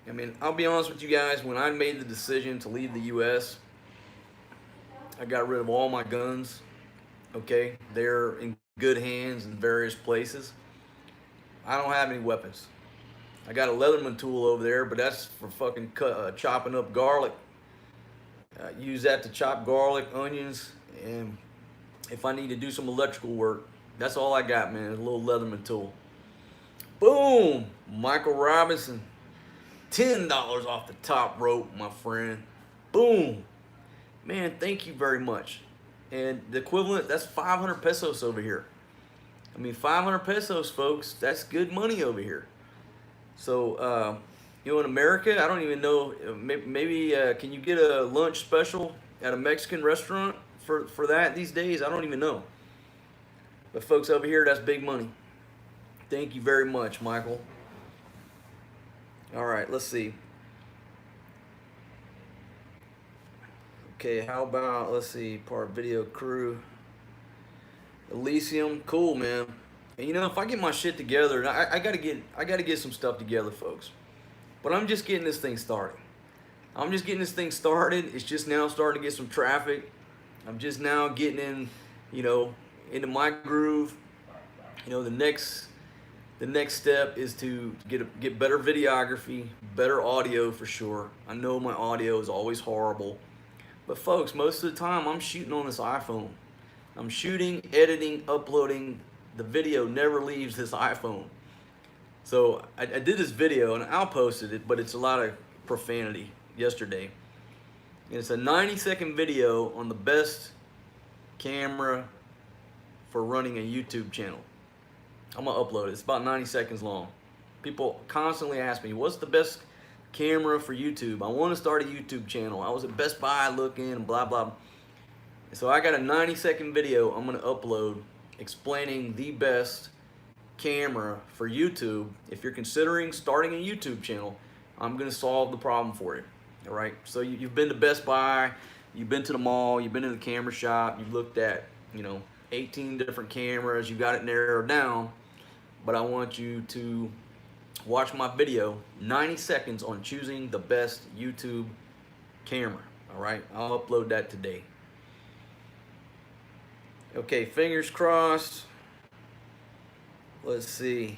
Speaker 1: I mean, I'll be honest with you guys. When I made the decision to leave the U.S., I got rid of all my guns. Okay, they're in good hands in various places. I don't have any weapons. I got a Leatherman tool over there, but that's for fucking chopping up garlic. Use that to chop garlic, onions, and if I need to do some electrical work, that's all I got, man. A little Leatherman tool. Boom! Michael Robinson. $10 off the top rope, my friend. Boom! Man, thank you very much. And the equivalent, that's 500 pesos over here. I mean, 500 pesos, folks, that's good money over here. So, in America, I don't even know, maybe can you get a lunch special at a Mexican restaurant for that these days? I don't even know. But folks, over here, that's big money. Thank you very much, Michael. All right, let's see. Okay, how about, let's see, part video crew. Elysium, cool, man. And if I get my shit together, I gotta get some stuff together, folks. But I'm just getting this thing started. It's just now starting to get some traffic. I'm just now getting in, into my groove. The next step is to get better videography, better audio for sure. I know my audio is always horrible. But folks, most of the time I'm shooting on this iPhone. I'm shooting, editing, uploading. The video never leaves this iPhone. So I did this video and I'll post it, but it's a lot of profanity yesterday. And it's a 90-second video on the best camera for running a YouTube channel. I'm gonna upload it. It's about 90 seconds long. People constantly ask me, what's the best camera for YouTube? I want to start a YouTube channel. I was at Best Buy looking and blah, blah. So I got a 90-second video I'm gonna upload explaining the best camera for YouTube. If you're considering starting a YouTube channel, I'm gonna solve the problem for you. All right, so you've been to Best Buy, you've been to the mall, you've been to the camera shop, you've looked at 18 different cameras, you got it narrowed down, but I want you to watch my video, 90 seconds on choosing the best YouTube camera. All right, I'll upload that today. Okay, fingers crossed. Let's see.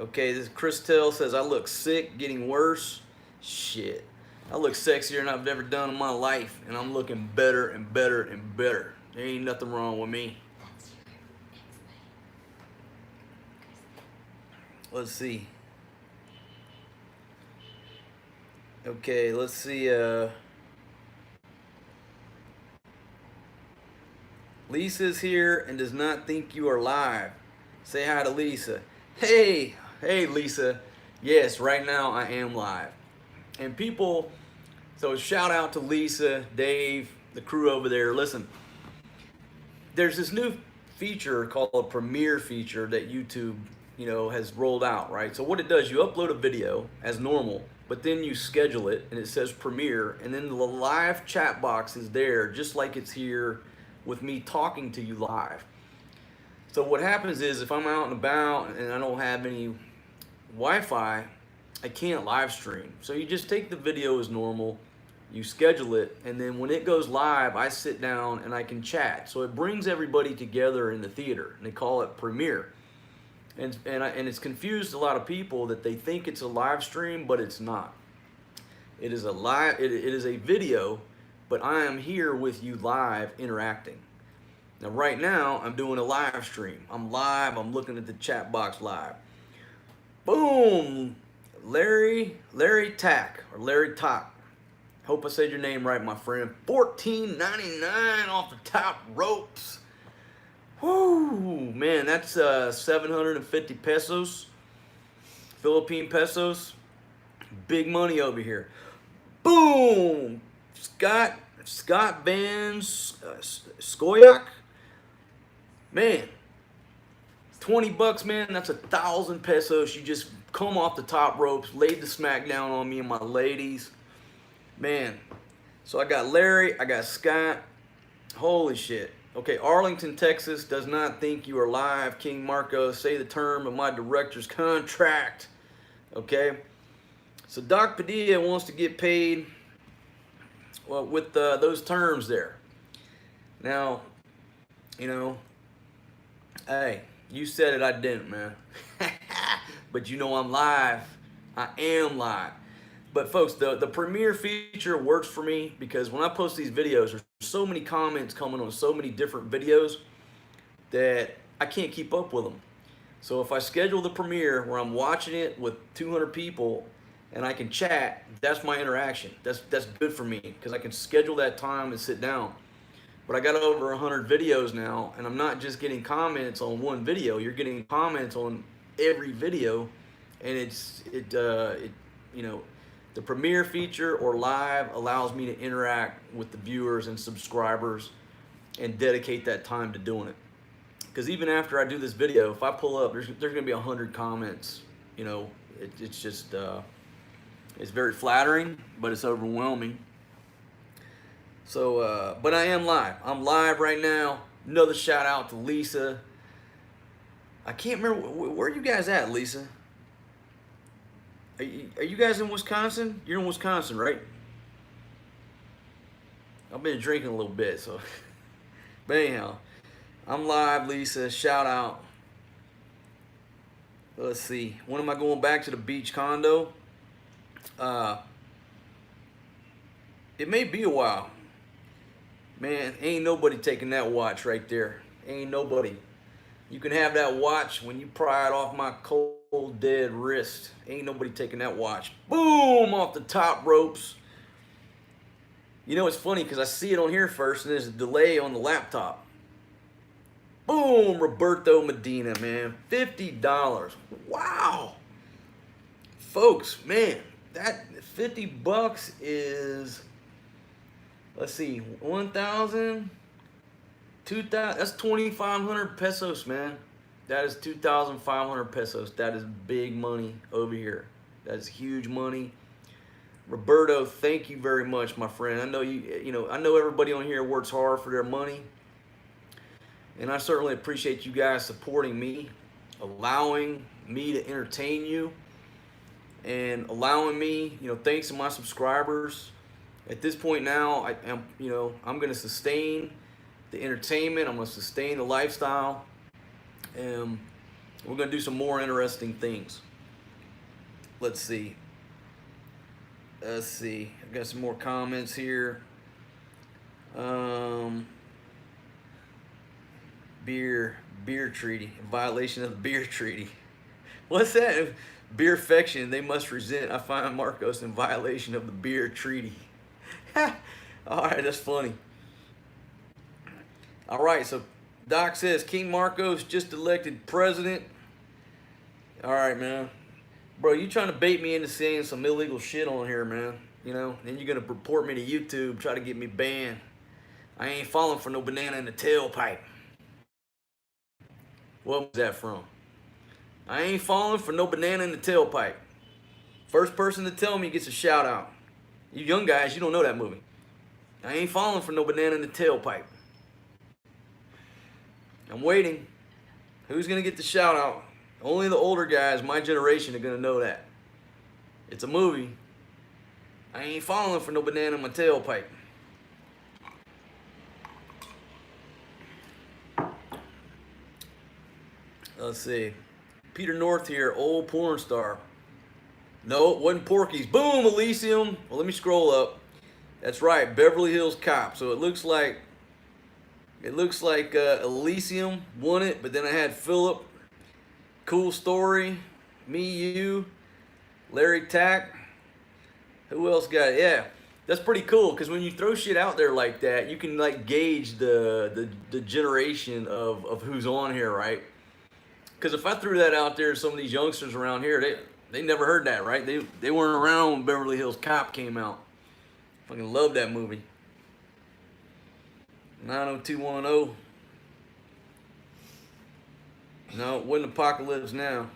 Speaker 1: Okay, this Christelle says, I look sick, getting worse. Shit. I look sexier than I've ever done in my life, and I'm looking better and better and better. There ain't nothing wrong with me. Let's see. Okay, let's see. Lisa's here and does not think you are live. Say hi to Lisa. Hey Lisa. Yes, right now I am live. And people, so shout out to Lisa, Dave, the crew over there. Listen, there's this new feature called a Premiere feature that YouTube, has rolled out, right? So what it does, you upload a video as normal, but then you schedule it and it says Premiere, and then the live chat box is there just like it's here with me talking to you live. So what happens is if I'm out and about and I don't have any Wi-Fi, I can't live stream. So you just take the video as normal, You schedule it, and then when it goes live, I sit down and I can chat. So it brings everybody together in the theater, and they call it premiere. And it's confused a lot of people that they think it's a live stream, but it's not. It is a live. It is a video, but I am here with you live interacting. Now, right now, I'm doing a live stream. I'm live. I'm looking at the chat box live. Boom, Larry Tack or Larry Top. Hope I said your name right, my friend. $14.99 off the top ropes. Whoo, man, that's 750 pesos, Philippine pesos. Big money over here. Boom, Scott Van Skoyak. Man, 20 bucks, man. That's 1,000 pesos. You just come off the top ropes, laid the smack down on me and my ladies. Man, so I got Larry, I got Scott. Holy shit. Okay, Arlington, Texas does not think you are live. King Marco, say the term of my director's contract. Okay, so Doc Padilla wants to get paid, well, with those terms there. Now, you know, hey, you said it, I didn't, man. But you know I'm live. I am live. But folks, the premiere feature works for me because when I post these videos, there's so many comments coming on so many different videos that I can't keep up with them. So if I schedule the premiere where I'm watching it with 200 people and I can chat, that's my interaction. That's good for me because I can schedule that time and sit down. But I got over 100 videos now, and I'm not just getting comments on one video. You're getting comments on every video, and you know, the premiere feature or live allows me to interact with the viewers and subscribers and dedicate that time to doing it. Because even after I do this video, if I pull up, there's going to be 100 comments. You know, it's just, it's very flattering, but it's overwhelming. So, but I am live. I'm live right now. Another shout out to Lisa. I can't remember, where are you guys at, Lisa? Are you guys in Wisconsin? You're in Wisconsin, right? I've been drinking a little bit, so. But anyhow, I'm live, Lisa. Shout out. Let's see. When am I going back to the beach condo? It may be a while. Man, ain't nobody taking that watch right there. Ain't nobody. You can have that watch when you pry it off my cold dead wrist. Ain't nobody taking that watch. Boom, off the top ropes. You know, it's funny because I see it on here first and there's a delay on the laptop. Boom, Roberto Medina, man. $50. Wow. Folks, man, that 50 bucks is, let's see, 1,000, 2,000, that's 2,500 pesos, man. That is 2,500 pesos. That is big money over here. That is huge money. Roberto, thank you very much, my friend. I know I know everybody on here works hard for their money. And I certainly appreciate you guys supporting me, allowing me to entertain you, and allowing me, thanks to my subscribers. At this point now, I'm going to sustain the entertainment. I'm going to sustain the lifestyle. And we're going to do some more interesting things. Let's see. I got some more comments here. Beer treaty. Violation of the beer treaty. What's that? Beer affection. They must resent. I find Marcos in violation of the beer treaty. All right, that's funny. All right, so Doc says King Marcos just elected president. All right, man. Bro, you trying to bait me into saying some illegal shit on here, man. Then you're going to report me to YouTube, try to get me banned. I ain't falling for no banana in the tailpipe. What was that from? I ain't falling for no banana in the tailpipe. First person to tell me gets a shout out. You young guys, you don't know that movie. I ain't falling for no banana in the tailpipe. I'm waiting. Who's going to get the shout out? Only the older guys, my generation, are going to know that. It's a movie. I ain't falling for no banana in my tailpipe. Let's see. Peter North here, old porn star. No, it wasn't Porky's. Boom, Elysium. Well, let me scroll up. That's right, Beverly Hills Cop. So it looks like Elysium won it, but then I had Philip. Cool story. Me, you, Larry Tack. Who else got it? Yeah, that's pretty cool because when you throw shit out there like that, you can like gauge the generation of who's on here, right? Because if I threw that out there, some of these youngsters around here, they never heard that, right? They weren't around when Beverly Hills Cop came out. Fucking love that movie. 90210. No, it wasn't Apocalypse Now.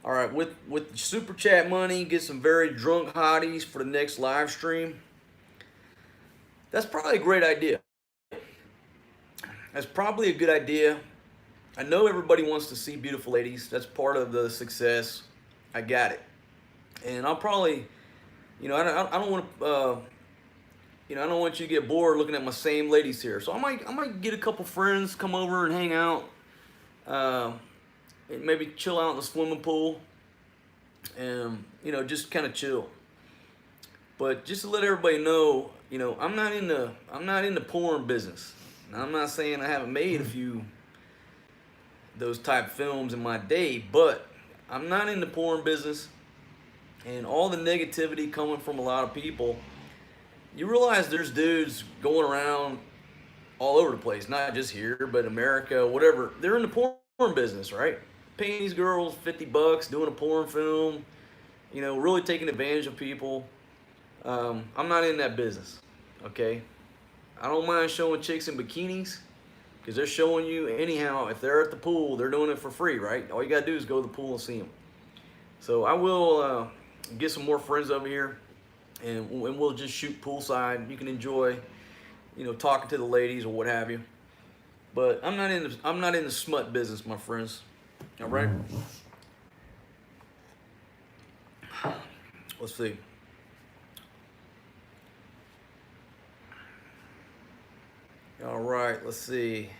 Speaker 1: All right, with the super chat money, get some very drunk hotties for the next live stream. That's probably a great idea. That's probably a good idea. I know everybody wants to see beautiful ladies. That's part of the success. I got it. And I'll probably, I don't want to, I don't want you to get bored looking at my same ladies here. So I might get a couple friends come over and hang out, and maybe chill out in the swimming pool, and just kind of chill. But just to let everybody know, I'm not in the porn business. Now, I'm not saying I haven't made a few those type films in my day, but I'm not in the porn business, and all the negativity coming from a lot of people. You realize there's dudes going around all over the place, not just here, but America, whatever. They're in the porn business, right? Paying these girls $50, doing a porn film, really taking advantage of people. I'm not in that business, okay? I don't mind showing chicks in bikinis because they're showing you anyhow. If they're at the pool, they're doing it for free, right? All you got to do is go to the pool and see them. So I will get some more friends over here, and we'll just shoot poolside. You can enjoy, talking to the ladies or what have you. But I'm not in the smut business, my friends. All right. Let's see. All right. Let's see.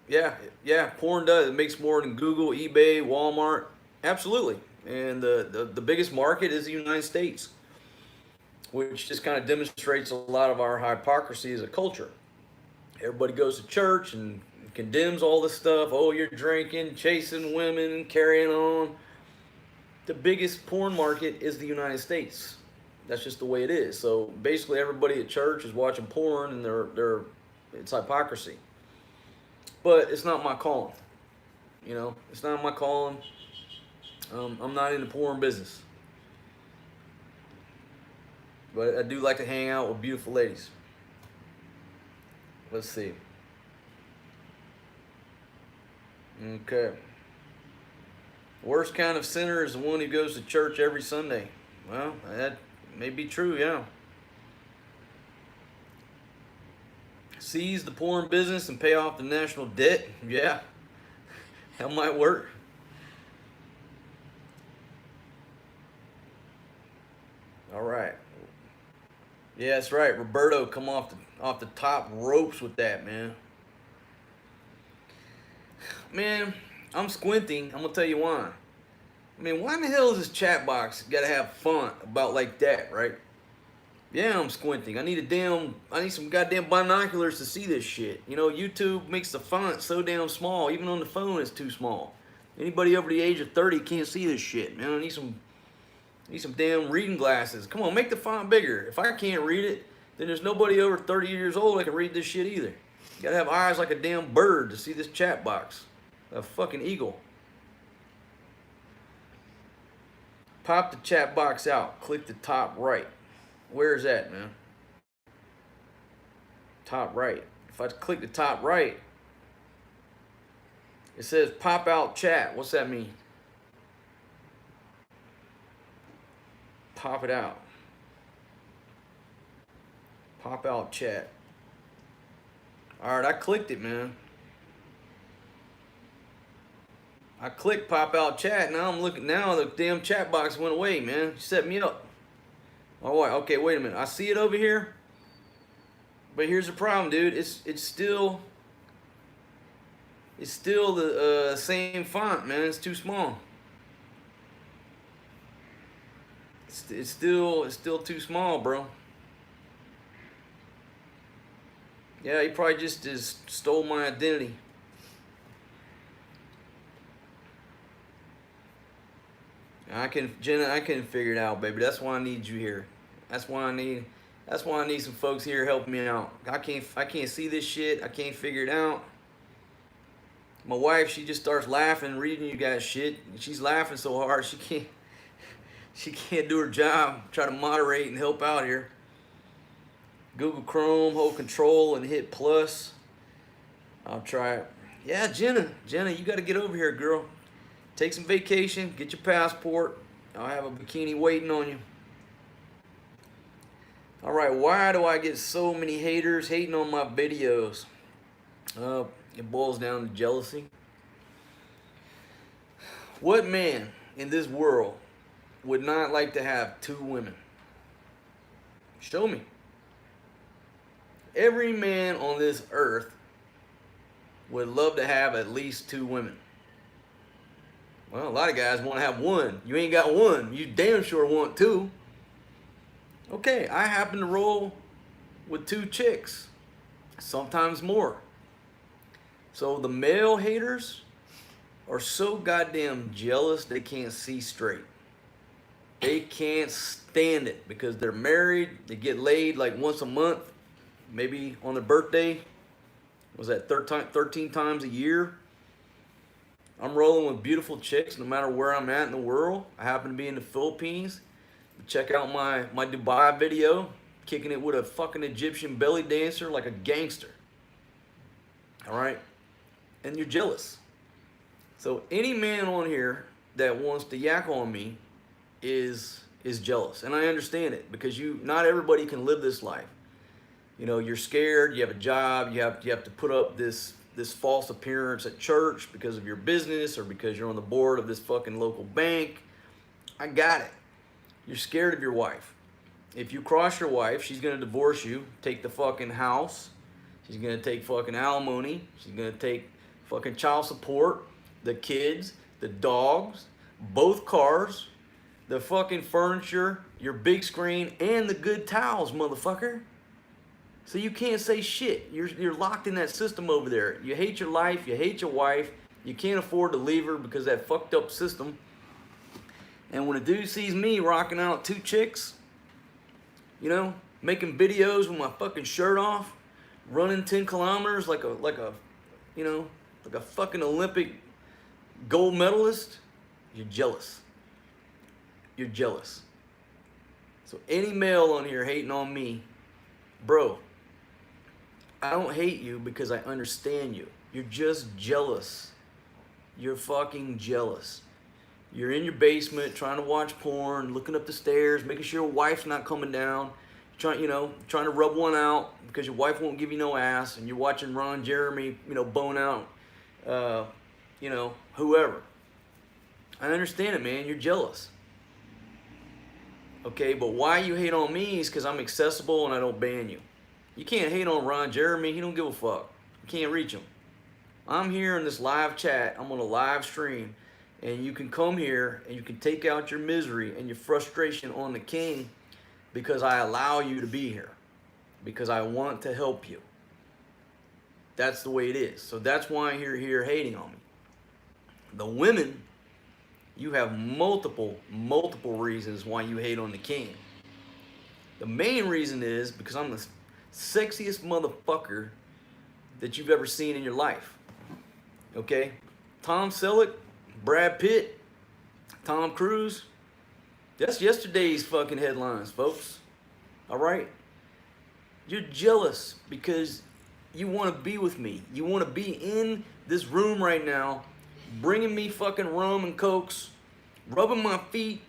Speaker 1: Yeah. Porn does. It makes more than Google, eBay, Walmart. Absolutely. And the biggest market is the United States, which just kind of demonstrates a lot of our hypocrisy as a culture. Everybody goes to church and condemns all this stuff. Oh, you're drinking, chasing women, carrying on. The biggest porn market is the United States. That's just the way it is. So basically, everybody at church is watching porn, and it's hypocrisy. But it's not my calling. It's not my calling. I'm not in the porn business. But I do like to hang out with beautiful ladies. Let's see. Okay. Worst kind of sinner is the one who goes to church every Sunday. Well, that may be true, yeah. Seize the porn business and pay off the national debt. Yeah. That might work. All right. Yeah, that's right. Roberto, come off the top ropes with that, man. Man, I'm squinting. I'm gonna tell you why. I mean, why in the hell is this chat box gotta have font about like that, right? Yeah, I'm squinting. I need some goddamn binoculars to see this shit. YouTube makes the font so damn small. Even on the phone, it's too small. Anybody over the age of 30 can't see this shit, man. I need some damn reading glasses. Come on, make the font bigger. If I can't read it, then there's nobody over 30 years old that can read this shit either. You gotta have eyes like a damn bird to see this chat box. A fucking eagle. Pop the chat box out. Click the top right. Where is that, man? Top right. If I click the top right, it says pop out chat. What's that mean? Pop it out. Pop out chat. All right, I clicked it, man. I click pop out chat. Now I'm looking. Now the damn chat box went away, man. You set me up. All right. Okay. Wait a minute. I see it over here. But here's the problem, dude. It's still the same font, man. It's too small. It's still too small, bro. Yeah, he probably just stole my identity. Jenna, I couldn't figure it out, baby. That's why I need you here. That's why I need some folks here helping me out. I can't see this shit. I can't figure it out. My wife, she just starts laughing, reading you guys shit. She's laughing so hard she can't do her job. Try to moderate and help out here. Google Chrome, hold Control and hit plus. I'll try it. Yeah, Jenna, you got to get over here, girl. Take some vacation, get your passport. I'll have a bikini waiting on you. All right, why do I get so many haters hating on my videos? It boils down to jealousy. What man in this world would not like to have 2 women? Show me. Every man on this earth would love to have at least 2 women. Well, a lot of guys want to have 1. You ain't got 1. You damn sure want 2. Okay, I happen to roll with 2 chicks, sometimes more. So the male haters are so goddamn jealous they can't see straight. They can't stand it because they're married, they get laid like once a month, maybe on their birthday. Was that 13 times a year? I'm rolling with beautiful chicks no matter where I'm at in the world. I happen to be in the Philippines. Check out my Dubai video, kicking it with a fucking Egyptian belly dancer like a gangster. All right? And you're jealous. So any man on here that wants to yak on me is jealous. And I understand it because not everybody can live this life. You know, you're scared, you have a job, you have to put up this false appearance at church because of your business or because you're on the board of this fucking local bank. I got it. You're scared of your wife. If you cross your wife, she's going to divorce you, take the fucking house. She's going to take fucking alimony. She's going to take fucking child support, the kids, the dogs, both cars, the fucking furniture, your big screen, and the good towels, motherfucker. So you can't say shit. You're locked in that system over there. You hate your life. You hate your wife. You can't afford to leave her because of that fucked up system. And when a dude sees me rocking out 2 chicks, you know, making videos with my fucking shirt off, running 10 kilometers like a fucking Olympic gold medalist, you're jealous. You're jealous. So any male on here hating on me, bro, I don't hate you because I understand you. You're just jealous. You're fucking jealous. You're in your basement trying to watch porn, looking up the stairs, making sure your wife's not coming down, trying to rub one out because your wife won't give you no ass, and you're watching Ron Jeremy, bone out, whoever. I understand it, man. You're jealous. Okay, but why you hate on me is because I'm accessible and I don't ban you. You can't hate on Ron Jeremy. He don't give a fuck. You can't reach him. I'm here in this live chat. I'm on a live stream. And you can come here and you can take out your misery and your frustration on the king because I allow you to be here. Because I want to help you. That's the way it is. So that's why you're here hating on me. The women, you have multiple reasons why you hate on the king. The main reason is because I'm the sexiest motherfucker that you've ever seen in your life. Okay? Tom Selleck, Brad Pitt, Tom Cruise. That's yesterday's fucking headlines, folks. All right? You're jealous because you want to be with me. You want to be in this room right now, bringing me fucking rum and cokes, rubbing my feet,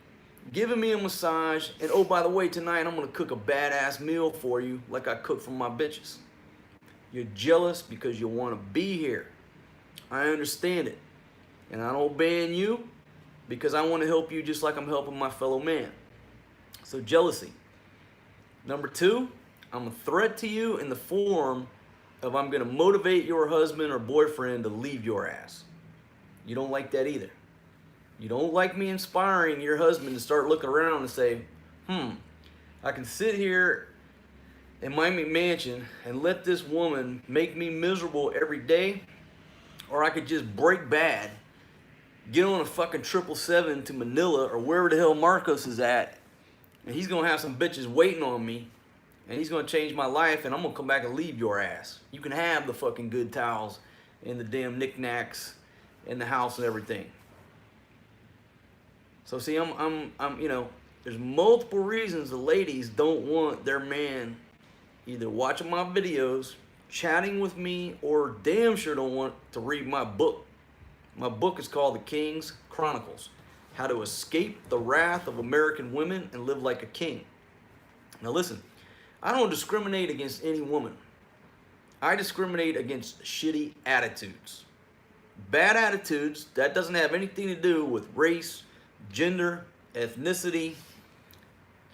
Speaker 1: giving me a massage, and oh, by the way, tonight I'm going to cook a badass meal for you like I cook for my bitches. You're jealous because you want to be here. I understand it. And I don't ban you because I want to help you just like I'm helping my fellow man. So jealousy. Number 2, I'm a threat to you in the form of I'm going to motivate your husband or boyfriend to leave your ass. You don't like that either. You don't like me inspiring your husband to start looking around and say, I can sit here in my mansion and let this woman make me miserable every day, or I could just break bad, get on a fucking 777 to Manila or wherever the hell Marcos is at, and he's gonna have some bitches waiting on me, and he's gonna change my life, and I'm gonna come back and leave your ass. You can have the fucking good towels and the damn knickknacks in the house and everything. So see, I'm you know, there's multiple reasons the ladies don't want their man either watching my videos, chatting with me, or damn sure don't want to read my book. My book is called The King's Chronicles: How to Escape the Wrath of American Women and Live Like a King. Now listen, I don't discriminate against any woman. I discriminate against shitty attitudes. Bad attitudes, that doesn't have anything to do with race, gender, ethnicity,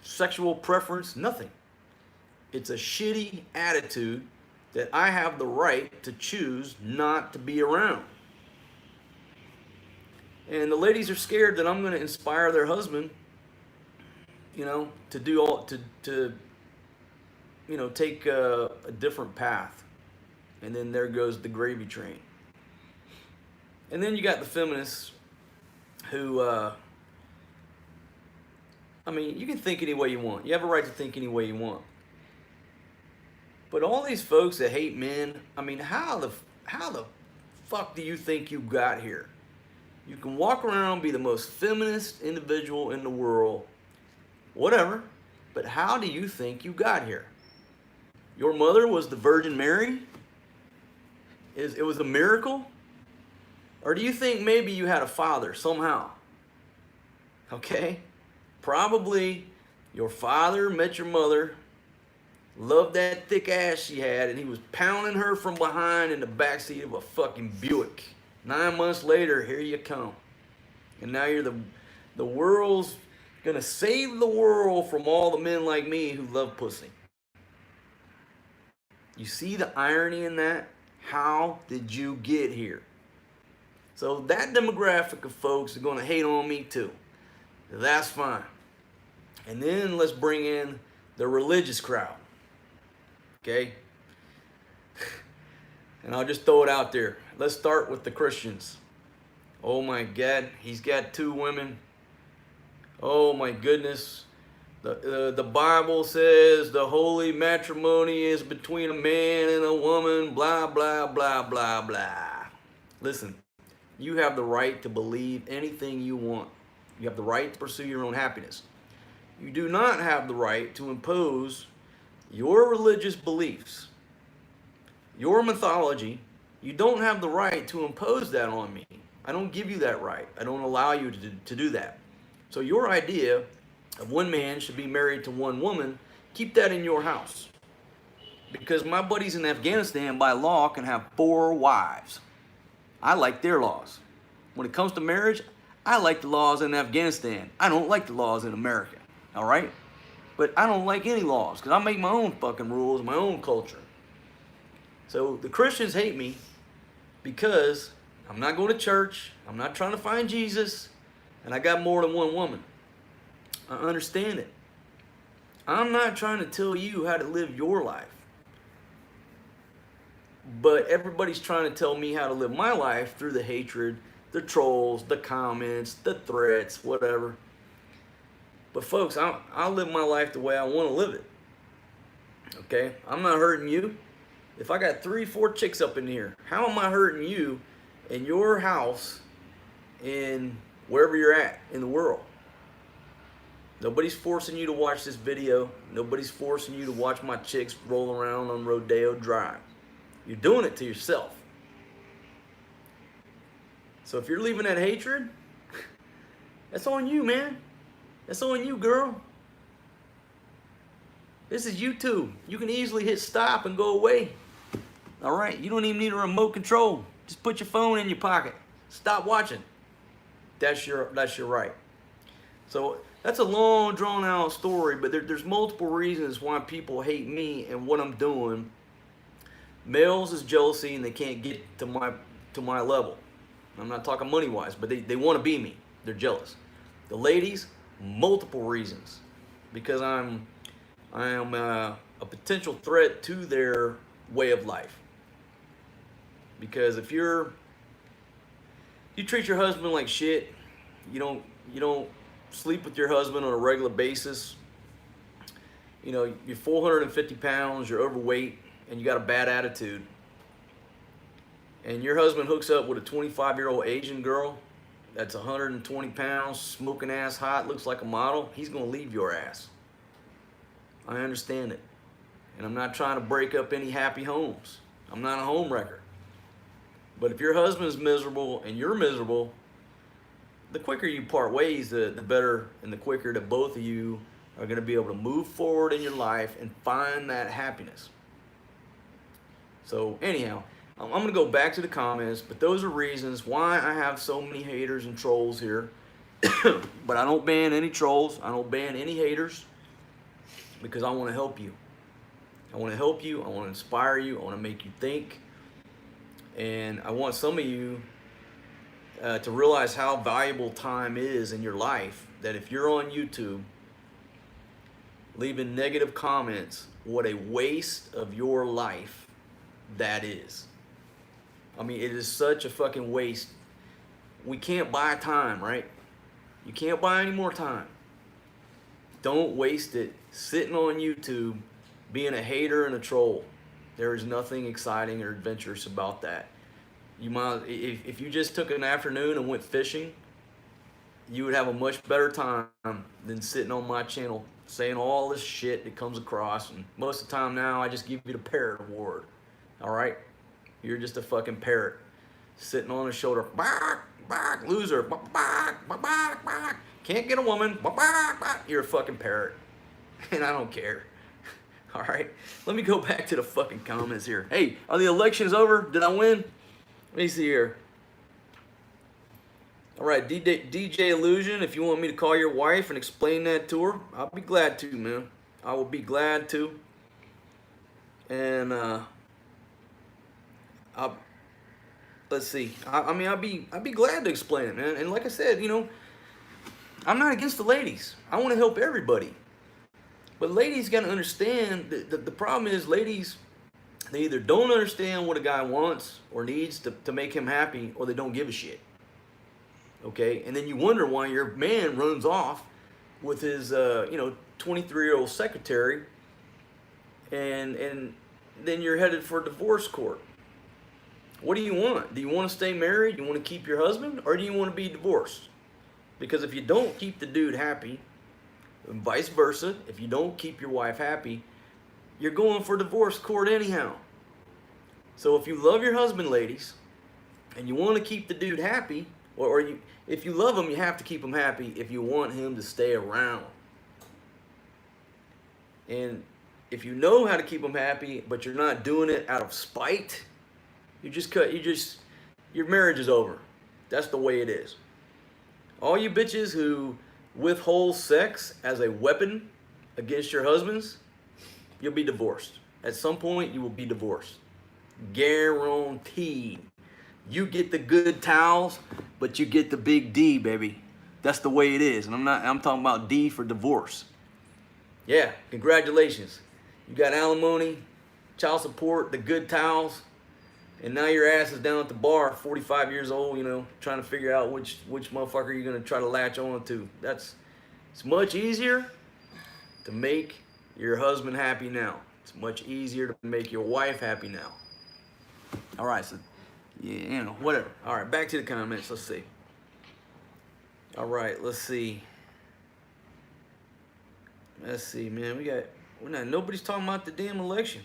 Speaker 1: sexual preference, nothing. It's a shitty attitude that I have the right to choose not to be around. And the ladies are scared that I'm going to inspire their husband, you know, to do all to you know, take a different path. And then there goes the gravy train. And then you got the feminists who I mean, you can think any way you want. You have a right to think any way you want. But all these folks that hate men, I mean, how the fuck do you think you got here? You can walk around, be the most feminist individual in the world, whatever, but how do you think you got here? Your mother was the Virgin Mary? It was a miracle? Or do you think maybe you had a father somehow? Okay? Probably your father met your mother, loved that thick ass she had, and he was pounding her from behind in the backseat of a fucking Buick. 9 months later, here you come. And now you're the world's gonna save the world from all the men like me who love pussy. You see the irony in that? How did you get here? So that demographic of folks are gonna hate on me too. That's fine. And then let's bring in the religious crowd. Okay? And I'll just throw it out there. Let's start with the Christians. Oh my God, he's got 2 women. Oh my goodness. The Bible says the holy matrimony is between a man and a woman, blah, blah, blah, blah, blah. Listen, you have the right to believe anything you want. You have the right to pursue your own happiness. You do not have the right to impose your religious beliefs, your mythology. You don't have the right to impose that on me. I don't give you that right. I don't allow you to do that. So your idea of one man should be married to one woman, keep that in your house. Because my buddies in Afghanistan by law can have 4 wives. I like their laws. When it comes to marriage, I like the laws in Afghanistan. I don't like the laws in America. All right? But I don't like any laws because I make my own fucking rules, my own culture. So the Christians hate me because I'm not going to church, I'm not trying to find Jesus, and I got more than one woman. I understand it. I'm not trying to tell you how to live your life. But everybody's trying to tell me how to live my life through the hatred, the trolls, the comments, the threats, whatever. But folks, I'll live my life the way I want to live it. Okay? I'm not hurting you. If I got 3, 4 chicks up in here, how am I hurting you in your house in wherever you're at in the world? Nobody's forcing you to watch this video. Nobody's forcing you to watch my chicks roll around on Rodeo Drive. You're doing it to yourself. So if you're leaving that hatred, that's on you, man. That's on you, girl. This is YouTube. You can easily hit stop and go away. All right, you don't even need a remote control. Just put your phone in your pocket. stop watching. That's your right. So that's a long, drawn out story, but there's multiple reasons why people hate me and what I'm doing. Males is jealousy and they can't get to my level. I'm not talking money wise, but they want to be me. They're jealous. The ladies, multiple reasons, because I am a potential threat to their way of life. Because if you treat your husband like shit, you don't sleep with your husband on a regular basis. You know, you're 450 pounds, you're overweight, and you got a bad attitude. And your husband hooks up with a 25-year-old Asian girl that's 120 pounds, smoking ass hot, looks like a model, he's gonna leave your ass. I understand it. And I'm not trying to break up any happy homes. I'm not a home wrecker. But if your husband's miserable and you're miserable, the quicker you part ways, the better, and the quicker that both of you are going to be able to move forward in your life and find that happiness. So anyhow, I'm going to go back to the comments, but those are reasons why I have so many haters and trolls here. But I don't ban any trolls. I don't ban any haters, because I want to help you. I want to help you. I want to inspire you. I want to make you think. And I want some of you to realize how valuable time is in your life, that if you're on YouTube leaving negative comments, what a waste of your life that is. I mean, it is such a fucking waste. We can't buy time, right? You can't buy any more time. Don't waste it sitting on YouTube being a hater and a troll. There is nothing exciting or adventurous about that. You might, if you just took an afternoon and went fishing, you would have a much better time than sitting on my channel saying all this shit that comes across. And most of the time now, I just give you the parrot award. All right? You're just a fucking parrot sitting on his shoulder. Bark, bark, loser. Bark, bark, bark, bark. Can't get a woman. Bark, bark. You're a fucking parrot. And I don't care. All right, let me go back to the fucking comments here. Hey, are the elections over? Did I win? Let me see here. All right, DJ Illusion, if you want me to call your wife and explain that to her, I'll be glad to, man. I will be glad to. And let's see. I mean, I'd be glad to explain it, man. And like I said, you know, I'm not against the ladies. I want to help everybody. But ladies got to understand that the problem is ladies, they either don't understand what a guy wants or needs to make him happy, or they don't give a shit. Okay? And then you wonder why your man runs off with his, 23-year-old secretary, and then you're headed for divorce court. What do you want? Do you want to stay married? Do you want to keep your husband? Or do you want to be divorced? Because if you don't keep the dude happy, and vice versa, if you don't keep your wife happy, you're going for divorce court anyhow. So if you love your husband, ladies, and you want to keep the dude happy, if you love him, you have to keep him happy if you want him to stay around. And if you know how to keep him happy, but you're not doing it out of spite, your marriage is over. That's the way it is. All you bitches who withhold sex as a weapon against your husbands, you'll be divorced. At some point, you will be divorced. Guaranteed. You get the good towels, but you get the big D, baby. That's the way it is. And I'm talking about D for divorce. Yeah, congratulations. You got alimony, child support, the good towels, and now your ass is down at the bar, 45 years old, trying to figure out which motherfucker you're going to try to latch on to. It's much easier to make your husband happy now. It's much easier to make your wife happy now. All right, so, yeah, whatever. All right, back to the comments. Let's see. All right, let's see. Let's see, man. Nobody's talking about the damn election.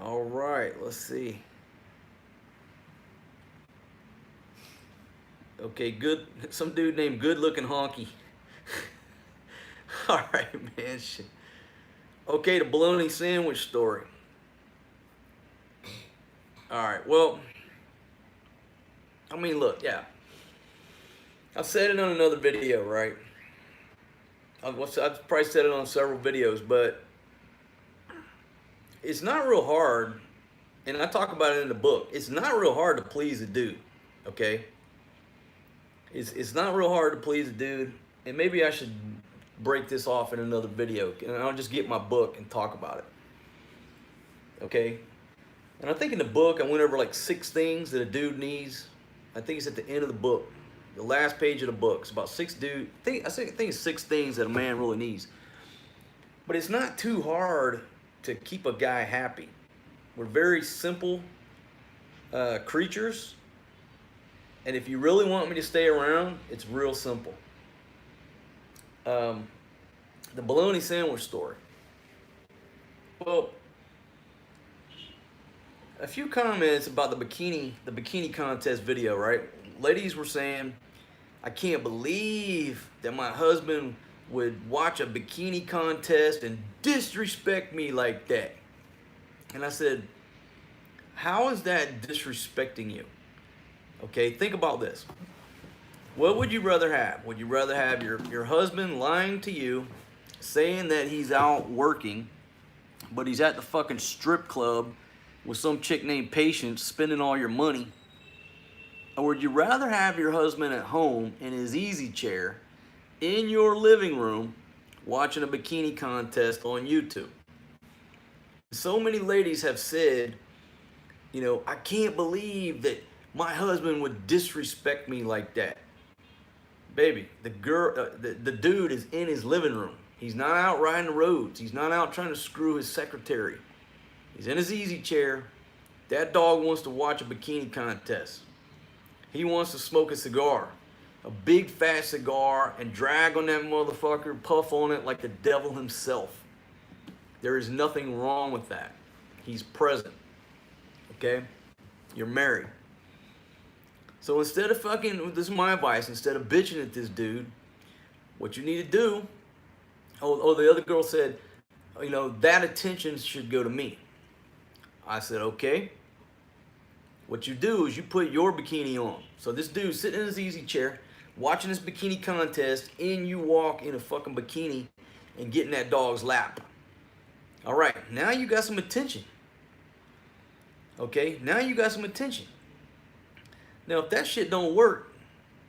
Speaker 1: All right, let's see. Okay, good. Some dude named Good Looking Honky. All right, man. Shit. Okay, the bologna sandwich story. All right. Well, I mean, look, yeah. I've said it on another video, right? I've probably said it on several videos, but it's not real hard, and I talk about it in the book. It's not real hard to please a dude, okay? It's not real hard to please a dude, and maybe I should break this off in another video, and I'll just get my book and talk about it, okay? And I think in the book I went over like 6 things that a dude needs. I think it's at the end of the book, the last page of the book. It's about 6 dude. I think it's 6 things that a man really needs. But it's not too hard to keep a guy happy. We're very simple creatures, and if you really want me to stay around, it's real simple. The bologna sandwich story. Well, a few comments about the bikini contest video, right? Ladies were saying, I can't believe that my husband would watch a bikini contest and disrespect me like that. And I said, how is that disrespecting you? Okay, think about this. What would you rather have? Would you rather have your husband lying to you, saying that he's out working, but he's at the fucking strip club with some chick named Patience spending all your money? Or would you rather have your husband at home in his easy chair in your living room watching a bikini contest on YouTube? So many ladies have said, you know, I can't believe that my husband would disrespect me like that. Baby, the dude is in his living room. He's not out riding the roads. He's not out trying to screw his secretary. He's in his easy chair. That dog wants to watch a bikini contest. He wants to smoke a cigar, a big fat cigar, and drag on that motherfucker, puff on it like the devil himself. There is nothing wrong with that. He's present, okay? You're married. So instead of fucking, this is my advice, instead of bitching at this dude, what you need to do, the other girl said, you know, that attention should go to me. I said, okay. What you do is you put your bikini on. So this dude's sitting in his easy chair, watching this bikini contest, and you walk in a fucking bikini and get in that dog's lap. All right, now you got some attention. Okay, now you got some attention. Now, if that shit don't work,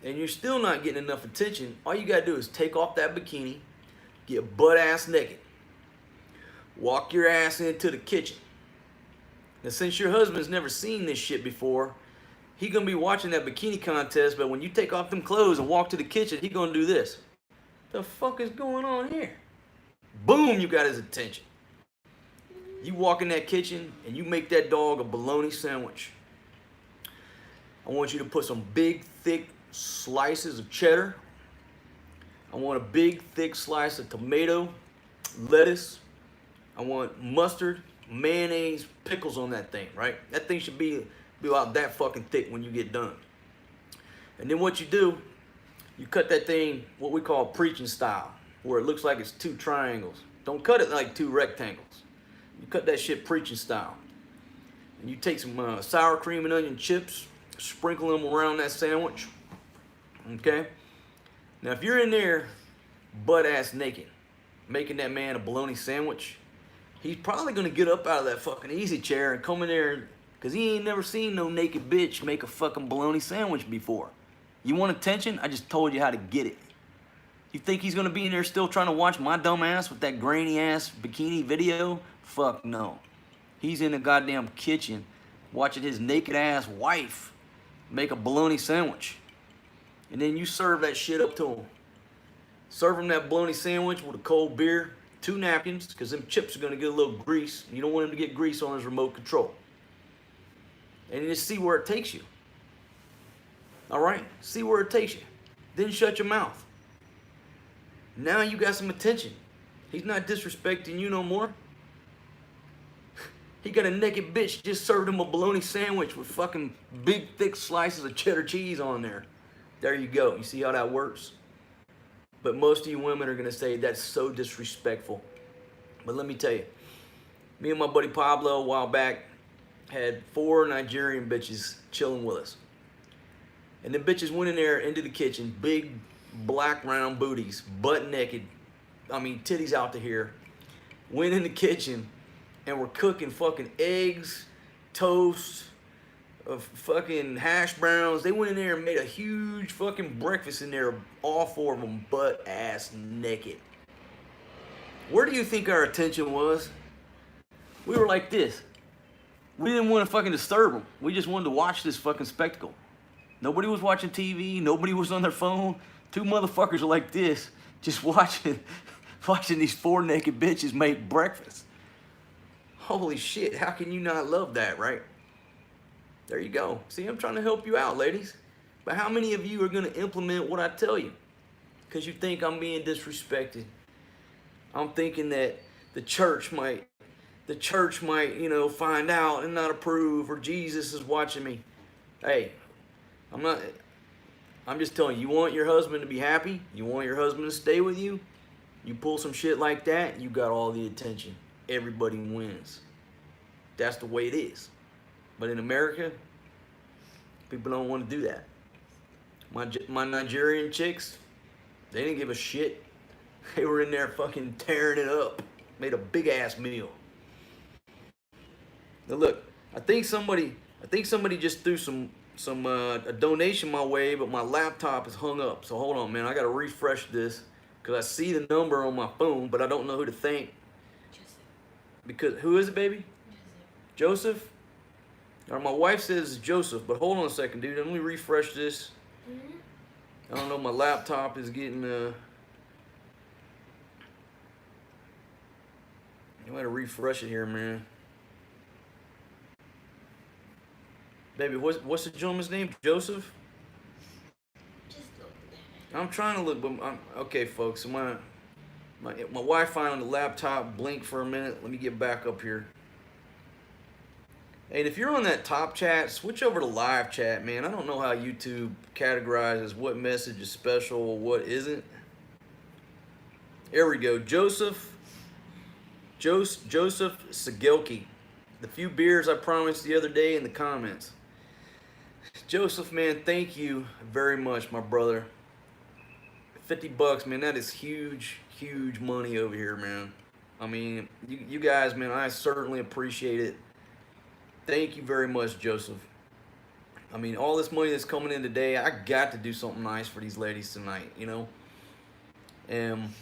Speaker 1: and you're still not getting enough attention, all you gotta do is take off that bikini, get butt ass naked, walk your ass into the kitchen. Now, since your husband's never seen this shit before, he gonna be watching that bikini contest, but when you take off them clothes and walk to the kitchen, he gonna do this. The fuck is going on here? Boom, you got his attention. You walk in that kitchen and you make that dog a bologna sandwich. I want you to put some big, thick slices of cheddar. I want a big, thick slice of tomato, lettuce. I want mustard, mayonnaise, pickles on that thing, right? That thing should be about that fucking thick when you get done. And then what you do, you cut that thing what we call preaching style, where it looks like it's 2 triangles. Don't cut it like 2 rectangles. You cut that shit preaching style. And you take some sour cream and onion chips, sprinkle them around that sandwich. Okay? Now, if you're in there butt ass naked, making that man a bologna sandwich, he's probably gonna get up out of that fucking easy chair and come in there, because he ain't never seen no naked bitch make a fucking bologna sandwich before. You want attention? I just told you how to get it. You think he's gonna be in there still trying to watch my dumb ass with that grainy ass bikini video? Fuck no. He's in the goddamn kitchen watching his naked ass wife make a bologna sandwich. And then you serve that shit up to him. Serve him that bologna sandwich with a cold beer, 2 napkins, because them chips are gonna get a little grease. You don't want him to get grease on his remote control. And just see where it takes you. All right? See where it takes you. Then shut your mouth. Now you got some attention. He's not disrespecting you no more. He got a naked bitch just served him a bologna sandwich with fucking big thick slices of cheddar cheese on there. There you go. You see how that works? But most of you women are gonna say that's so disrespectful. But let me tell you, me and my buddy Pablo a while back, had 4 Nigerian bitches chilling with us. And the bitches went in there into the kitchen, big black round booties, butt naked. I mean, titties out to here. Went in the kitchen and were cooking fucking eggs, toast, fucking hash browns. They went in there and made a huge fucking breakfast in there, all 4 of them butt ass naked. Where do you think our attention was? We were like this. We didn't want to fucking disturb them. We just wanted to watch this fucking spectacle. Nobody was watching TV. Nobody was on their phone. 2 motherfuckers are like this, just watching these 4 naked bitches make breakfast. Holy shit, how can you not love that, right? There you go. See, I'm trying to help you out, ladies. But how many of you are going to implement what I tell you? Because you think I'm being disrespected. I'm thinking that the church might, you know, find out and not approve, or Jesus is watching me. Hey, I'm just telling you, you want your husband to be happy? You want your husband to stay with you? You pull some shit like that, you got all the attention. Everybody wins. That's the way it is. But in America, people don't want to do that. My Nigerian chicks, they didn't give a shit. They were in there fucking tearing it up. Made a big ass meal. Now look, I think somebody just threw a donation my way, but my laptop is hung up. So hold on, man. I gotta refresh this because I see the number on my phone, but I don't know who to thank.
Speaker 3: Joseph.
Speaker 1: Because who is it, baby? Joseph. Or my wife says it's Joseph, but hold on a second, dude. Let me refresh this. I don't know. My laptop is getting I'm gonna refresh it here, man. Baby, what's the gentleman's name? Joseph?
Speaker 2: Just look.
Speaker 1: I'm trying to look, but okay, folks. So my Wi-Fi on the laptop blinked for a minute. Let me get back up here. Hey, and if you're on that top chat, switch over to live chat, man. I don't know how YouTube categorizes what message is special, what isn't. There we go. Joseph Sigelki. The few beers I promised the other day in the comments. Joseph, man, thank you very much, my brother. $50, man, that is huge, huge money over here, man. I mean, you guys, man, I certainly appreciate it. Thank you very much, Joseph. I mean, all this money that's coming in today, I got to do something nice for these ladies tonight, you know? And,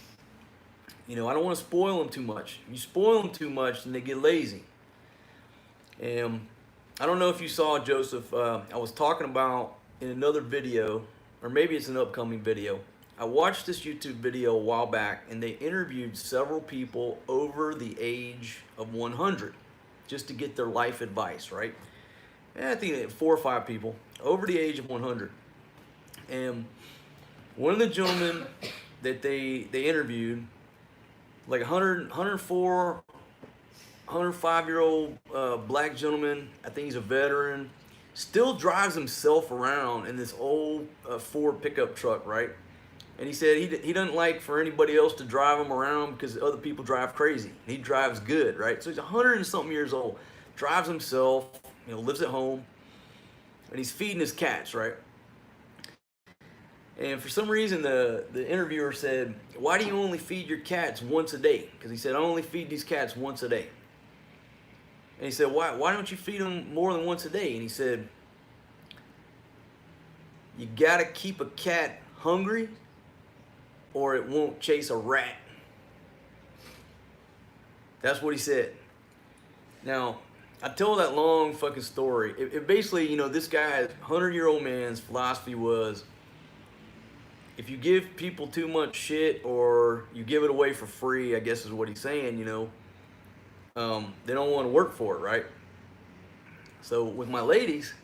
Speaker 1: you know, I don't want to spoil them too much. You spoil them too much and they get lazy. And I don't know if you saw, Joseph, I was talking about in another video, or maybe it's an upcoming video. I watched this YouTube video a while back, and they interviewed several people over the age of 100 just to get their life advice, right? And I think 4 or 5 people over the age of 100. And one of the gentlemen that they interviewed, like 104, 105-year-old black gentleman, I think he's a veteran, still drives himself around in this old Ford pickup truck, right? And he said he doesn't like for anybody else to drive him around because other people drive crazy. He drives good, right? So he's 100 and something years old, drives himself, you know, lives at home, and he's feeding his cats, right? And for some reason, the interviewer said, "Why do you only feed your cats once a day?" Because he said, "I only feed these cats once a day." And he said, why don't you feed them more than once a day? And he said, "You gotta keep a cat hungry or it won't chase a rat." That's what he said. Now, I tell that long fucking story. It basically, you know, this guy's 100-year-old man's philosophy was, if you give people too much shit or you give it away for free, I guess is what he's saying, you know, they don't want to work for it, right? So with my ladies,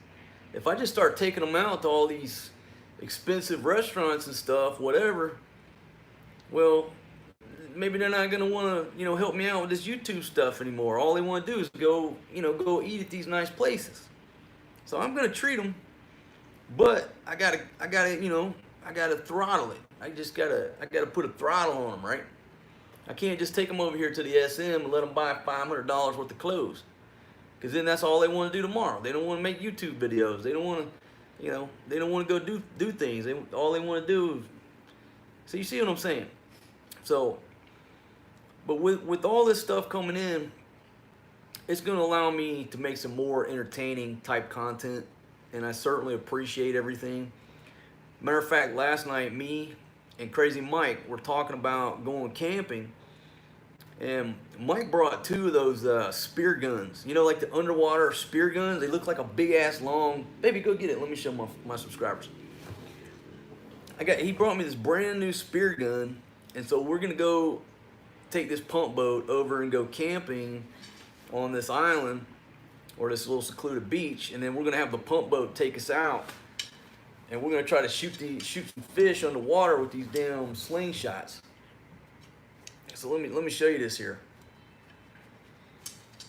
Speaker 1: if I just start taking them out to all these expensive restaurants and stuff, whatever, well, maybe they're not gonna want to, you know, help me out with this YouTube stuff anymore. All they want to do is go eat at these nice places. So I'm gonna treat them, but I gotta throttle it. I gotta put a throttle on them, right? I can't just take them over here to the SM and let them buy $500 worth of clothes. Because then that's all they want to do tomorrow. They don't want to make YouTube videos. They don't want to, you know, they don't want to go do things. All they want to do is, so you see what I'm saying? So, but with all this stuff coming in, it's going to allow me to make some more entertaining type content, and I certainly appreciate everything. Matter of fact, last night, me and Crazy Mike were talking about going camping, and Mike brought 2 of those spear guns. You know, like the underwater spear guns? They look like a big-ass long... Baby, go get it. Let me show my subscribers. He brought me this brand new spear gun, and so we're going to go take this pump boat over and go camping on this island or this little secluded beach, and then we're gonna have the pump boat take us out, and we're gonna try to shoot some fish underwater with these damn slingshots. So let me show you this here.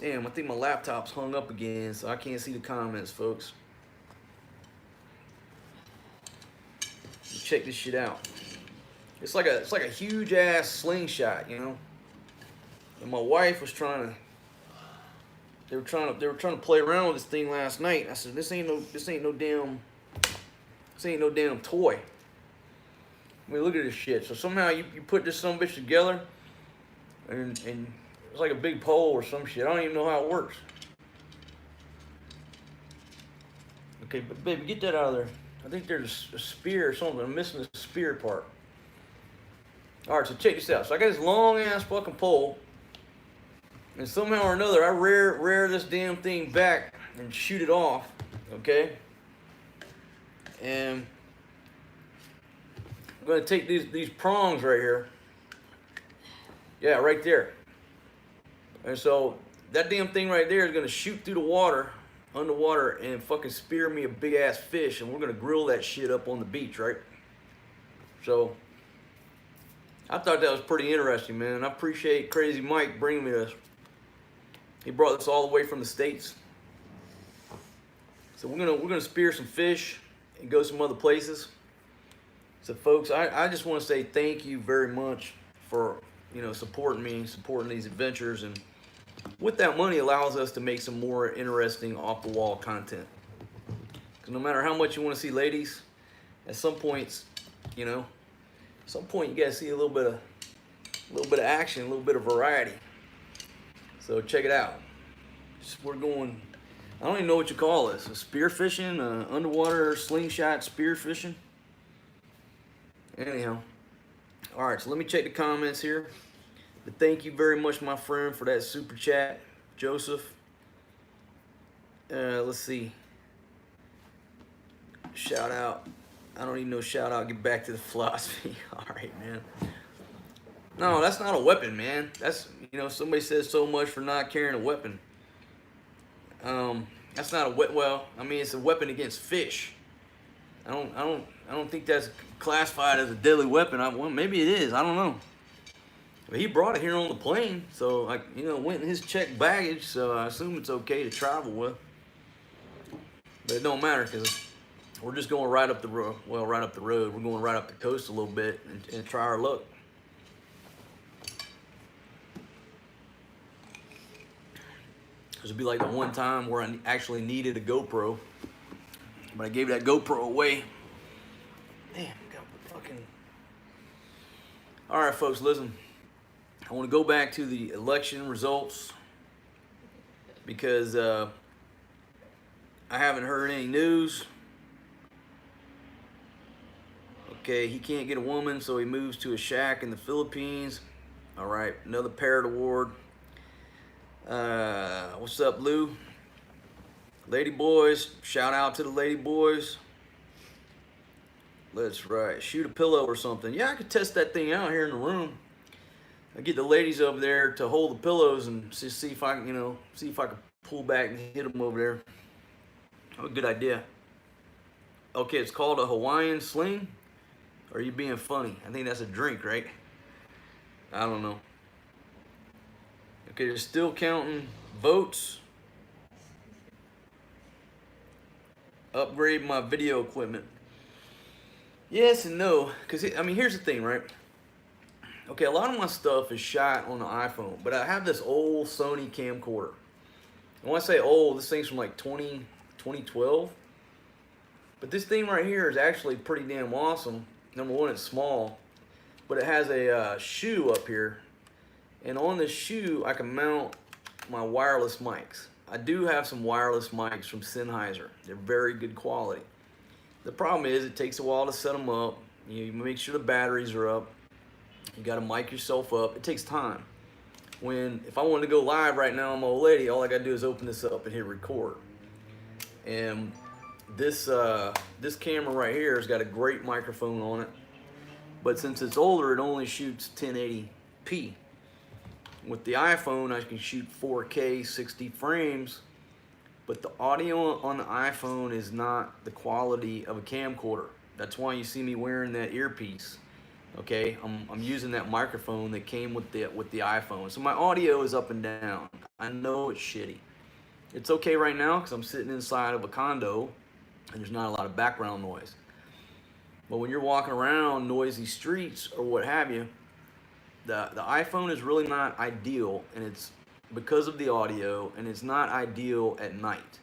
Speaker 1: Damn, I think my laptop's hung up again, so I can't see the comments, folks. Check this shit out. It's like a huge ass slingshot, you know. And my wife was trying to. They were trying to play around with this thing last night. I said, this ain't no damn toy. I mean, look at this shit. So somehow you put this son of a bitch together, and it's like a big pole or some shit. I don't even know how it works. Okay, but baby, get that out of there. I think there's a spear or something. I'm missing the spear part. All right, so check this out. So I got this long ass fucking pole. And somehow or another, I rear this damn thing back and shoot it off, okay? And I'm gonna take these prongs right here. Yeah, right there. And so that damn thing right there is gonna shoot through the water, underwater, and fucking spear me a big ass fish, and we're gonna grill that shit up on the beach, right? So I thought that was pretty interesting, man. I appreciate Crazy Mike bringing me this. He brought this all the way from the States. So we're gonna spear some fish and go some other places. So folks, I just want to say thank you very much for, you know, supporting me, supporting these adventures, and with that money allows us to make some more interesting off the wall content. Because no matter how much you want to see ladies, at some points, you know, at some point you gotta see a little bit of action, a little bit of variety. So check it out. We're going, I don't even know what you call this. Spear fishing, underwater slingshot spear fishing. Anyhow. All right, so let me check the comments here. But thank you very much, my friend, for that super chat, Joseph. Let's see. Shout out. I don't even know shout out. Get back to the philosophy. All right, man. No, that's not a weapon, man. That's, you know, somebody says so much for not carrying a weapon. That's not a well, I mean, it's a weapon against fish. I don't think that's classified as a deadly weapon. Well, maybe it is. I don't know. But he brought it here on the plane, so like, you know, went in his checked baggage. So I assume it's okay to travel with. But it don't matter because we're just going right up the road. Well, right up the road. We're going right up the coast a little bit and try our luck. It'd be like the one time where I actually needed a GoPro, but I gave that GoPro away. Damn, got fucking. All right, folks, listen. I want to go back to the election results because I haven't heard any news. Okay, he can't get a woman, so he moves to a shack in the Philippines. All right, another Parrot Award. What's up, Lou? Lady Boys, shout out to the Lady Boys. That's right. Shoot a pillow or something. Yeah, I could test that thing out here in the room. I get the ladies over there to hold the pillows and see if I can, you know, see if I can pull back and hit them over there. Oh, good idea. Okay, it's called a Hawaiian sling. Or are you being funny? I think that's a drink, right? I don't know. Okay, they're still counting votes. Upgrade my video equipment. Yes and no, because I mean, here's the thing, right? Okay, a lot of my stuff is shot on the iPhone, but I have this old Sony camcorder. And when I say old, this thing's from like 2012. But this thing right here is actually pretty damn awesome. Number one, it's small, but it has a shoe up here. And on this shoe, I can mount my wireless mics. I do have some wireless mics from Sennheiser. They're very good quality. The problem is it takes a while to set them up. You make sure the batteries are up. You got to mic yourself up. It takes time. If I wanted to go live right now on my old lady, all I got to do is open this up and hit record. And this camera right here has got a great microphone on it. But since it's older, it only shoots 1080p. With the iPhone, I can shoot 4K 60 frames, but the audio on the iPhone is not the quality of a camcorder. That's why you see me wearing that earpiece. Okay, I'm using that microphone that came with the iPhone, so my audio is up and down. I know it's shitty. It's okay right now because I'm sitting inside of a condo and there's not a lot of background noise. But when you're walking around noisy streets or what have you, the iPhone is really not ideal, and it's because of the audio, and it's not ideal at night.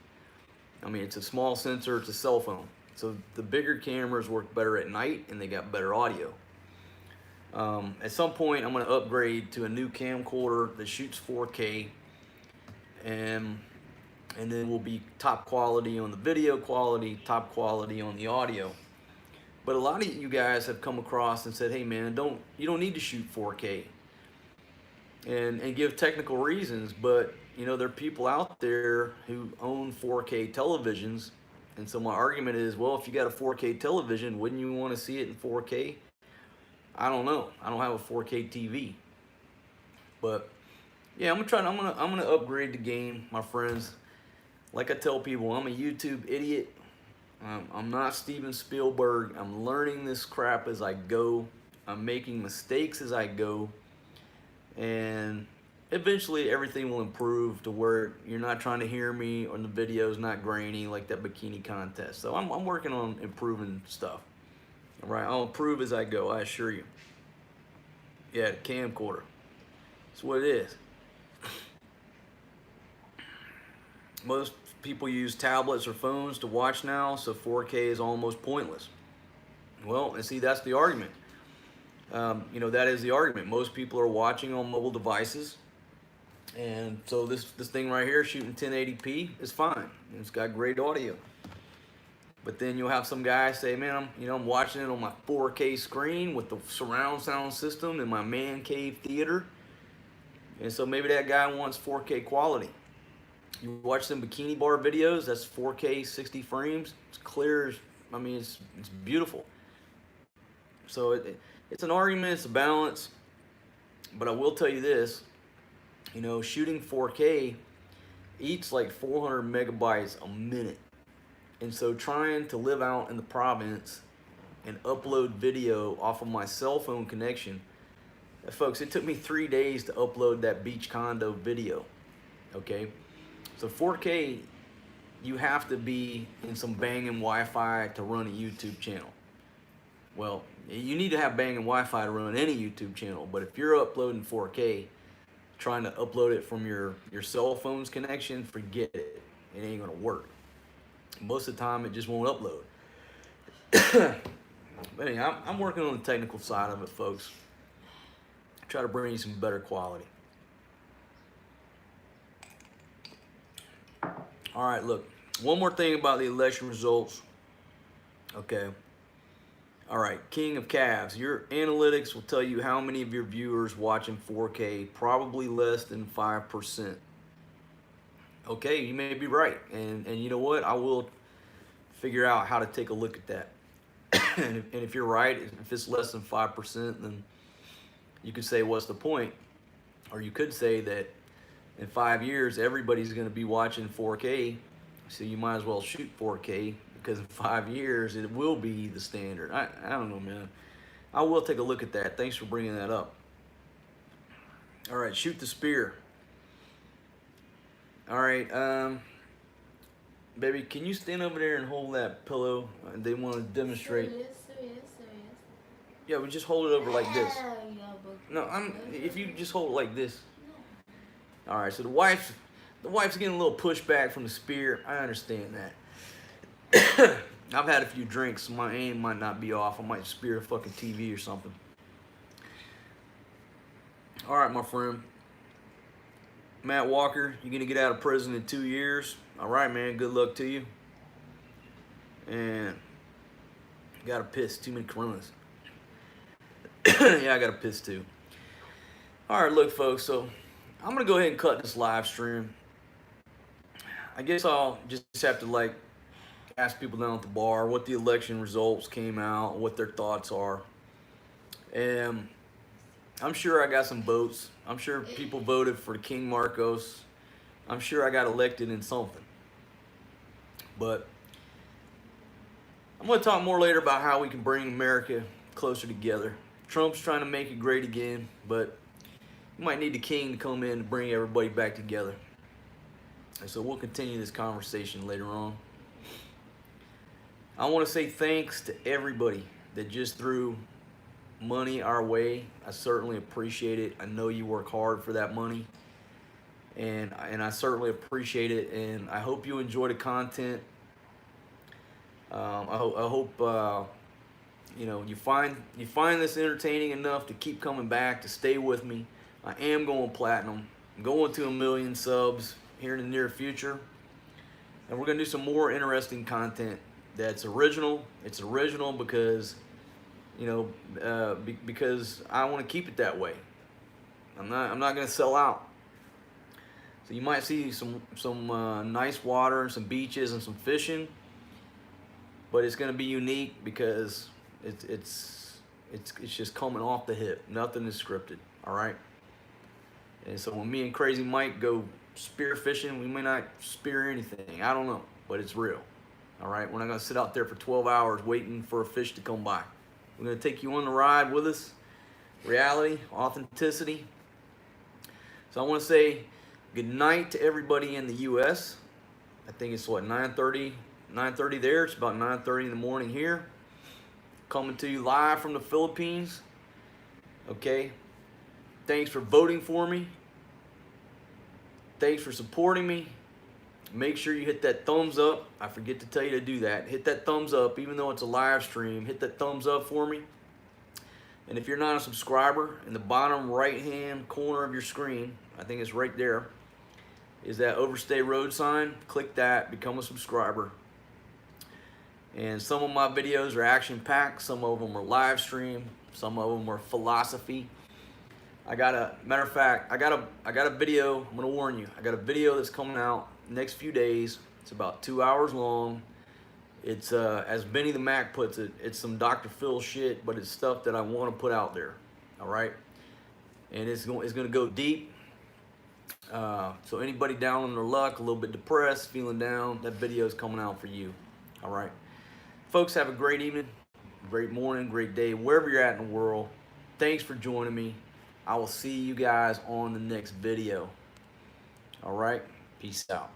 Speaker 1: I mean, it's a small sensor, it's a cell phone. So the bigger cameras work better at night and they got better audio. At some point, I'm going to upgrade to a new camcorder that shoots 4K, and then we'll be top quality on the video quality, top quality on the audio. But a lot of you guys have come across and said, hey man, you don't need to shoot 4K, and give technical reasons. But you know, there are people out there who own 4K televisions, and so my argument is, well, if you got a 4K television, wouldn't you want to see it in 4K? I don't know. I don't have a 4K TV. But yeah, I'm gonna upgrade the game, my friends. Like I tell people, I'm a YouTube idiot. I'm not Steven Spielberg. I'm learning this crap as I go. I'm making mistakes as I go. And eventually everything will improve to where you're not trying to hear me or the video's not grainy like that bikini contest. So I'm working on improving stuff. All right, I'll improve as I go, I assure you. Yeah, the camcorder. That's what it is. Most people use tablets or phones to watch now, so 4K is almost pointless. Well, and see, that's the argument. You know, that is the argument. Most people are watching on mobile devices, and so this thing right here shooting 1080p is fine. It's got great audio. But then you'll have some guy say, man, I'm watching it on my 4K screen with the surround sound system in my man cave theater. And so maybe that guy wants 4K quality. You watch some bikini bar videos, that's 4K 60 frames. It's clear, it's beautiful. So it's an argument, it's a balance. But I will tell you this, shooting 4K eats like 400 megabytes a minute. And so trying to live out in the province and upload video off of my cell phone connection, folks, it took me 3 days to upload that beach condo video, okay? So 4K, you have to be in some banging Wi-Fi to run a YouTube channel. Well, you need to have banging Wi-Fi to run any YouTube channel, but if you're uploading 4K, trying to upload it from your cell phone's connection, forget it. It ain't gonna work. Most of the time, it just won't upload. But anyway, I'm working on the technical side of it, folks. Try to bring you some better quality. All right, look, one more thing about the election results. Okay. All right, King of Calves, your analytics will tell you how many of your viewers watching 4K, probably less than 5%. Okay, you may be right, and you know what? I will figure out how to take a look at that. and if you're right, if it's less than 5%, then you could say, what's the point? Or you could say that in 5 years, everybody's going to be watching 4K, so you might as well shoot 4K, because in 5 years, it will be the standard. I don't know, man. I will take a look at that. Thanks for bringing that up. All right, shoot the spear. All right, baby, can you stand over there and hold that pillow? They want to demonstrate.
Speaker 2: Serious.
Speaker 1: Yeah, we just hold it over like this. No, if you just hold it like this. All right, so the the wife's getting a little pushback from the spirit. I understand that. I've had a few drinks, so my aim might not be off. I might spear a fucking TV or something. All right, my friend. Matt Walker, you're going to get out of prison in 2 years. All right, man. Good luck to you. And got to piss. Too many coronas. Yeah, I got to piss too. All right, look, folks. So I'm going to go ahead and cut this live stream. I guess I'll just have to, like, ask people down at the bar what the election results came out, what their thoughts are. And I'm sure I got some votes. I'm sure people voted for King Marcos. I'm sure I got elected in something. But I'm going to talk more later about how we can bring America closer together. Trump's trying to make it great again, but you might need the king to come in and bring everybody back together. And so we'll continue this conversation later on. I want to say thanks to everybody that just threw money our way. I certainly appreciate it. I know you work hard for that money, and I certainly appreciate it. And I hope you enjoy the content. I hope you know, you find this entertaining enough to keep coming back, to stay with me. I am going platinum. I'm going to 1 million subs here in the near future, and we're gonna do some more interesting content that's original. It's original because, you know, because I want to keep it that way. I'm not gonna sell out. So you might see some nice water and some beaches and some fishing, but it's gonna be unique because it's just coming off the hip. Nothing is scripted. All right. And so when me and Crazy Mike go spear fishing, we may not spear anything. I don't know, but it's real. All right. We're not gonna sit out there for 12 hours waiting for a fish to come by. We're gonna take you on the ride with us. Reality, authenticity. So I want to say good night to everybody in the U.S. I think it's what, 9:30 there. It's about 9:30 in the morning here. Coming to you live from the Philippines. Okay. Thanks for voting for me. Thanks for supporting me. Make sure you hit that thumbs up. I forget to tell you to do that. Hit that thumbs up, even though it's a live stream. Hit that thumbs up for me. And if you're not a subscriber, in the bottom right-hand corner of your screen, I think it's right there, is that Overstay Road sign. Click that, become a subscriber. And some of my videos are action-packed. Some of them are live stream. Some of them are philosophy. Matter of fact, I got a video. I'm gonna warn you. I got a video that's coming out next few days. It's about 2 hours long. It's as Benny the Mac puts it, it's some Dr. Phil shit, but it's stuff that I want to put out there. All right, and it's gonna go deep. So anybody down on their luck, a little bit depressed, feeling down, that video is coming out for you. All right, folks, have a great evening, great morning, great day, wherever you're at in the world. Thanks for joining me. I will see you guys on the next video. All right, peace out.